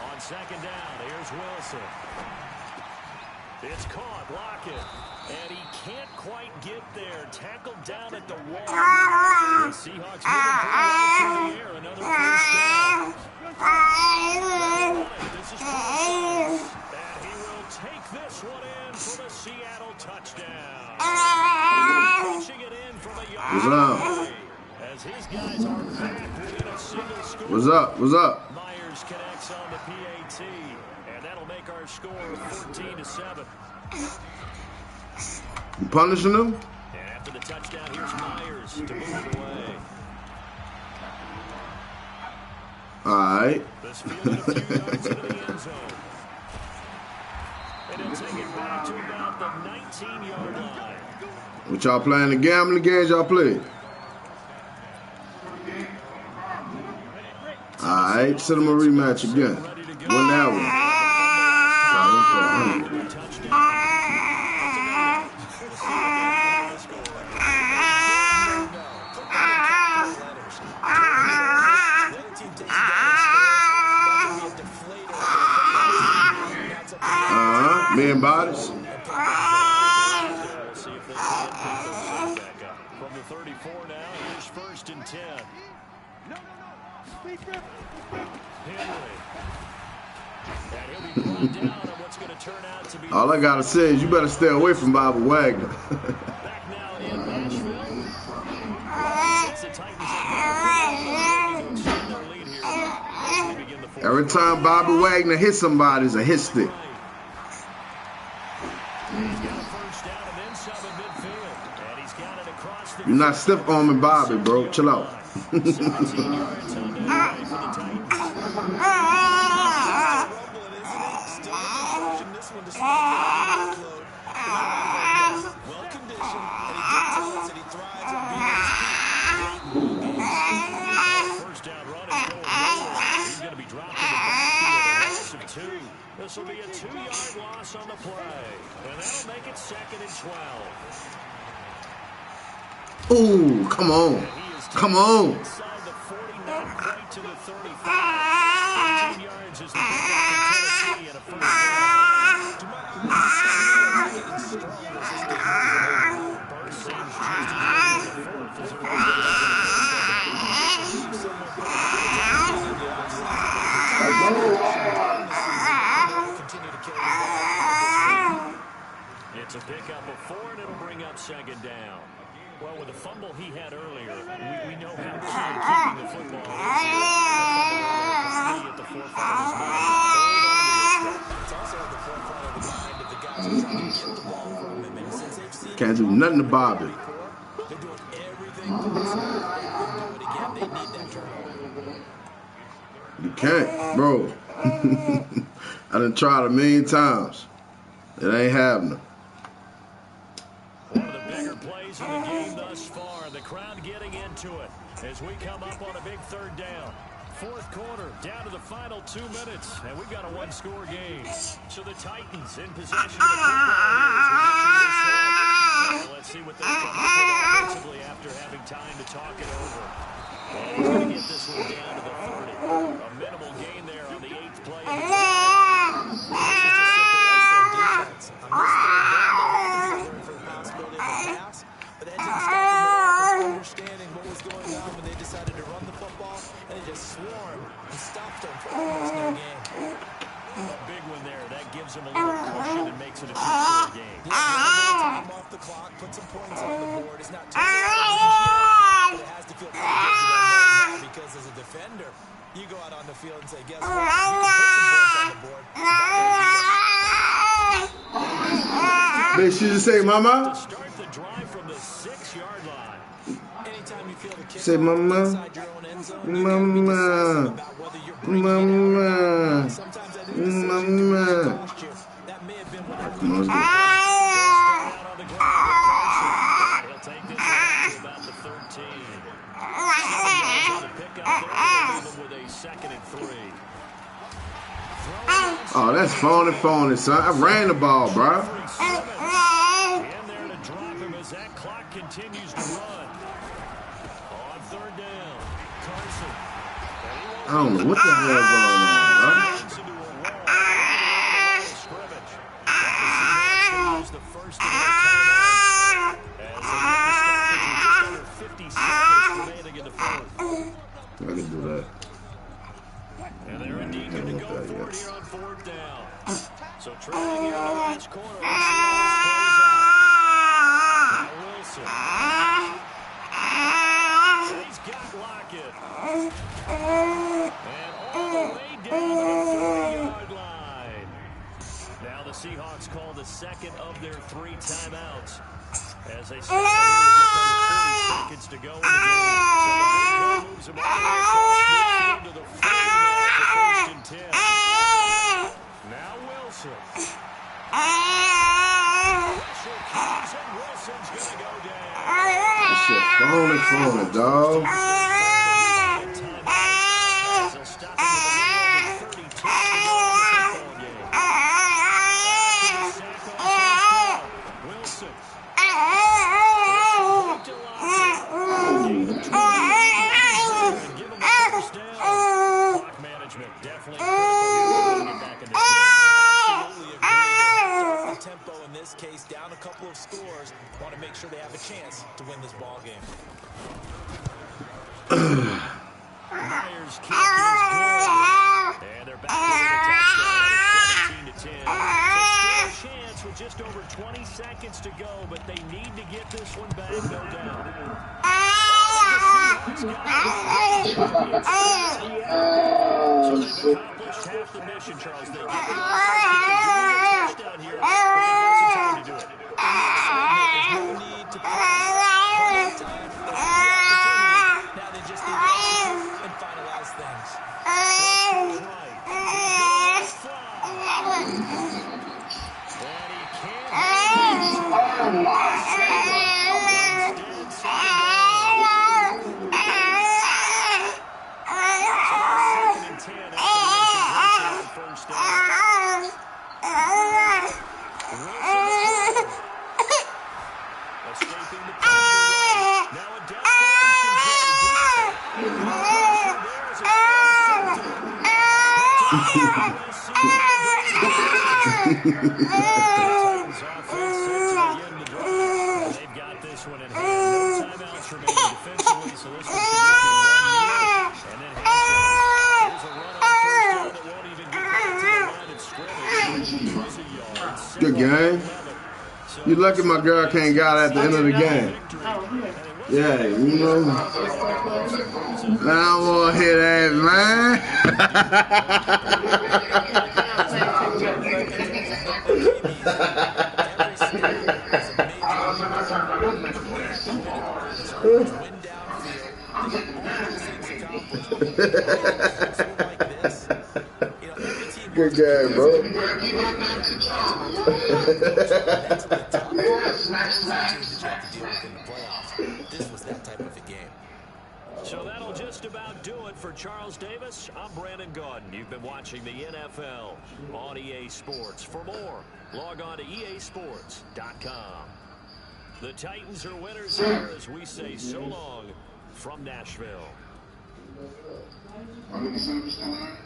On second down, here's Wilson. It's caught, Lockett. And he can't quite get there. Tackled down at the wall. The Seahawks moving pretty well through the air. Another first down. This is Parsons. And he will take this one in for the Seattle touchdown. Punching it in from a yard away. As his guys are back within a single score. What's up? What's up? Myers connects on the PAT. And that'll make our score 14-7. You punishing them? And after the touchdown, here's Myers to move it away. All right. This fielded a few yards into the end zone. And he'll take it back to about the 19-yard line. What y'all playing the gambling games y'all play? All right. Send them a rematch again. Win that one. Me and Bodies. See if they can get back up. From the 34 now, here's first and 10. Henry. And he'll be brought down on what's going to turn out to be. All I gotta say is you better stay away from Bobby Wagner. Back now in Nashville. It's the Titans looking to extend their lead here as they begin the fourth. Every time Bobby Wagner hits somebody, it's a hit stick. You're not stiff arming Bobby, bro. Chill out. This will be a 2-yard loss on the play, and that'll make it second and 12. Ooh, come on. Come on. Inside the 40, not quite to the 35. 15 yards is the pickup in Tennessee and a first down. Burst seems just as good as the fourth as it It's a pickup of 4, and it'll bring up second down. Well, with the fumble he had earlier, we know how key keeping the football is. At the forefront of his mind. It's also at the forefront of the mind of the guys who are trying to get the ball from him. And since they've seen Can't do nothing to Bobby. they're doing everything possible to do it again. They need that turnover. You can't, bro. I done tried a million times. It ain't happening. One of the bigger plays in the game thus far. The crowd getting into it as we come up on a big third down. Fourth quarter, down to the final 2 minutes, and we've got a one-score game. So the Titans in possession of the football. Let's see what they come up with offensively after having time to talk it over. one down to the 30. A minimal gain there on the 8th play of the drive. This is just simply excellent defense. On this third down, they had to be prepared for the possibility of a pass, but that didn't stop them at all from understanding what was going on when they decided to run the football, and they just swarmed and stopped them for almost no gain. A big one there. That gives them a little cushion and makes it a 2-score game. Yeah, a little time off the clock, put some points on the board. It's not totally out of reach yet, but it has to feel pretty good to them right now because as a defender, you go out on the field and say, guess what? You can put some points on the board. Did she just say, Mama? To start the drive from the 6-yard line. Anytime you feel the kick Say, Mama. inside your own end zone, you gotta be decisive about whether you're bringing it out or not. Sometimes that indecision can cost you. That may have been one of the Start out on the ground with Carson. He'll take this out to about the 13. 7 yards on the pickup there. They'll leave him with a 2nd and 3. Oh, that's phony, son. I ran the ball, bro. In there to drop him as that clock continues to run. On 3rd down, Carson. I don't know what the hell is going on, bro. Use the first of their timeouts as they get the stoppage with just under 50 seconds remaining in the fourth. I can do that. And they're indeed going to go for it here on 4th down. So trailing here in the last quarter. Let's see how this plays out. Now Wilson. He's got Lockett. And all the way down to the 40-yard line. Now the Seahawks call the 2nd of their 3 timeouts as they start here with just under 40 seconds to go in the game. So the big play moves them all the way across midfield to the 40 now for 1st and 10. Now Wilson. Pressure comes and Wilson's going to go down. That shit phony, dog. Down a couple of scores, want to make sure they have a chance to win this ball game. Myers' kick is good. And they're back to win a touchdown. It's 17-10. So still a chance with just over 20 seconds to go, but they need to get this one back, no doubt. So they've accomplished half the mission, Charles. They get the touchdown here, but they've got some time to do it. There's no need to plenty of time. They have the opportunity. Now they just need to execute and finalize things. And he They've got this one in hand. No timeouts remaining defensively, so this one should just be 1 minute. And then here's a run on first down that won't even get back to the line of scrimmage. Good game. You lucky my girl can't get out at the end of the game. Yeah, you know. I don't want to hear that, man. Good game, bro. This was that type of a game. So that'll just about do it for Charles Davis. I'm Brandon Gaudin. You've been watching the NFL on EA Sports. For more, log on to easports.com. The Titans are winners here as we say so long from Nashville. I'm in the service line.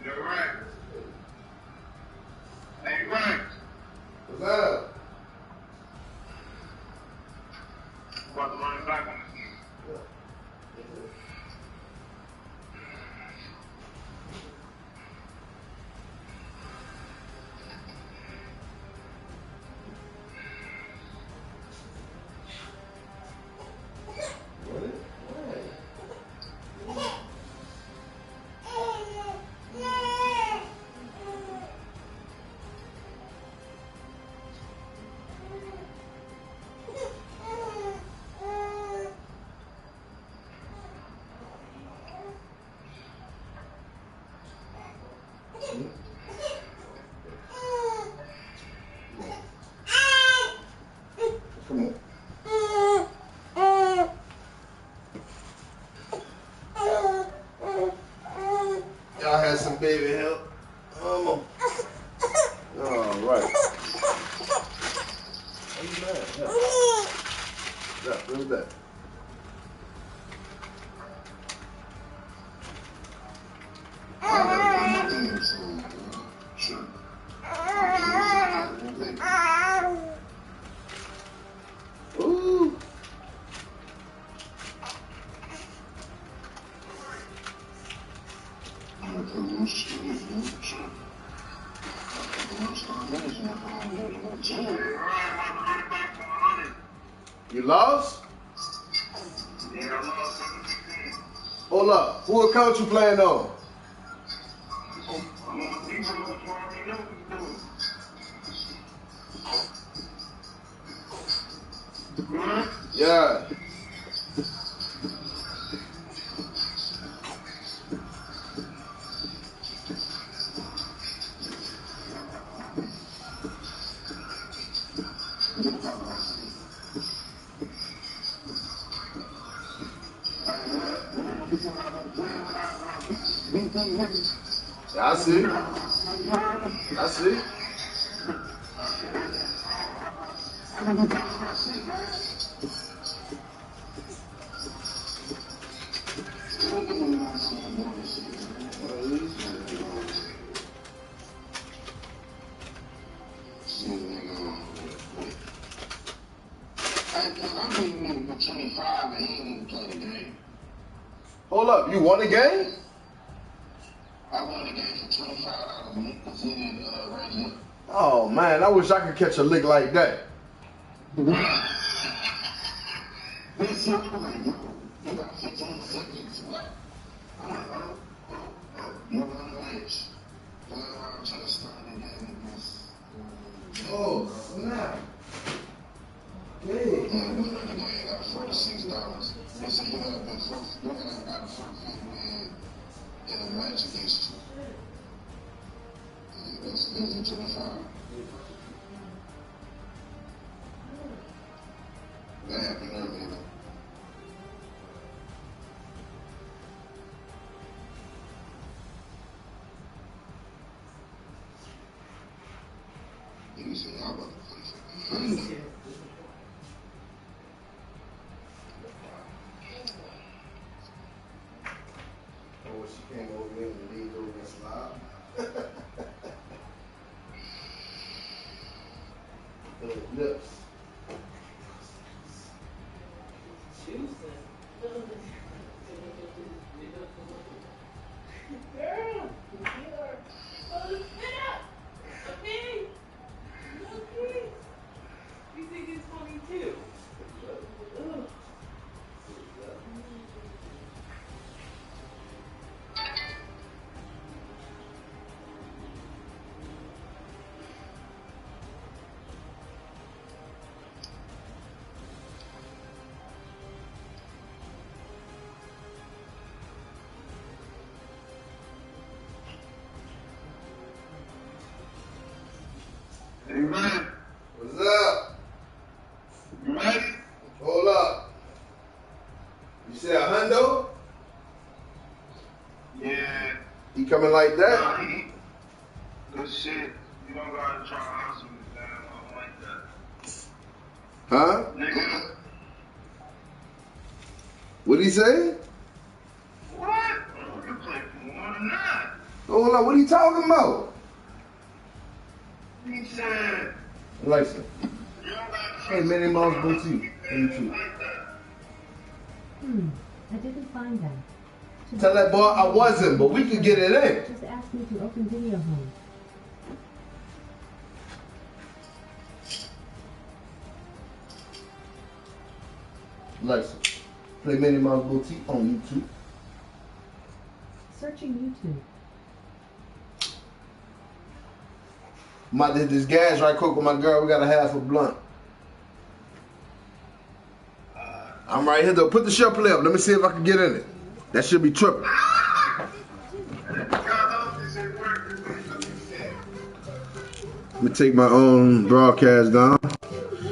You're right. Hey, right. What's up? About to run it back on this nigga. Come on. Y'all had some baby help. All right. Are you mad? Yeah, bring it back. Ooh. You lost? Yeah, I lost. Hold up. Who account you playing on? Yeah. I see. I see. Hold up, you won the game? I won the game for $25. Oh man, I wish I could catch a lick like that. Oh snap. Hey. $46. They said you got the first win in a match against you. That's 25. That happened earlier. You said y'all about to play for me. Oh, she came over here and leaned over and slobbed. The lips. Girl, spit up. Okay. Okay. You think it's funny too? Ugh. Hey, man. What's up? You ready? Hold up. You say a hundo? Yeah. He coming like that? Good shit. You don't gotta try to hustle me, man. I don't like that. Huh? Nigga. What'd he say? Hold on, what are you talking about? He said, Alexa. Hey, Minnie Mouse Boutique. YouTube. I didn't find that. Tell that boy I wasn't, but we could get it in. Just ask me to open video home. Alexa, play Minnie Mouse Boutique on YouTube. Searching YouTube. I'm about to hit this gas right quick with my girl. We got a half a blunt. I'm right here though. Put the shuffle up. Let me see if I can get in it. That should be tripping. Let me take my own broadcast down.